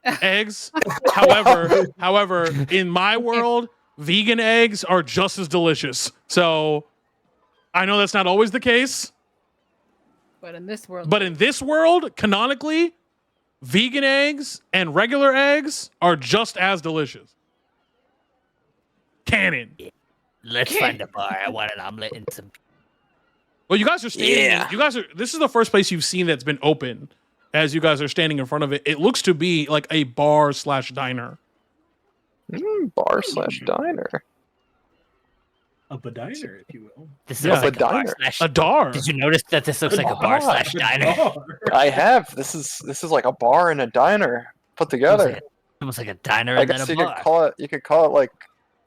Speaker 3: eggs. However, in my world, vegan eggs are just as delicious. So I know that's not always the case.
Speaker 1: But in this world, canonically,
Speaker 3: vegan eggs and regular eggs are just as delicious. Canon.
Speaker 9: Let's find a bar. I want an omelet and some.
Speaker 3: Well, you guys are standing.
Speaker 4: Yeah.
Speaker 3: This is the first place you've seen that's been open. As you guys are standing in front of it, it looks to be like a bar/diner.
Speaker 4: Bar/diner.
Speaker 5: A badiner, if you will.
Speaker 9: This
Speaker 3: Yeah.
Speaker 9: looks like a bar
Speaker 4: Diner.
Speaker 9: slash.
Speaker 3: A dar.
Speaker 9: Did you notice that this looks like a bar slash diner?
Speaker 4: I have. This is like a bar and a diner put together.
Speaker 9: Almost like a diner
Speaker 4: I
Speaker 9: and then
Speaker 4: guess
Speaker 9: a
Speaker 4: you
Speaker 9: bar.
Speaker 4: could call it like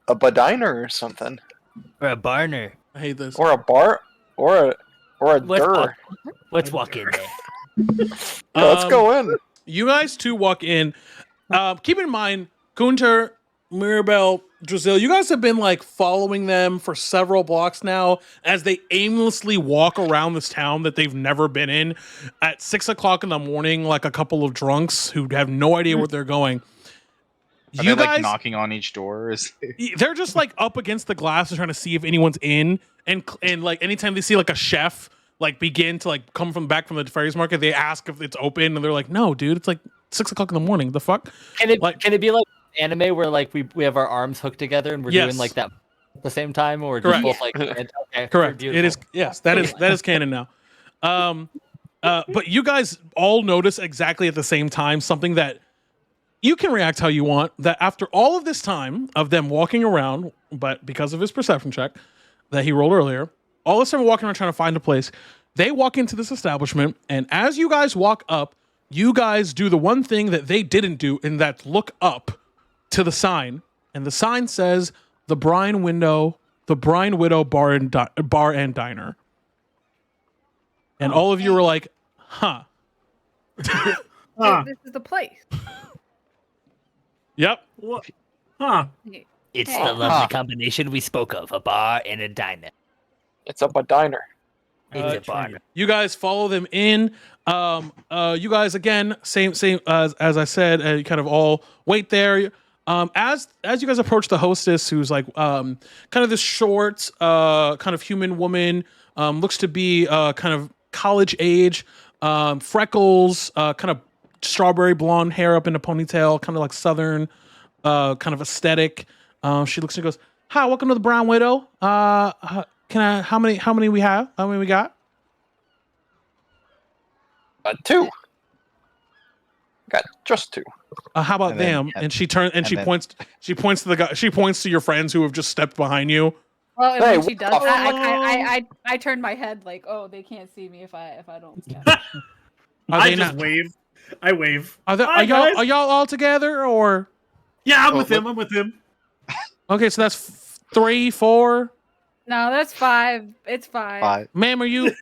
Speaker 4: a badiner or something,
Speaker 9: Or a barner.
Speaker 3: I hate this.
Speaker 4: or a bar, or a
Speaker 9: Let's
Speaker 4: dur.
Speaker 9: walk, let's walk in there.
Speaker 4: Let's go in.
Speaker 3: You guys two walk in. Keep in mind, Kunter, Mirabelle, Drizzle, you guys have been like following them for several blocks now as they aimlessly walk around this town that they've never been in at 6 o'clock in the morning, like a couple of drunks who have no idea where they're going.
Speaker 6: Are they like knocking on each door?
Speaker 3: They're just like up against the glass and trying to see if anyone's in, and like anytime they see like a chef like begin to like come back from the farmers market, they ask if it's open, and they're like, "No, dude, it's like 6 o'clock in the morning. The fuck?"
Speaker 2: Can it be like
Speaker 7: anime where like we have our arms hooked together and we're
Speaker 3: Yes.
Speaker 7: doing like that at the same time, or
Speaker 3: Correct.
Speaker 7: just both like okay,
Speaker 3: Correct.
Speaker 7: beautiful.
Speaker 3: It is. Yes, that is canon now. But you guys all notice exactly at the same time something that you can react how you want. That after all of this time of them walking around, but because of his perception check that he rolled earlier, all of a sudden walking around trying to find a place, they walk into this establishment, and as you guys walk up, you guys do the one thing that they didn't do, and that's look up to the sign, and the sign says the Brian Widow Bar and Diner. And all of you were like, huh.
Speaker 1: This is the place.
Speaker 3: Yep.
Speaker 5: What? Huh?
Speaker 9: It's
Speaker 1: Hey.
Speaker 9: the lovely combination we spoke of, a bar and a diner.
Speaker 4: It's up a diner.
Speaker 9: It's a bar.
Speaker 3: You guys follow them in. You guys again, same as I said, you kind of all wait there. As you guys approach the hostess, who's like kind of this short, kind of human woman, looks to be kind of college age, freckles, kind of strawberry blonde hair up in a ponytail, kind of like southern kind of aesthetic. She looks and goes, "Hi, welcome to the Brown Widow. Can I? How many we have? How many we got?"
Speaker 4: 2. Got just 2.
Speaker 3: How about
Speaker 6: And then-
Speaker 3: them? And she turns and
Speaker 6: and
Speaker 3: she
Speaker 6: then-
Speaker 3: points. She points to the guy. She points to your friends who have just stepped behind you.
Speaker 1: Well, and
Speaker 4: Hey,
Speaker 1: when she does
Speaker 4: what the
Speaker 1: that, I turn my head like, oh, they can't see me if I don't. Yeah.
Speaker 3: Are
Speaker 5: I
Speaker 3: they
Speaker 5: just
Speaker 3: not?
Speaker 5: wave. I wave.
Speaker 3: Are
Speaker 5: Hi,
Speaker 3: y'all
Speaker 5: guys.
Speaker 3: are y'all all together or?
Speaker 5: Yeah, I'm
Speaker 4: Oh,
Speaker 5: with him. I'm with him.
Speaker 3: Okay, so that's 3, 4.
Speaker 1: No, that's 5. It's 5.
Speaker 4: 5.
Speaker 3: Ma'am, are you?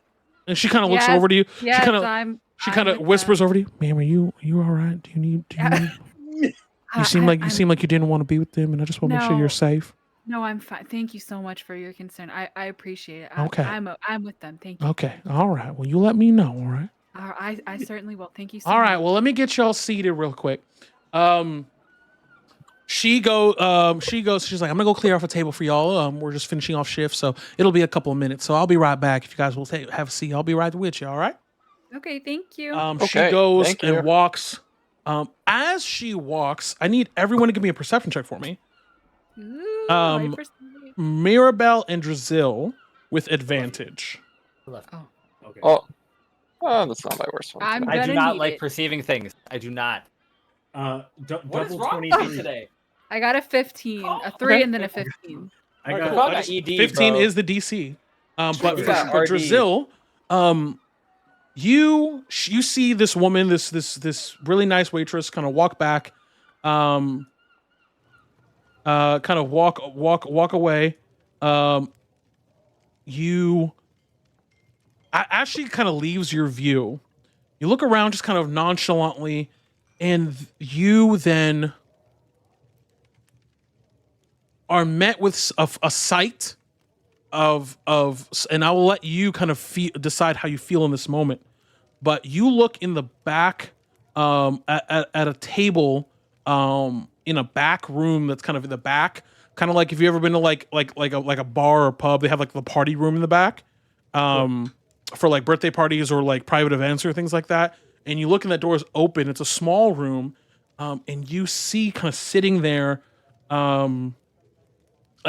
Speaker 3: And she kind of looks
Speaker 1: Yes,
Speaker 3: over to you.
Speaker 1: Yes,
Speaker 3: She
Speaker 1: I'm
Speaker 3: kind of
Speaker 1: with
Speaker 3: whispers
Speaker 1: them.
Speaker 3: over to you. Ma'am, are you all right? Do you need? You
Speaker 1: I-
Speaker 3: seem like
Speaker 1: I'm-
Speaker 3: you didn't want to be with them, and I just want to make sure
Speaker 1: No.
Speaker 3: you're safe.
Speaker 1: No, I'm fine. Thank you so much for your concern. I appreciate it.
Speaker 3: Okay.
Speaker 1: I'm with them. Thank you.
Speaker 3: Okay, all right. Well, you let me know. All right.
Speaker 1: I certainly will. Thank you so
Speaker 3: All right.
Speaker 1: much.
Speaker 3: Well, let me get y'all seated real quick. She goes. She's like, I'm gonna go clear off a table for y'all. We're just finishing off shift, so it'll be a couple of minutes. So I'll be right back. If you guys will have a seat, I'll be right with you. All right.
Speaker 1: Okay, thank you.
Speaker 3: She
Speaker 4: Okay,
Speaker 3: goes
Speaker 4: thank you.
Speaker 3: and walks. As she walks, I need everyone to give me a perception check for me.
Speaker 1: Ooh,
Speaker 3: um,
Speaker 1: hyper-
Speaker 3: Mirabelle and Drazil with advantage.
Speaker 5: Okay.
Speaker 4: Oh, that's not my worst one.
Speaker 1: I'm
Speaker 7: I do
Speaker 1: gonna
Speaker 7: not
Speaker 1: need
Speaker 7: like
Speaker 1: it.
Speaker 7: perceiving things. I do not.
Speaker 5: What
Speaker 7: What is
Speaker 5: double
Speaker 7: wrong with you
Speaker 5: 23.
Speaker 7: today?
Speaker 1: I got a 15, a 3,
Speaker 3: Okay.
Speaker 1: and then a 15.
Speaker 5: I
Speaker 7: Alright,
Speaker 5: got.
Speaker 7: cool. I
Speaker 5: I
Speaker 7: got
Speaker 5: just-
Speaker 7: ED,
Speaker 3: 15
Speaker 7: bro.
Speaker 3: is the DC. But
Speaker 7: You
Speaker 3: for
Speaker 7: got RD.
Speaker 3: Drazil, you see this woman, this really nice waitress, kind of walk back, kind of walk away. As she kind of leaves your view, you look around just kind of nonchalantly, and you then are met with a sight of and I will let you kind of decide how you feel in this moment. But you look in the back at a table in a back room that's kind of in the back, kind of like if you ever been to like a bar or pub, they have like the party room in the back for like birthday parties or like private events or things like that. And you look and that door is open. It's a small room, and you see kind of sitting there a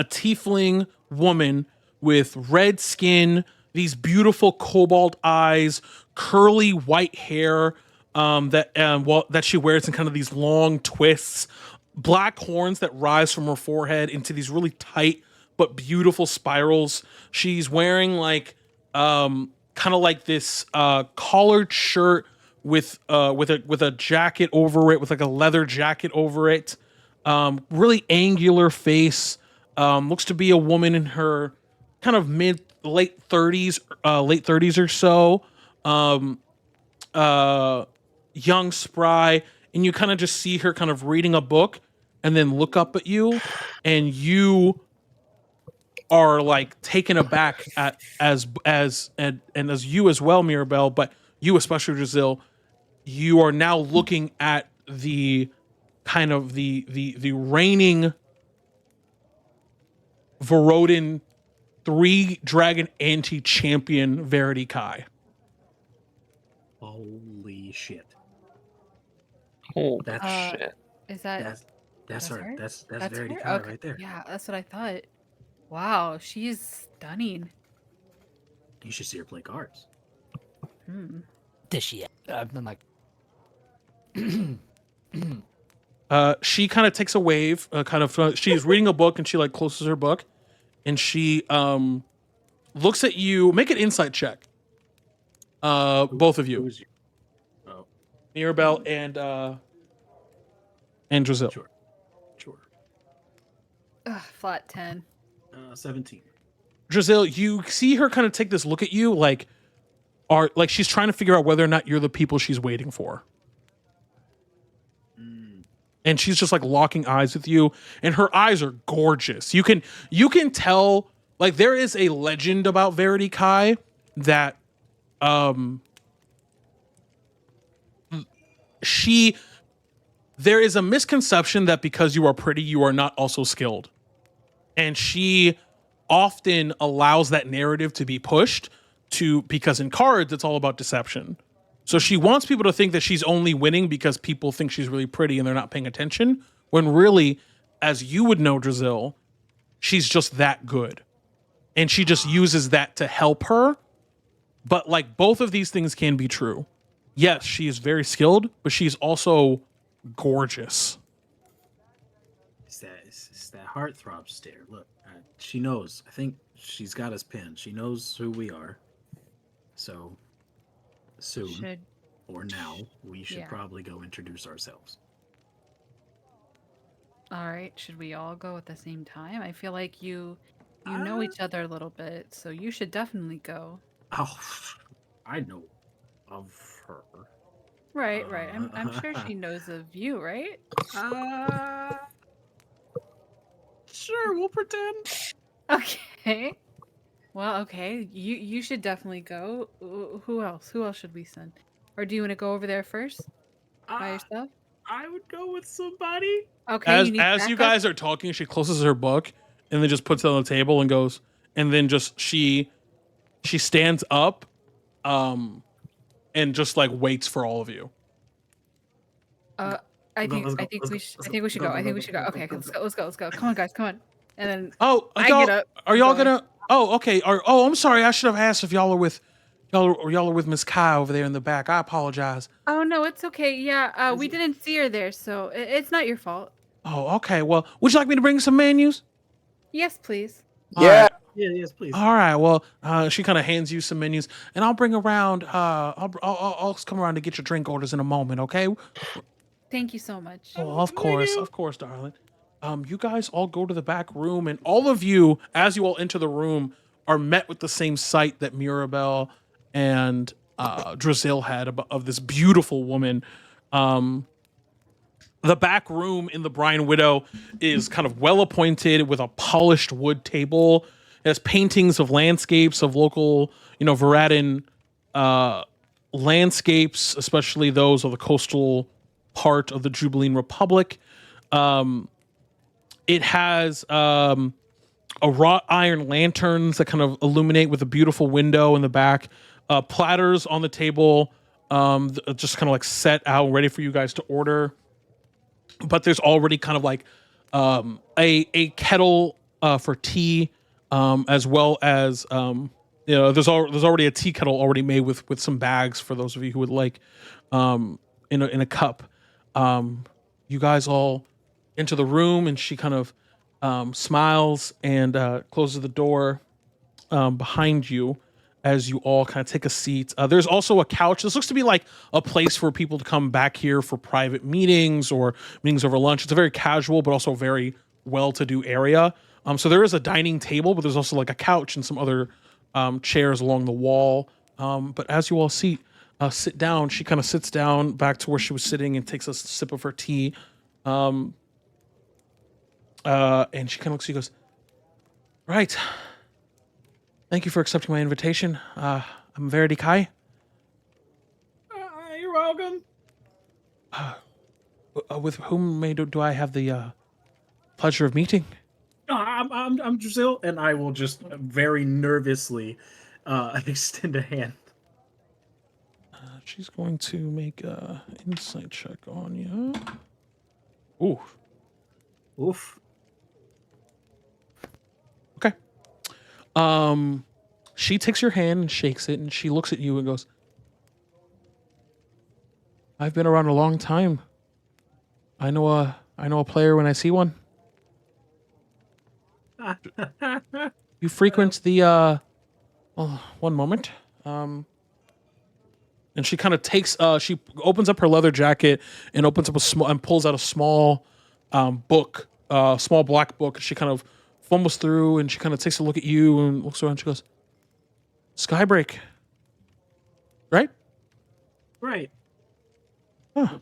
Speaker 3: tiefling woman with red skin, these beautiful cobalt eyes, curly white hair that she wears in kind of these long twists, black horns that rise from her forehead into these really tight but beautiful spirals. She's wearing like kind of like this collared shirt with a jacket over it, with like a leather jacket over it. Really angular face. Looks to be a woman in her kind of late 30s or so. Young, spry, and you kind of just see her kind of reading a book and then look up at you, and you are like taken aback at as you as well, Mirabelle, but you especially, Drazil, you are now looking at the kind of the reigning Verodin 3-dragon anti-champion Verity Kai.
Speaker 5: Holy shit.
Speaker 4: Oh,
Speaker 5: That's
Speaker 1: Uh,
Speaker 4: shit.
Speaker 1: Is that
Speaker 5: that's That's her.
Speaker 1: her?
Speaker 5: That's
Speaker 1: That's
Speaker 5: Verity
Speaker 1: her?
Speaker 5: Kai
Speaker 1: Okay.
Speaker 5: right there.
Speaker 1: Yeah, that's what I thought. Wow, she's stunning.
Speaker 5: You should see her play cards.
Speaker 1: Hmm.
Speaker 9: Does she?
Speaker 7: I'm like,
Speaker 3: She kind of takes a wave, she's reading a book and she like closes her book and she looks at you. Make an insight check. Both of you.
Speaker 5: Who's you? Oh,
Speaker 3: Mirabelle and Drizzle.
Speaker 5: sure.
Speaker 1: Ugh, flat 10.
Speaker 5: 17.
Speaker 3: Drizzle, you see her kind of take this look at you like she's trying to figure out whether or not you're the people she's waiting for. And she's just like locking eyes with you, and her eyes are gorgeous. You can tell, like, there is a legend about Verity Kai that there is a misconception that because you are pretty, you are not also skilled. And she often allows that narrative to be pushed because in cards, it's all about deception. So she wants people to think that she's only winning because people think she's really pretty and they're not paying attention. When really, as you would know, Drizzle, she's just that good. And she just uses that to help her. But like both of these things can be true. Yes, she is very skilled, but she's also gorgeous.
Speaker 5: It's that heartthrob stare. Look, she knows. I think she's got us pinned. She knows who we are. So soon or now, we should probably go introduce ourselves.
Speaker 1: All right, should we all go at the same time? I feel like you know each other a little bit, so you should definitely go.
Speaker 5: Oh, I know of her.
Speaker 1: Right. I'm sure she knows of you, right?
Speaker 5: Sure, we'll pretend.
Speaker 1: Okay. Well, okay. You should definitely go. Who else? Who else should we send? Or do you want to go over there first by yourself?
Speaker 5: I would go with somebody.
Speaker 1: Okay.
Speaker 3: As you guys are talking, she closes her book and then just puts it on the table and goes, and then just she stands up, and just like waits for all of you.
Speaker 1: I think we should go. Okay, let's go. Come on, guys, come on. And then I get up.
Speaker 3: Are y'all gonna? Oh, okay. I'm sorry. I should have asked if y'all are with Miss Kai over there in the back. I apologize.
Speaker 1: Oh no, it's okay. Yeah, we didn't see her there, so it's not your fault.
Speaker 3: Oh, okay. Well, would you like me to bring some menus?
Speaker 1: Yes, please.
Speaker 4: Yeah.
Speaker 5: Yes, please.
Speaker 3: All right. Well, she kind of hands you some menus, and I'll bring around. I'll come around to get your drink orders in a moment. Okay.
Speaker 1: Thank you so much.
Speaker 3: Oh, of course, darling. You guys all go to the back room, and all of you, as you all enter the room, are met with the same sight that Mirabelle and Drizzle had of this beautiful woman. The back room in the Brian Widow is kind of well appointed with a polished wood table. It has paintings of landscapes of local, Varadan landscapes, especially those of the coastal part of the Jubilean Republic. It has a wrought iron lanterns that kind of illuminate with a beautiful window in the back. Platters on the table, just kind of like set out, ready for you guys to order. But there's already kind of like a kettle for tea, as well as there's already a tea kettle already made with some bags for those of you who would like, in a cup. You guys all enter the room, and she kind of smiles and closes the door behind you as you all kind of take a seat. There's also a couch. This looks to be like a place for people to come back here for private meetings or meetings over lunch. It's a very casual but also very well-to-do area. So there is a dining table, but there's also like a couch and some other chairs along the wall. But as you all sit down, she kind of sits down back to where she was sitting and takes a sip of her tea. And she kind of looks at you and goes, right. Thank you for accepting my invitation. I'm Verity Kai.
Speaker 5: You're welcome.
Speaker 3: With whom do I have the pleasure of meeting?
Speaker 5: I'm Drizzle, and I will just very nervously extend a hand.
Speaker 3: She's going to make an insight check on you. Ooh.
Speaker 5: Oof.
Speaker 3: Okay. She takes your hand and shakes it, and she looks at you and goes, "I've been around a long time. I know a player when I see one. You frequent the well, one moment. And she kind of takes she opens up her leather jacket and opens up a small and pulls out a small book, small black book. She kind of fumbles through and she kind of takes a look at you and looks around. She goes, "Skybreak, right?"
Speaker 5: Right.
Speaker 3: Huh.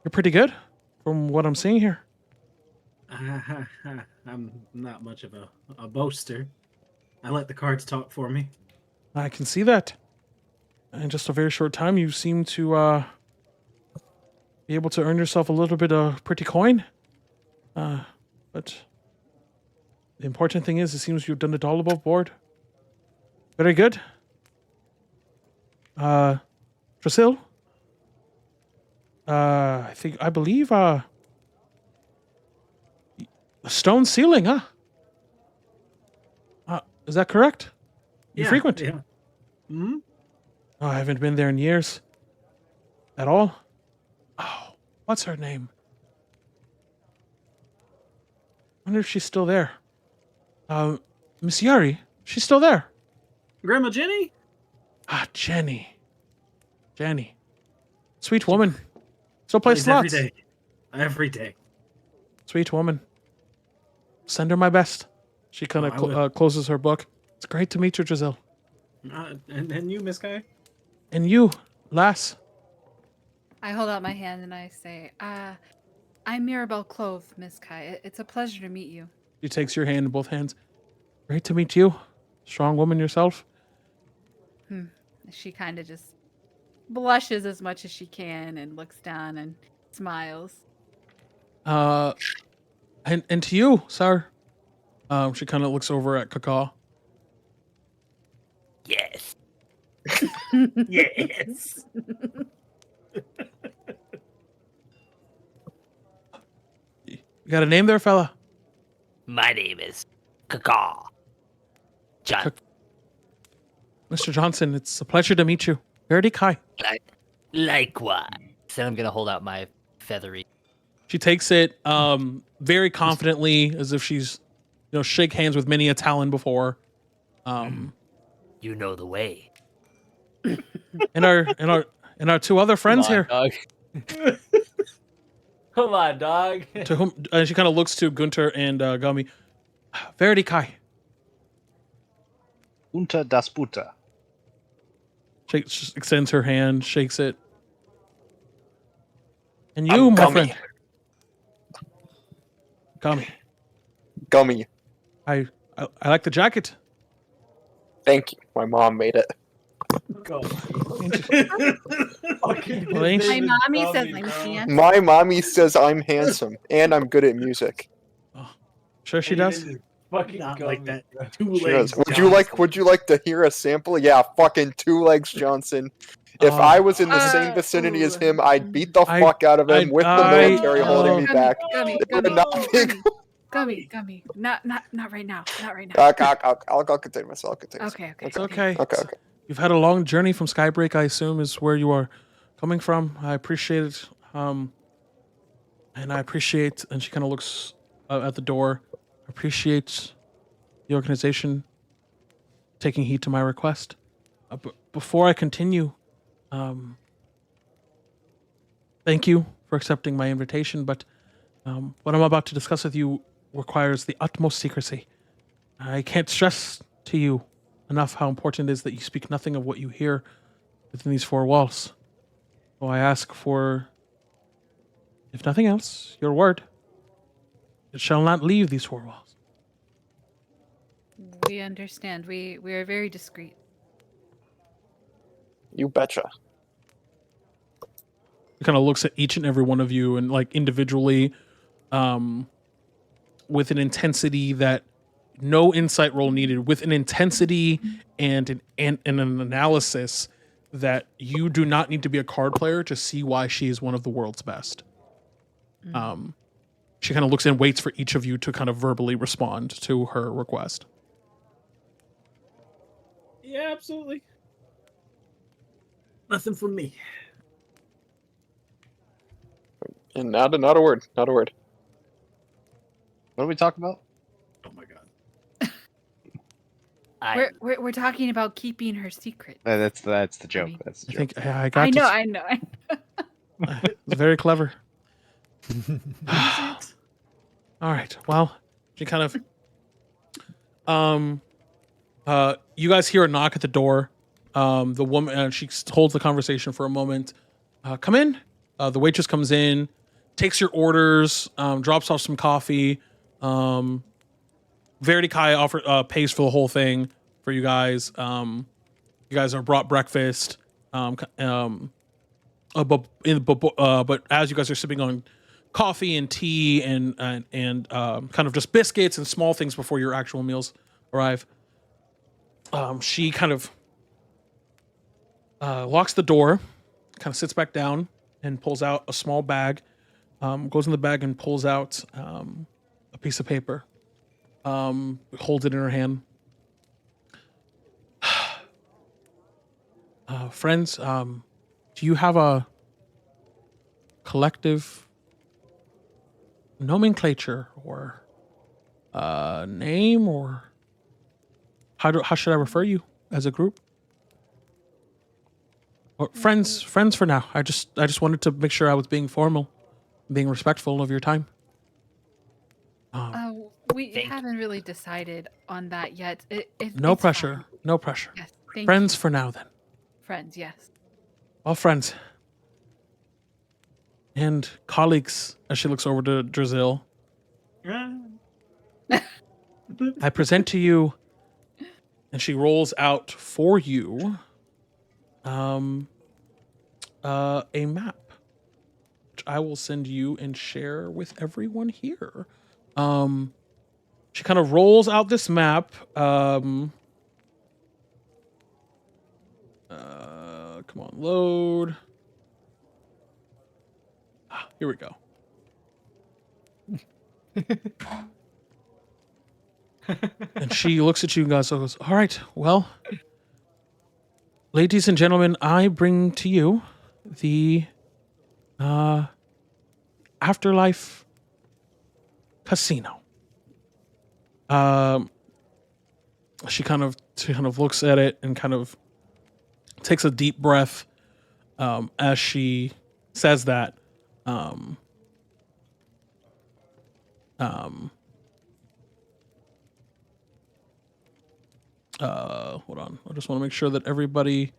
Speaker 3: You're pretty good from what I'm seeing here.
Speaker 5: I'm not much of a boaster. I let the cards talk for me.
Speaker 3: I can see that. In just a very short time, you seem to be able to earn yourself a little bit of pretty coin. But the important thing is, it seems you've done it all above board. Very good. Drasil? I believe, a stone ceiling, huh? Is that correct? You frequent?
Speaker 5: Yeah. Hmm?
Speaker 3: Oh, I haven't been there in years. At all? Oh, what's her name? I wonder if she's still there. Miss Yari, she's still there.
Speaker 5: Grandma Jenny?
Speaker 3: Ah, Jenny. Sweet woman. Still plays
Speaker 5: Plays
Speaker 3: slots.
Speaker 5: Every day.
Speaker 3: Sweet woman. Send her my best. She kind of closes her book. It's great to meet you, Giselle.
Speaker 5: And you, Miss Guy?
Speaker 3: And you, lass.
Speaker 1: I hold out my hand and I say, I'm Mirabelle Clove, Miss Kai. It's a pleasure to meet you.
Speaker 3: She takes your hand in both hands. Great to meet you. Strong woman yourself.
Speaker 1: She kind of just blushes as much as she can and looks down and smiles.
Speaker 3: And to you, sir. She kind of looks over at Kaka.
Speaker 9: Yes.
Speaker 5: Yes.
Speaker 3: You got a name there, fella?
Speaker 9: My name is Kaka. John.
Speaker 3: Mr. Johnson, it's a pleasure to meet you. Verity Kai.
Speaker 9: Likewise.
Speaker 7: Then I'm gonna hold out my feathery.
Speaker 3: She takes it very confidently, as if she's, shake hands with many a Talon before.
Speaker 9: You know the way.
Speaker 3: And our two other friends here.
Speaker 2: Dog. Come on, dog.
Speaker 3: To whom she kind of looks to Gunter and Gummy. Verity Kai.
Speaker 6: Unta das puta.
Speaker 3: She extends her hand, shakes it. And you, my friend.
Speaker 4: Gummy.
Speaker 3: I like the jacket.
Speaker 4: Thank you. My mom made it.
Speaker 1: My mommy says I'm handsome.
Speaker 4: My mommy says I'm handsome and I'm good at music.
Speaker 3: Sure she does.
Speaker 2: Fucking
Speaker 5: Not
Speaker 2: gummy.
Speaker 5: like that. 2
Speaker 4: She
Speaker 5: legs.
Speaker 4: does. Would you like to hear a sample? Yeah, fucking 2 legs Johnson. If I was in the same vicinity as him, I'd beat the fuck out of him with the military holding me back.
Speaker 1: Gummy. Not right now. Not right now.
Speaker 4: I'll contain myself.
Speaker 1: Okay.
Speaker 3: It's okay.
Speaker 4: Okay.
Speaker 3: You've had a long journey from Skybreak, I assume, is where you are coming from. I appreciate it. And I appreciate, and she kind of looks at the door, appreciate the organization taking heed to my request. But before I continue, thank you for accepting my invitation, but what I'm about to discuss with you requires the utmost secrecy. I can't stress to you enough how important it is that you speak nothing of what you hear within these 4 walls. So I ask for, if nothing else, your word. It shall not leave these 4 walls.
Speaker 1: We understand. We are very discreet.
Speaker 4: You betcha.
Speaker 3: He kind of looks at each and every one of you and individually, with an intensity that no insight roll needed, with an intensity and an analysis that you do not need to be a card player to see why she is one of the world's best. She kind of looks and waits for each of you to kind of verbally respond to her request.
Speaker 5: Yeah, absolutely. Nothing from me.
Speaker 4: And not a word. Not a word.
Speaker 6: What are we talking about?
Speaker 5: Oh my god.
Speaker 1: We're talking about keeping her secret.
Speaker 6: That's the joke.
Speaker 1: mean,
Speaker 6: That's the
Speaker 3: I
Speaker 6: joke.
Speaker 3: think I got this.
Speaker 1: I know.
Speaker 3: It's very clever. All right. Well, she kind of you guys hear a knock at the door. The woman she holds the conversation for a moment. Come in. The waitress comes in, takes your orders, drops off some coffee. Verity Kai pays for the whole thing for you guys. You guys are brought breakfast. But as you guys are sipping on coffee and tea and kind of just biscuits and small things before your actual meals arrive, she kind of locks the door, kind of sits back down and pulls out a small bag. Goes in the bag and pulls out a piece of paper. Holds it in her hand. Friends, do you have a collective nomenclature or name, or how should I refer you as a group? Or friends for now. I just wanted to make sure I was being formal, being respectful of your time.
Speaker 1: We haven't really decided on that yet.
Speaker 3: No pressure.
Speaker 1: Fine.
Speaker 3: No pressure.
Speaker 1: Yes, thank
Speaker 3: Friends
Speaker 1: you.
Speaker 3: for now, then.
Speaker 1: Friends, yes.
Speaker 3: Well, friends. And colleagues, as she looks over to Drizzle. I present to you, and she rolls out for you a map, which I will send you and share with everyone here. She kind of rolls out this map. Come on, load. Here we go. And she looks at you guys and goes, all right, well, ladies and gentlemen, I bring to you the Afterlife Casino. She kind of looks at it and kind of takes a deep breath as she says that. Hold on. I just want to make sure that everybody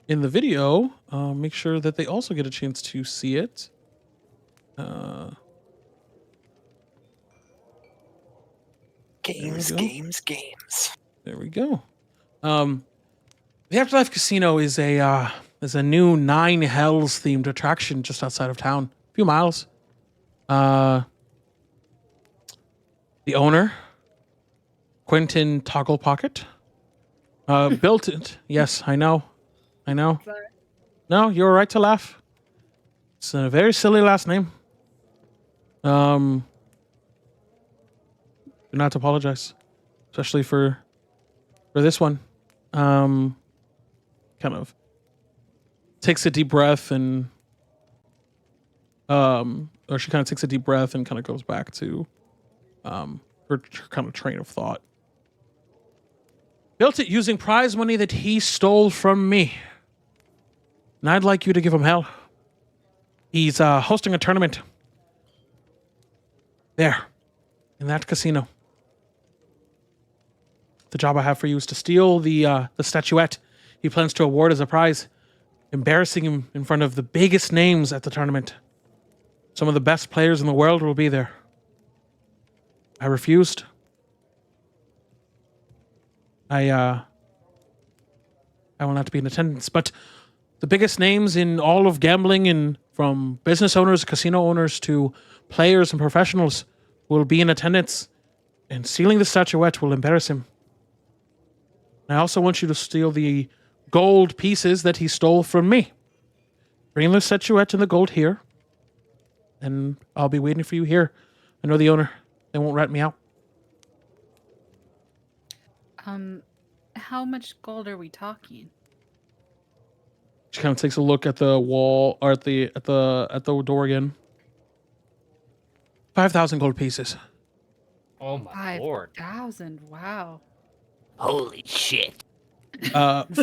Speaker 3: in the video, make sure that they also get a chance to see it.
Speaker 4: Games.
Speaker 3: There we go. The Afterlife Casino is a new Nine Hells themed attraction just outside of town, a few miles. The owner, Quentin Toggle Pocket, built it. Yes, I know.
Speaker 1: Sorry.
Speaker 3: No, you're right to laugh. It's a very silly last name. Do not apologize, especially for this one. Kind of takes a deep breath and or she kind of takes a deep breath and kind of goes back to her kind of train of thought. Built it using prize money that he stole from me. And I'd like you to give him hell. He's hosting a tournament there in that casino. The job I have for you is to steal the statuette he plans to award as a prize, embarrassing him in front of the biggest names at the tournament. Some of the best players in the world will be there. I refused. I will not be in attendance, but the biggest names in all of gambling, and from business owners, casino owners to players and professionals, will be in attendance, and stealing the statuette will embarrass him. I also want you to steal the gold pieces that he stole from me. Bring the statuette and the gold here. and I'll be waiting for you here. I know the owner. They won't rat me out.
Speaker 1: How much gold are we talking?
Speaker 3: She kind of takes a look at the wall or at the door again. 5,000 gold pieces.
Speaker 7: Oh my lord.
Speaker 1: 5,000. Wow.
Speaker 9: Holy shit.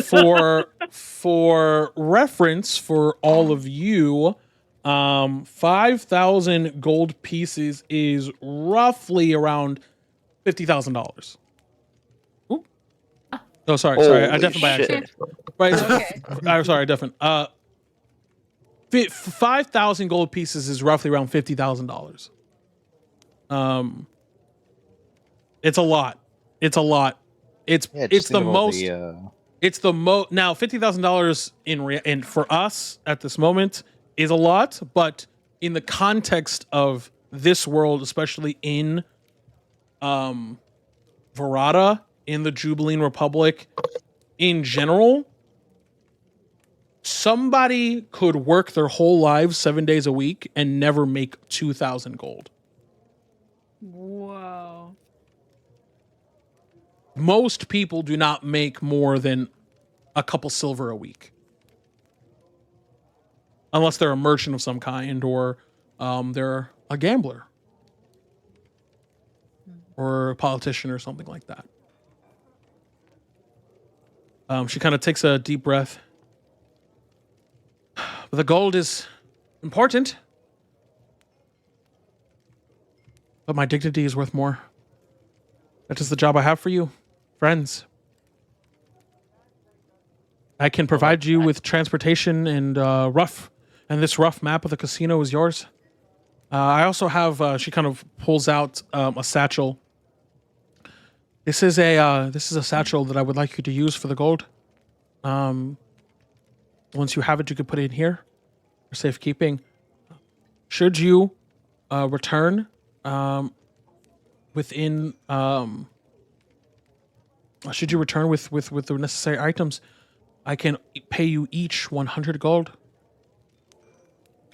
Speaker 3: For reference for all of you, 5,000 gold pieces is roughly around $50,000. Oh, sorry. I definitely by accident. Right.
Speaker 1: Okay.
Speaker 3: I'm sorry, definitely. 5,000 gold pieces is roughly around $50,000. It's a lot. It's a lot. It's the most. It's the most. Now, $50,000 in for us at this moment is a lot, but in the context of this world, especially in Verada, in the Jubilean Republic, in general, somebody could work their whole lives 7 days a week and never make 2,000 gold.
Speaker 1: Whoa.
Speaker 3: Most people do not make more than a couple silver a week. Unless they're a merchant of some kind or they're a gambler or a politician or something like that. She kind of takes a deep breath. But the gold is important. But my dignity is worth more. That is the job I have for you, friends. I can provide you with transportation and this rough map of the casino is yours. I also have. She kind of pulls out a satchel. This is a satchel that I would like you to use for the gold. Once you have it, you can put it in here for safekeeping. Should you return within should you return with the necessary items, I can pay you each 100 gold.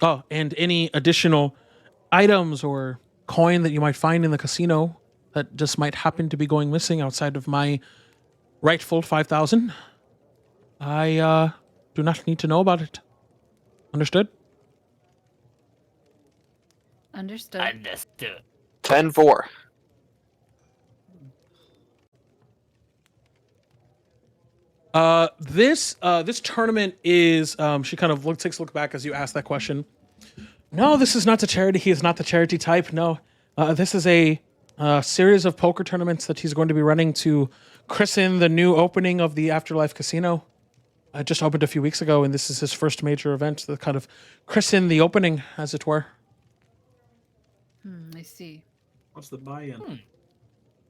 Speaker 3: Oh, and any additional items or coin that you might find in the casino that just might happen to be going missing outside of my rightful 5,000, I do not need to know about it. Understood?
Speaker 1: Understood.
Speaker 9: Understood.
Speaker 4: 10-4.
Speaker 3: This tournament is she kind of takes a look back as you ask that question. No, this is not a charity. He is not the charity type. No, this is a series of poker tournaments that he's going to be running to christen the new opening of the Afterlife Casino. It just opened a few weeks ago, and this is his first major event to kind of christen the opening, as it were.
Speaker 1: I see.
Speaker 5: What's the buy-in?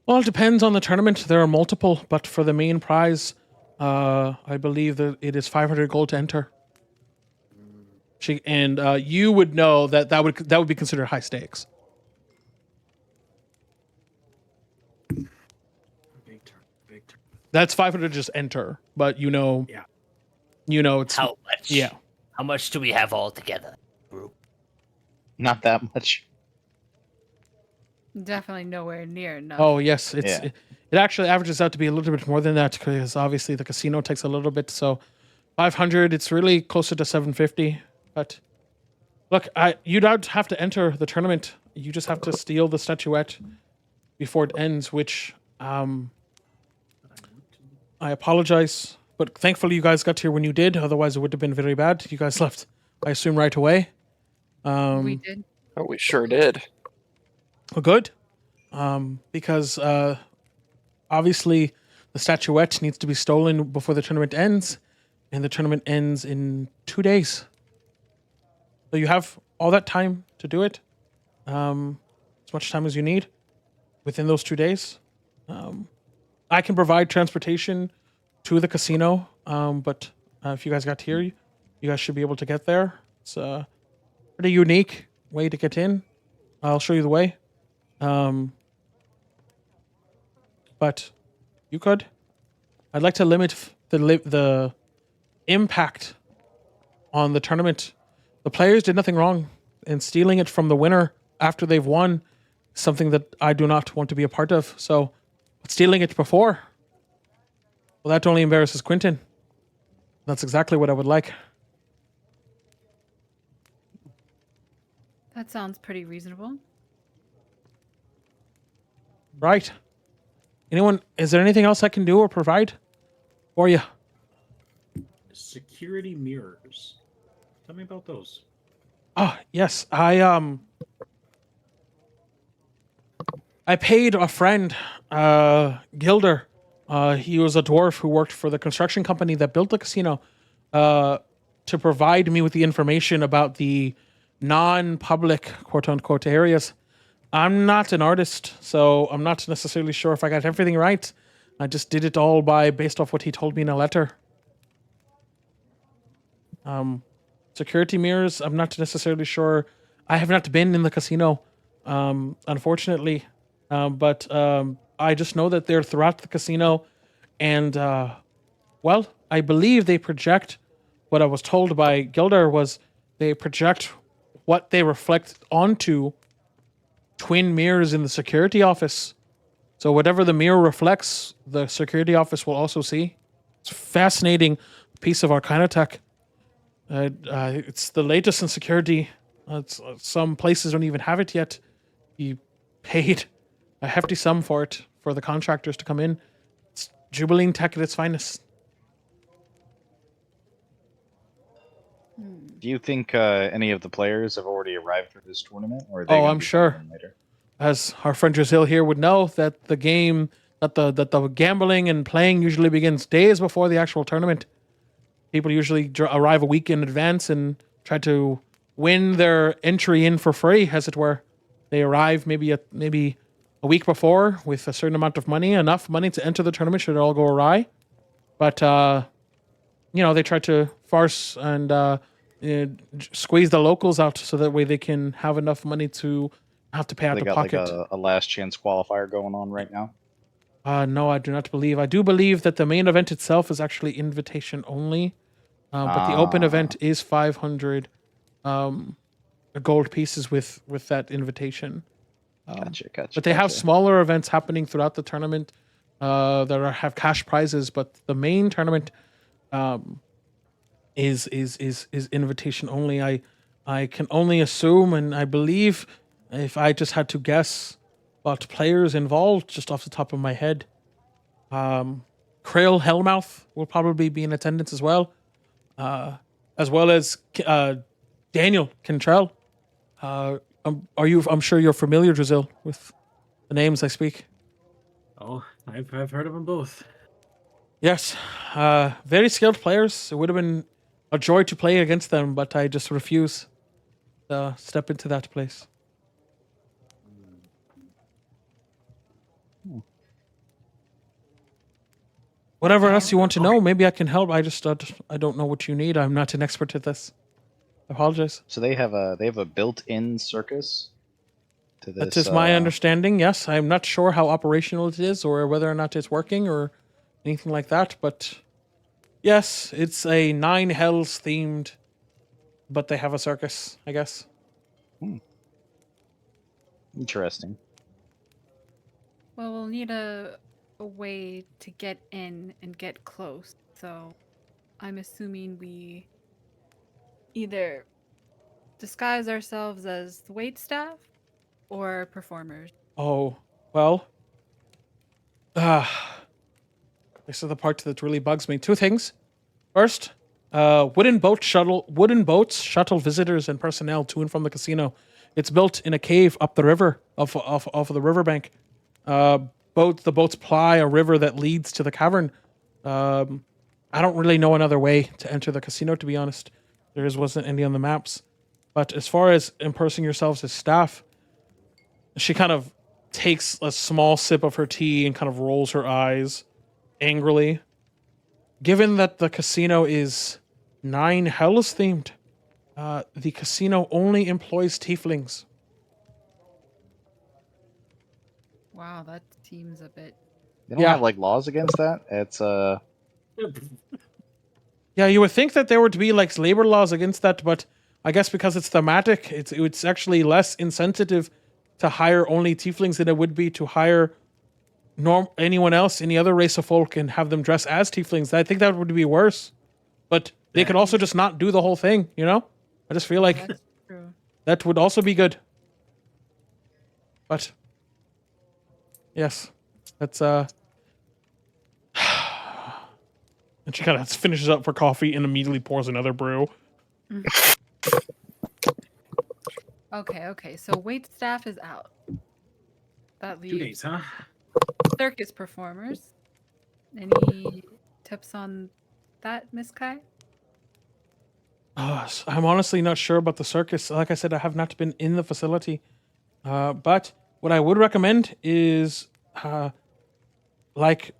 Speaker 3: Well, it depends on the tournament. There are multiple, but for the main prize, I believe that it is 500 gold to enter. You would know that would be considered high stakes.
Speaker 5: Big turn.
Speaker 3: That's 500 to just enter, but
Speaker 5: Yeah.
Speaker 3: it's
Speaker 9: How much?
Speaker 3: yeah.
Speaker 9: How much do we have all together, group?
Speaker 6: Not that much.
Speaker 1: Definitely nowhere near enough.
Speaker 3: Oh yes, it actually averages out to be a little bit more than that because obviously the casino takes a little bit. So 500, it's really closer to 750. But look, you don't have to enter the tournament. You just have to steal the statuette before it ends, which I apologize, but thankfully you guys got here when you did. Otherwise, it would have been very bad. You guys left, I assume, right away.
Speaker 1: We did.
Speaker 4: Oh, we sure did.
Speaker 3: Well, good. Because obviously the statuette needs to be stolen before the tournament ends, and the tournament ends in 2 days. So you have all that time to do it, as much time as you need within those 2 days. I can provide transportation to the casino, but if you guys got here, you guys should be able to get there. It's a pretty unique way to get in. I'll show you the way. But you could. I'd like to limit the impact on the tournament. The players did nothing wrong. and stealing it from the winner after they've won, something that I do not want to be a part of. So, but stealing it before, well, that only embarrasses Quentin. That's exactly what I would like.
Speaker 1: That sounds pretty reasonable.
Speaker 3: Right. Anyone, is there anything else I can do or provide for you?
Speaker 5: Security mirrors. Tell me about those.
Speaker 3: Oh, yes. I paid a friend, Gilder. He was a dwarf who worked for the construction company that built the casino, to provide me with the information about the non-public, quote-unquote, areas. I'm not an artist, so I'm not necessarily sure if I got everything right. I just did it all based off what he told me in a letter. Security mirrors, I'm not necessarily sure. I have not been in the casino, unfortunately. But I just know that they're throughout the casino. And, well, I believe they project, what I was told by Gilder was they project what they reflect onto twin mirrors in the security office. So whatever the mirror reflects, the security office will also see. It's a fascinating piece of arcana tech. It's the latest in security. Some places don't even have it yet. He paid a hefty sum for it, for the contractors to come in. It's Jubilee tech at its finest.
Speaker 6: Do you think any of the players have already arrived for this tournament, or are they gonna
Speaker 3: I'm
Speaker 6: be
Speaker 3: sure.
Speaker 6: coming in later?
Speaker 3: As our friend Drizzle here would know, that the game, that the gambling and playing usually begins days before the actual tournament. People usually arrive a week in advance and try to win their entry in for free, as it were. They arrive maybe a week before with a certain amount of money, enough money to enter the tournament should it all go awry. But they try to farce and squeeze the locals out so that way they can have enough money to have to pay out
Speaker 6: They
Speaker 3: the
Speaker 6: got
Speaker 3: pocket.
Speaker 6: like a last chance qualifier going on right now.
Speaker 3: No, I do not believe. I do believe that the main event itself is actually invitation only, but the open event is 500 gold pieces with that invitation.
Speaker 6: Gotcha.
Speaker 3: But they have smaller events happening throughout the tournament that have cash prizes. But the main tournament is invitation only. I can only assume, and I believe, if I just had to guess, what players involved just off the top of my head. Krail Hellmouth will probably be in attendance as well as Daniel Cantrell. I'm sure you're familiar, Drizzle, with the names I speak.
Speaker 5: Oh, I've heard of them both.
Speaker 3: Yes, very skilled players. It would have been a joy to play against them, but I just refuse to step into that place. Whatever else you want to know, maybe I can help. I just I don't know what you need. I'm not an expert at this. I apologize.
Speaker 6: So they have a built-in circus to this.
Speaker 3: That is my understanding. Yes, I'm not sure how operational it is, or whether or not it's working, or anything like that. But yes, it's a 9 Hells themed, but they have a circus, I guess.
Speaker 6: Interesting.
Speaker 1: Well, we'll need a way to get in and get close. So I'm assuming we either disguise ourselves as the waitstaff or performers.
Speaker 3: Oh, well. This is the part that really bugs me. 2 things. First, wooden boats shuttle visitors and personnel to and from the casino. It's built in a cave up the river, off the riverbank. The boats ply a river that leads to the cavern. I don't really know another way to enter the casino, to be honest. There wasn't any on the maps. But as far as impersing yourselves as staff, she kind of takes a small sip of her tea and kind of rolls her eyes angrily. Given that the casino is 9 Hells themed, the casino only employs tieflings.
Speaker 1: Wow, that seems a bit...
Speaker 6: They don't have like laws against that. It's
Speaker 3: Yeah, you would think that there were to be like labor laws against that, but I guess because it's thematic, it's actually less insensitive to hire only tieflings than it would be to hire anyone else, any other race of folk, and have them dress as tieflings. I think that would be worse. But they could also just not do the whole thing, you know? I just feel like
Speaker 1: That's true.
Speaker 3: that would also be good. But yes, that's and she kind of finishes up for coffee and immediately pours another brew.
Speaker 1: Okay. So wait staff is out. That
Speaker 5: 2
Speaker 1: leaves
Speaker 5: days, huh?
Speaker 1: circus performers. Any tips on that, Miss Kai?
Speaker 3: I'm honestly not sure about the circus. Like I said, I have not been in the facility. But what I would recommend is, like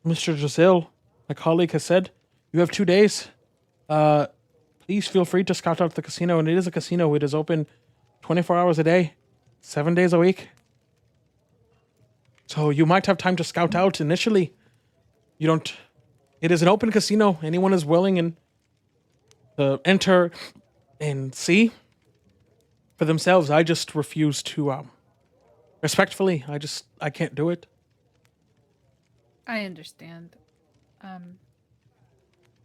Speaker 3: Mr. Giselle, my colleague, has said, you have 2 days. Please feel free to scout out the casino. And it is a casino. It is open 24 hours a day, 7 days a week. So you might have time to scout out initially. It is an open casino. Anyone is willing and to enter and see for themselves. I just refuse to, respectfully, I can't do it.
Speaker 1: I understand.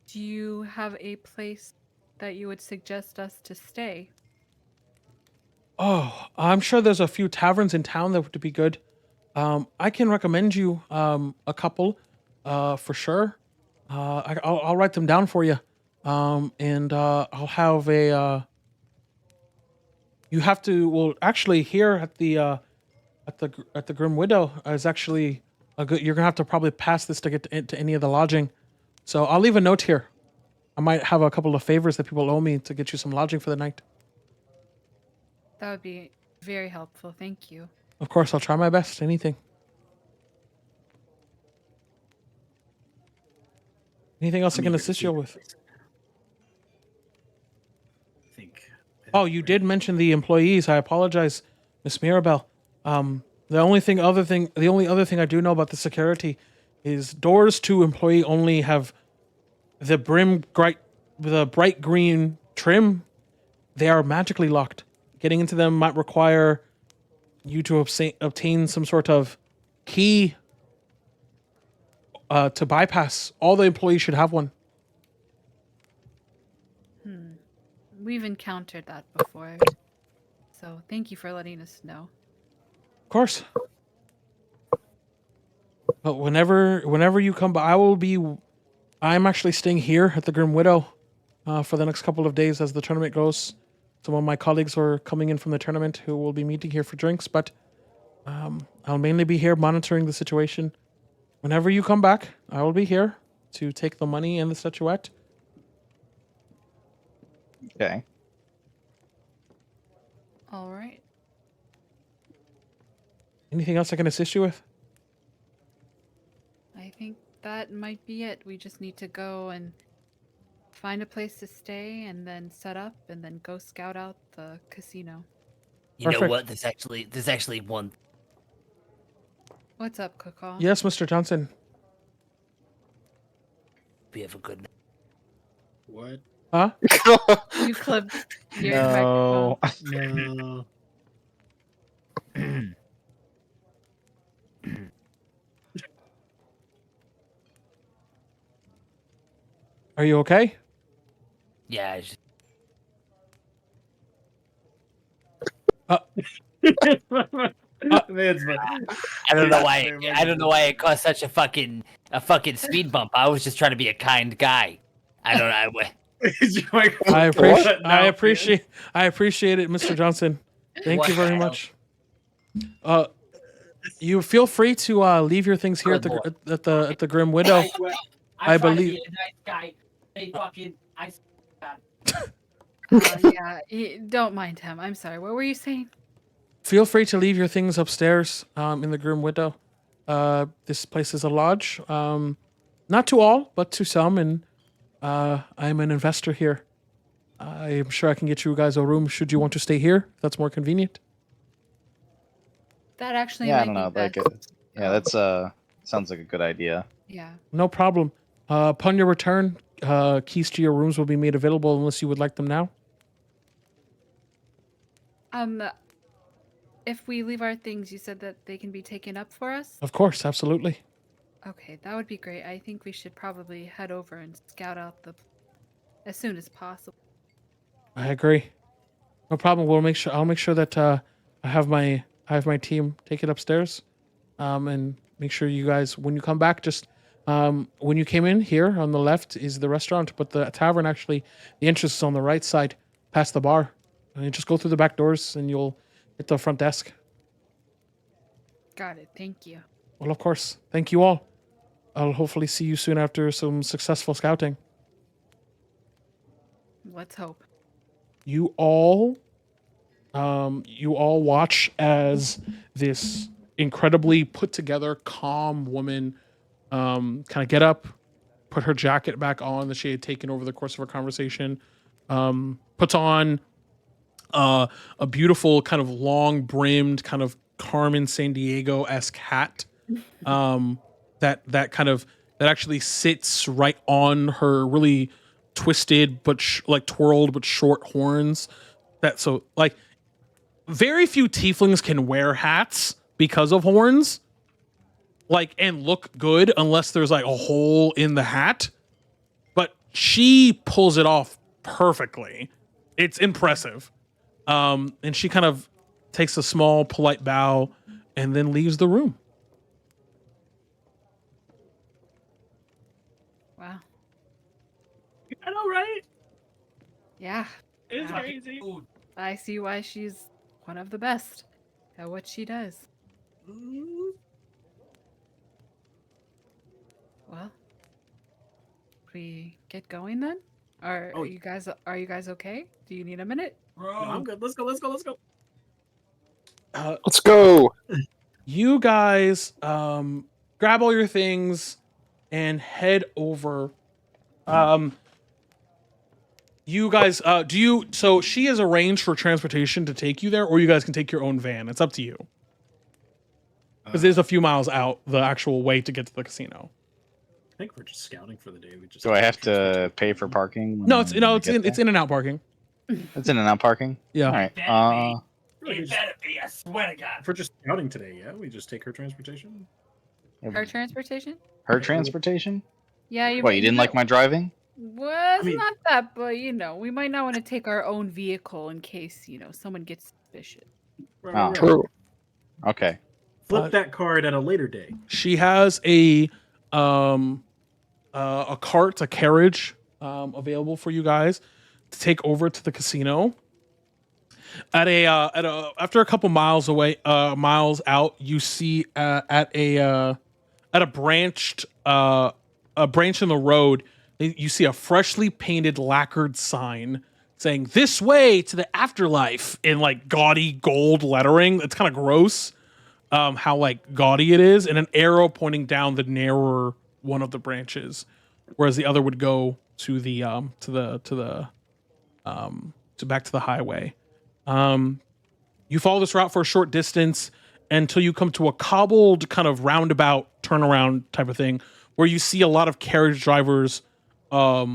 Speaker 1: Do you have a place that you would suggest us to stay?
Speaker 3: Oh, I'm sure there's a few taverns in town that would be good. I can recommend you a couple, for sure. I'll write them down for you. And I'll have a. You have to. Well, actually, here at the Grim Widow is actually a good. You're gonna have to probably pass this to get to any of the lodging. So I'll leave a note here. I might have a couple of favors that people owe me to get you some lodging for the night.
Speaker 1: That would be very helpful. Thank you.
Speaker 3: Of course, I'll try my best. Anything. Anything else I can assist you with?
Speaker 5: I think.
Speaker 3: Oh, you did mention the employees. I apologize, Miss Mirabelle. The only other thing I do know about the security is doors to employee only have the bright green trim. They are magically locked. Getting into them might require you to obtain some sort of key to bypass. All the employees should have one.
Speaker 1: We've encountered that before. So thank you for letting us know.
Speaker 3: Of course. But whenever you come by, I'm actually staying here at the Grim Widow for the next couple of days as the tournament goes. Some of my colleagues are coming in from the tournament who will be meeting here for drinks, but I'll mainly be here monitoring the situation. Whenever you come back, I will be here to take the money and the statuette.
Speaker 6: Okay.
Speaker 1: All right.
Speaker 3: Anything else I can assist you with?
Speaker 1: I think that might be it. We just need to go and find a place to stay and then set up and then go scout out the casino.
Speaker 9: You know
Speaker 3: Perfect.
Speaker 9: what? There's actually one.
Speaker 1: What's up, Kaka?
Speaker 3: Yes, Mr. Johnson.
Speaker 9: We have a good night.
Speaker 5: What?
Speaker 3: Huh?
Speaker 1: You clipped your
Speaker 6: No.
Speaker 5: No.
Speaker 3: Are you okay?
Speaker 9: Yeah. I just... I don't know why. I don't know why it caused such a fucking speed bump. I was just trying to be a kind guy. I don't know.
Speaker 3: I appreciate it, Mr. Johnson. Thank you very much. You feel free to leave your things here at the Grim Widow. I believe.
Speaker 1: Don't mind him. I'm sorry. What were you saying?
Speaker 3: Feel free to leave your things upstairs in the Grim Widow. This place is a lodge. Not to all, but to some, and I'm an investor here. I'm sure I can get you guys a room should you want to stay here. If that's more convenient.
Speaker 1: That actually
Speaker 6: Yeah, I
Speaker 1: might
Speaker 6: don't know.
Speaker 1: be best.
Speaker 6: That's sounds like a good idea.
Speaker 1: Yeah.
Speaker 3: No problem. Upon your return, keys to your rooms will be made available unless you would like them now.
Speaker 1: If we leave our things, you said that they can be taken up for us?
Speaker 3: Of course, absolutely.
Speaker 1: Okay, that would be great. I think we should probably head over and scout out as soon as possible.
Speaker 3: I agree. No problem. I'll make sure that I have my team take it upstairs, and make sure you guys, when you come back, just when you came in here on the left is the restaurant, but the tavern actually, the entrance is on the right side, past the bar. And you just go through the back doors, and you'll hit the front desk.
Speaker 1: Got it. Thank you.
Speaker 3: Well, of course. Thank you all. I'll hopefully see you soon after some successful scouting.
Speaker 1: Let's hope.
Speaker 3: You all watch as this incredibly put together, calm woman kind of get up, put her jacket back on that she had taken over the course of our conversation, puts on a beautiful kind of long brimmed kind of Carmen Sandiego-esque hat that actually sits right on her really twisted but twirled but short horns. Very few tieflings can wear hats because of horns, and look good unless there's a hole in the hat. But she pulls it off perfectly. It's impressive. And she kind of takes a small polite bow and then leaves the room.
Speaker 1: Wow.
Speaker 5: I know, right?
Speaker 1: Yeah.
Speaker 5: It's crazy.
Speaker 1: I see why she's one of the best at what she does. Well, we get going then? Are you guys okay? Do you need a minute?
Speaker 5: No, I'm good. Let's go.
Speaker 4: Let's go.
Speaker 3: You guys grab all your things and head over. You guys so she has arranged for transportation to take you there, or you guys can take your own van. It's up to you. Because there's a few miles out the actual way to get to the casino.
Speaker 5: I think we're just scouting for the day.
Speaker 6: Do I have to pay for parking?
Speaker 3: No, it's in and out parking.
Speaker 6: It's in and out parking?
Speaker 3: Yeah.
Speaker 6: All right.
Speaker 9: It better be, I swear to God.
Speaker 5: If we're just scouting today, yeah? We just take her transportation?
Speaker 1: Her transportation?
Speaker 6: Her transportation?
Speaker 1: Yeah.
Speaker 6: You didn't like my driving?
Speaker 1: Well, it's not that, but we might not want to take our own vehicle in case, someone gets suspicious.
Speaker 5: Right.
Speaker 4: True.
Speaker 6: Okay.
Speaker 5: Flip that card at a later day.
Speaker 3: She has a carriage available for you guys to take over to the casino. After a couple miles out, you see at a branch in the road, you see a freshly painted lacquered sign saying "This way to the Afterlife" in gaudy gold lettering. It's kind of gross how gaudy it is, and an arrow pointing down the narrower one of the branches, whereas the other would go to the back to the highway. You follow this route for a short distance until you come to a cobbled kind of roundabout turnaround type of thing, where you see a lot of carriage drivers are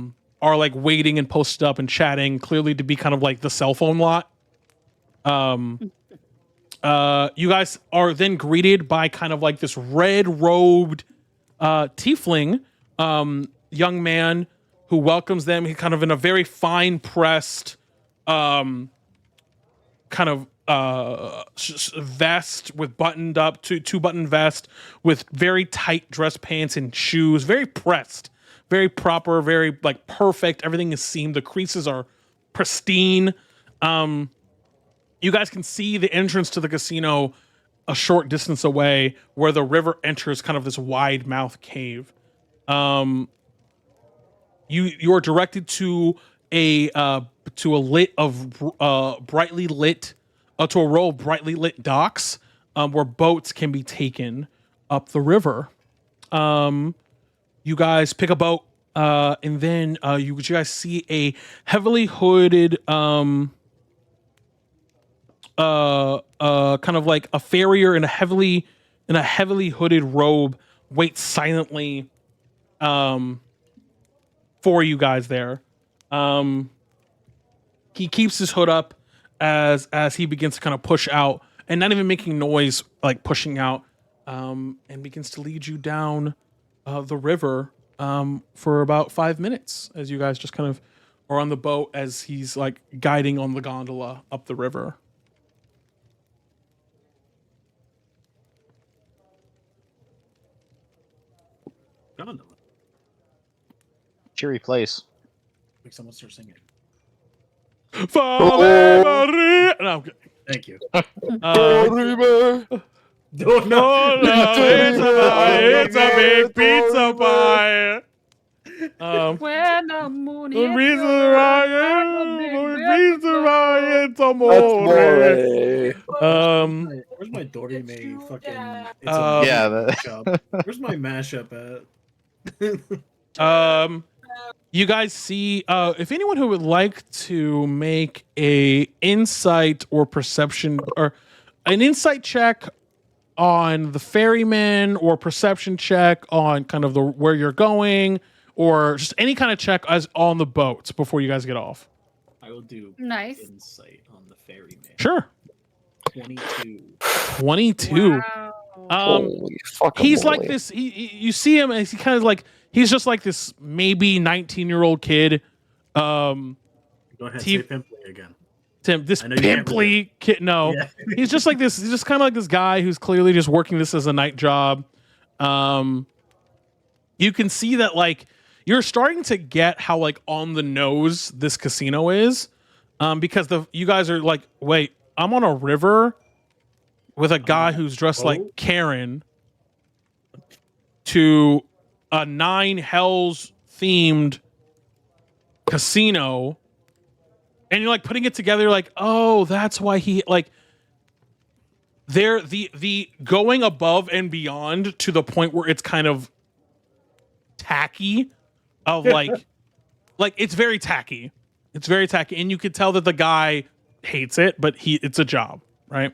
Speaker 3: waiting and posted up and chatting, clearly to be kind of the cell phone lot. You guys are then greeted by kind of this red-robed tiefling young man who welcomes them. He kind of in a very fine-pressed vest with buttoned up, two-button vest with very tight dress pants and shoes. Very pressed, very proper, very perfect. Everything is seamed. The creases are pristine. You guys can see the entrance to the casino a short distance away, where the river enters kind of this wide mouth cave. You are directed to a row of brightly lit docks where boats can be taken up the river. You guys pick a boat, and then you guys see a heavily hooded kind of a farrier in a heavily hooded robe wait silently for you guys there. He keeps his hood up as he begins to kind of push out and not even making noise, like pushing out, and begins to lead you down the river for about 5 minutes as you guys just kind of are on the boat as he's like guiding on the gondola up the river.
Speaker 5: Gondola.
Speaker 6: Cheery place.
Speaker 5: Like someone start singing.
Speaker 3: No,
Speaker 5: Thank you.
Speaker 3: No, it's a big pizza pie.
Speaker 1: When the moon
Speaker 3: The
Speaker 1: hits
Speaker 3: reason
Speaker 1: the
Speaker 3: why it's amore.
Speaker 5: Where's my Dorime fucking? It's Where's my mashup at?
Speaker 3: You guys see, if anyone who would like to make a insight or perception or an insight check on the ferryman or perception check on kind of where you're going or just any kind of check as on the boat before you guys get off.
Speaker 5: I will do insight on the ferryman.
Speaker 3: Sure.
Speaker 5: 22.
Speaker 1: Wow.
Speaker 4: Holy fucking
Speaker 3: He's
Speaker 4: moly.
Speaker 3: like this. You see him, and he's kind of like he's just like this maybe 19-year-old kid.
Speaker 5: Go ahead, say pimply again.
Speaker 3: Tim, this pimply kid. No,
Speaker 5: Yeah.
Speaker 3: he's just like this. He's just kind of like this guy who's clearly just working this as a night job. You can see that like you're starting to get how like on the nose this casino is, because you guys are like, wait, I'm on a river with a guy who's dressed like Karen to a Nine Hells themed casino, and you're like putting it together like, oh, that's why he like they're the going above and beyond to the point where it's kind of tacky of like it's very tacky. It's very tacky, and you could tell that the guy hates it, but it's a job, right?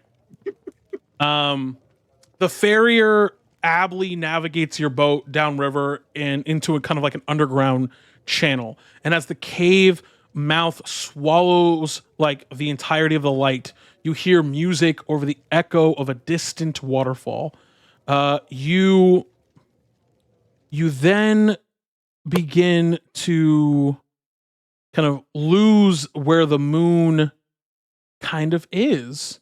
Speaker 3: The farrier ably navigates your boat downriver and into a kind of like an underground channel. And as the cave mouth swallows like the entirety of the light, you hear music over the echo of a distant waterfall. You then begin to kind of lose where the moon kind of is.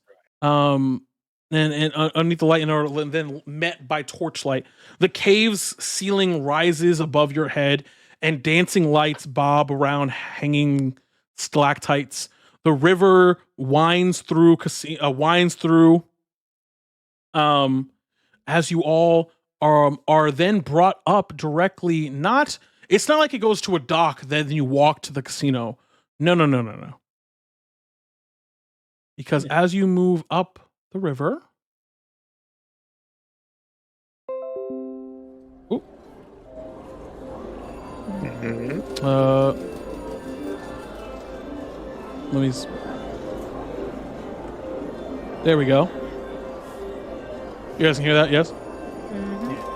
Speaker 3: And underneath the light, and then met by torchlight. The cave's ceiling rises above your head, and dancing lights bob around hanging stalactites. The river winds through, as you all are then brought up directly. It's not like it goes to a dock, then you walk to the casino. No. Because as you move up the river. Ooh. There we go. You guys can hear that? Yes?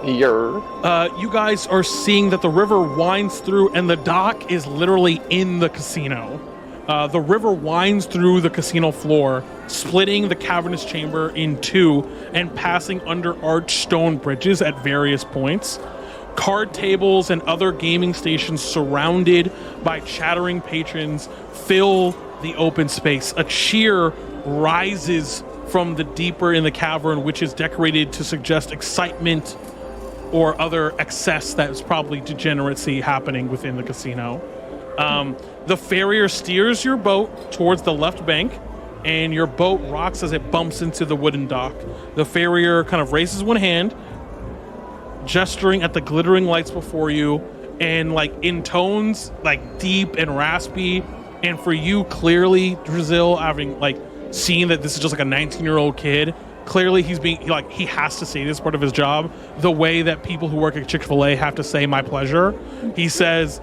Speaker 3: You guys are seeing that the river winds through, and the dock is literally in the casino. The river winds through the casino floor, splitting the cavernous chamber in two and passing under arched stone bridges at various points. Card tables and other gaming stations surrounded by chattering patrons fill the open space. A cheer rises from the deeper in the cavern, which is decorated to suggest excitement or other excess that is probably degeneracy happening within the casino. The farrier steers your boat towards the left bank, and your boat rocks as it bumps into the wooden dock. The farrier kind of raises one hand, gesturing at the glittering lights before you, and like in tones like deep and raspy. And for you, clearly, Drizil, having like seen that this is just like a 19-year-old kid, clearly he has to say this part of his job the way that people who work at Chick-fil-A have to say "my pleasure." He says,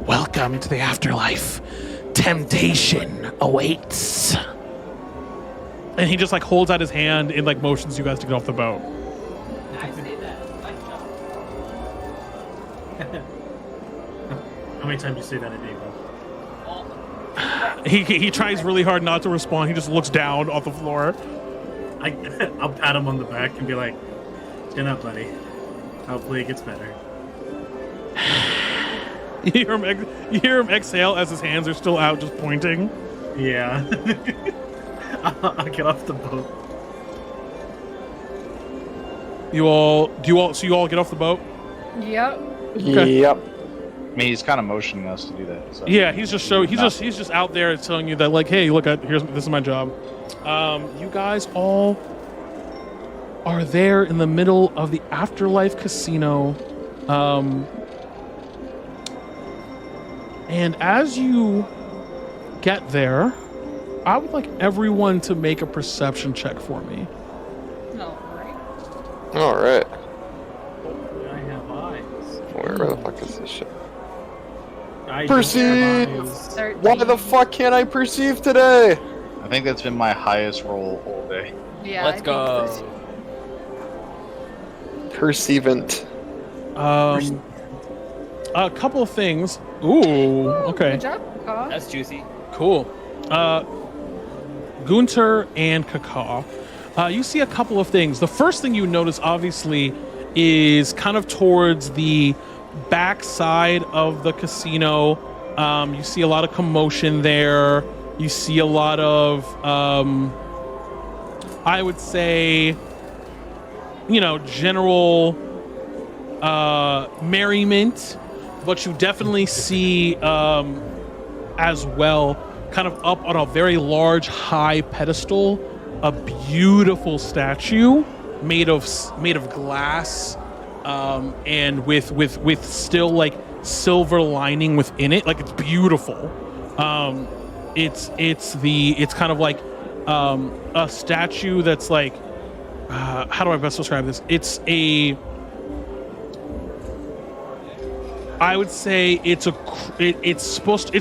Speaker 3: "Welcome to the afterlife. Temptation awaits." And he just like holds out his hand and like motions you guys to get off the boat.
Speaker 7: I say that.
Speaker 5: How many times do you say that a day, bro?
Speaker 3: He tries really hard not to respond. He just looks down off the floor.
Speaker 5: I'll pat him on the back and be like, "Chin up, buddy. Hopefully it gets better."
Speaker 3: You hear him exhale as his hands are still out, just pointing.
Speaker 5: Yeah. I'll get off the boat.
Speaker 3: So you all get off the boat?
Speaker 1: Yep.
Speaker 3: Okay.
Speaker 4: Yep.
Speaker 6: I mean, he's kind of motioning us to do that. So.
Speaker 3: Yeah, he's just out there telling you that, like, hey, look, this is my job. You guys all are there in the middle of the Afterlife Casino. And as you get there, I would like everyone to make a perception check for me.
Speaker 4: All right.
Speaker 5: Hopefully I have eyes.
Speaker 4: Where the fuck is this shit?
Speaker 5: I
Speaker 4: Perceive!
Speaker 5: don't have eyes.
Speaker 4: Why the fuck can't I perceive today?
Speaker 6: I think that's been my highest roll all day.
Speaker 1: Yeah.
Speaker 7: Let's go.
Speaker 4: Perceivant.
Speaker 3: A couple of things. Ooh, okay.
Speaker 1: Good job, Kaw.
Speaker 7: That's juicy.
Speaker 3: Cool. Gunter and Kaka. You see a couple of things. The first thing you notice, obviously, is kind of towards the back side of the casino. You see a lot of commotion there. You see a lot of, I would say, general merriment. But you definitely see, as well, kind of up on a very large, high pedestal, a beautiful statue made of glass, and with still like silver lining within it. Like, it's beautiful. It's kind of like a statue that's like, how do I best describe this? I would say it's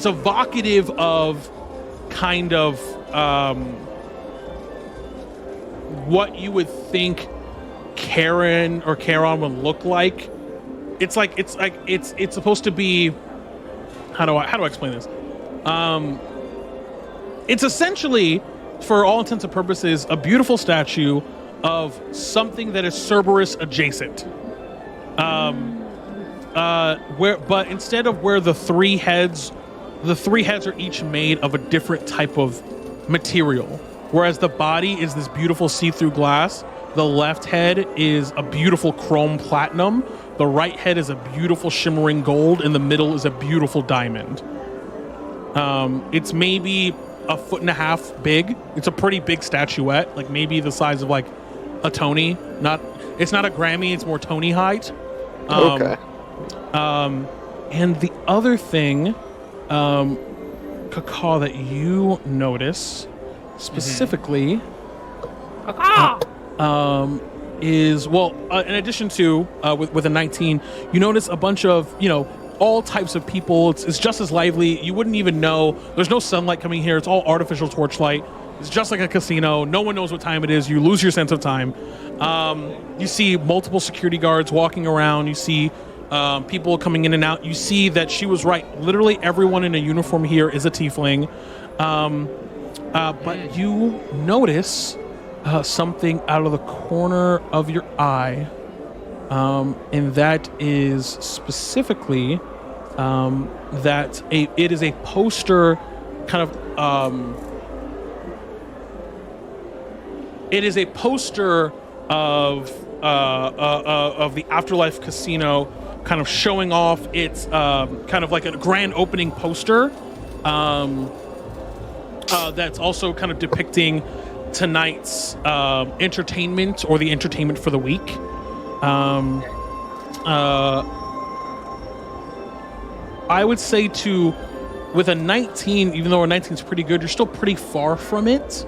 Speaker 3: evocative of kind of what you would think Charon would look like. It's supposed to be, how do I explain this? It's essentially, for all intents and purposes, a beautiful statue of something that is Cerberus adjacent. But instead of where the three heads are each made of a different type of material. Whereas the body is this beautiful see-through glass, the left head is a beautiful chrome platinum, the right head is a beautiful shimmering gold, and the middle is a beautiful diamond. It's maybe 1.5 feet big. It's a pretty big statuette, like maybe the size of like a Tony. It's not a Grammy, it's more Tony height.
Speaker 4: Okay.
Speaker 3: And the other thing, Kaka, that you notice specifically, is, well, in addition to with a 19, you notice a bunch of all types of people. It's just as lively. You wouldn't even know. There's no sunlight coming here. It's all artificial torchlight. It's just like a casino. No one knows what time it is. You lose your sense of time. You see multiple security guards walking around. You see people coming in and out. You see that she was right. Literally everyone in a uniform here is a tiefling. But you notice something out of the corner of your eye. And that is specifically that it is a poster kind of it is a poster of the Afterlife Casino, kind of showing off its kind of like a grand opening poster that's also kind of depicting tonight's entertainment, or the entertainment for the week. I would say with a 19, even though a 19 is pretty good, you're still pretty far from it.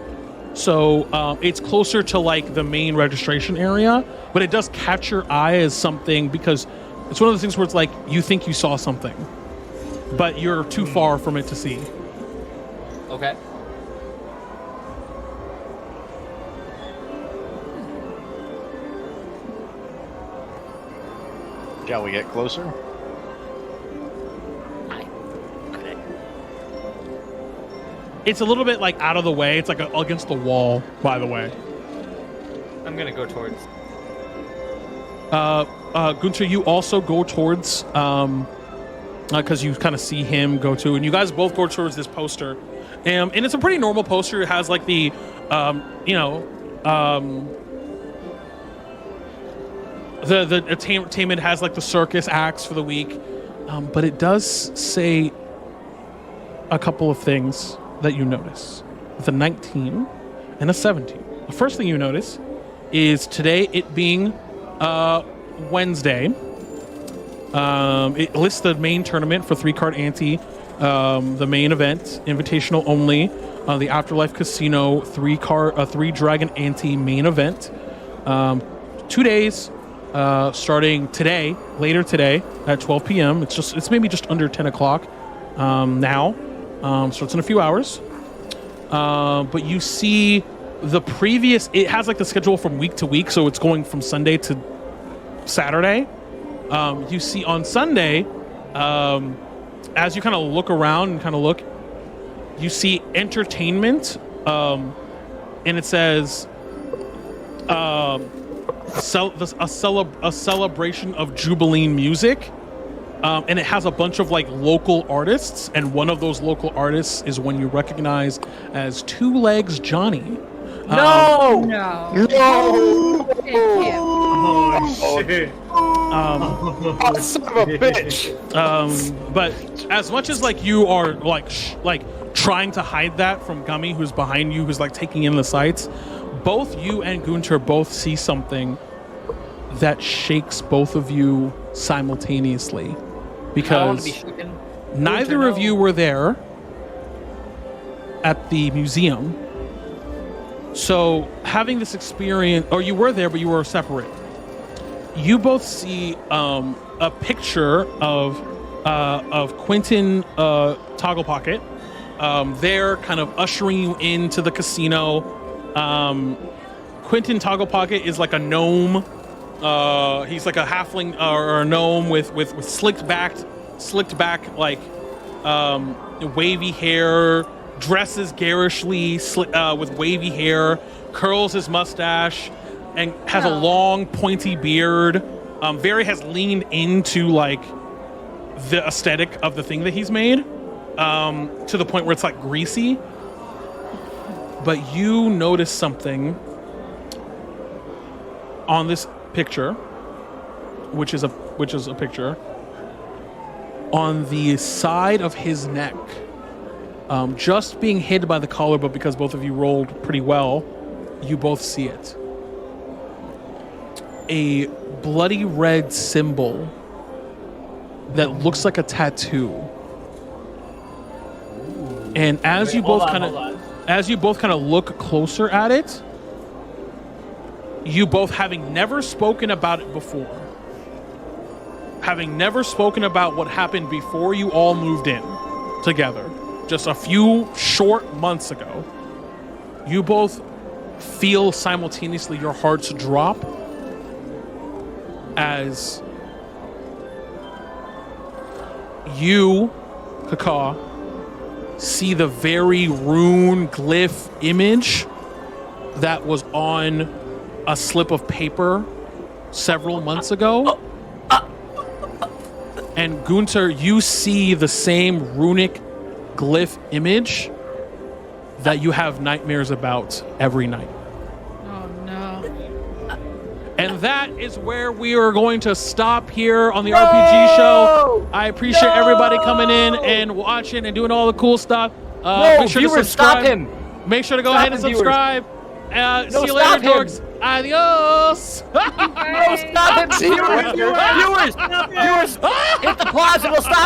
Speaker 3: So it's closer to like the main registration area, but it does catch your eye as something, because it's one of those things where it's like you think you saw something, but you're too far from it to see.
Speaker 7: Okay.
Speaker 6: Shall we get closer?
Speaker 3: It's a little bit like out of the way. It's like against the wall, by the way.
Speaker 2: I'm gonna go towards.
Speaker 3: Gunter, you also go towards because you kind of see him go to, and you guys both go towards this poster, and it's a pretty normal poster. It has like the the entertainment has like the circus acts for the week, but it does say a couple of things that you notice. With a 19 and a 17. The first thing you notice is today, it being Wednesday, it lists the main tournament for 3-card ante, the main event, invitational only, the Afterlife Casino 3-dragon ante main event. 2 days, starting today, later today at 12 p.m. It's maybe just under 10 o'clock now, so it's in a few hours. But you see the previous, it has like the schedule from week to week, so it's going from Sunday to Saturday. You see on Sunday, as you kind of look around and kind of look, you see entertainment, and it says a celebration of Jubilee music. And it has a bunch of like local artists, and one of those local artists is one you recognize as Two Legs Johnny.
Speaker 2: No!
Speaker 5: Oh shit!
Speaker 4: Son of a bitch!
Speaker 3: But as much as like you are like trying to hide that from Gummy, who's behind you, who's like taking in the sights, both you and Gunter both see something that shakes both of you simultaneously, because neither of you were there at the museum. So having this experience, or you were there but you were separate, you both see a picture of Quentin Togglepocket. They're kind of ushering you into the casino. Quentin Togglepocket is like a gnome. He's like a halfling or a gnome with slicked back like wavy hair, dresses garishly with wavy hair, curls his mustache, and has a long pointy beard. Has leaned into like the aesthetic of the thing that he's made, to the point where it's like greasy. But you notice something on this picture, which is a picture on the side of his neck, just being hid by the collar, but because both of you rolled pretty well, you both see it. A bloody red symbol that looks like a tattoo. And as you both kind of look closer at it, you both, having never spoken about it before, having never spoken about what happened before you all moved in together, just a few short months ago, you both feel simultaneously your hearts drop as you, Kaka, see the very rune glyph image that was on a slip of paper several months ago. And Gunter, you see the same runic glyph image that you have nightmares about every night.
Speaker 1: Oh no.
Speaker 3: And that is where we are going to stop here on the RPG show. I appreciate everybody coming in and watching and doing all the cool stuff. Make sure to subscribe.
Speaker 7: Stop him.
Speaker 3: Make sure to go ahead and subscribe. See you later, dorks. Adios.
Speaker 7: No, stop him. Viewers, hit the pause and we'll stop it.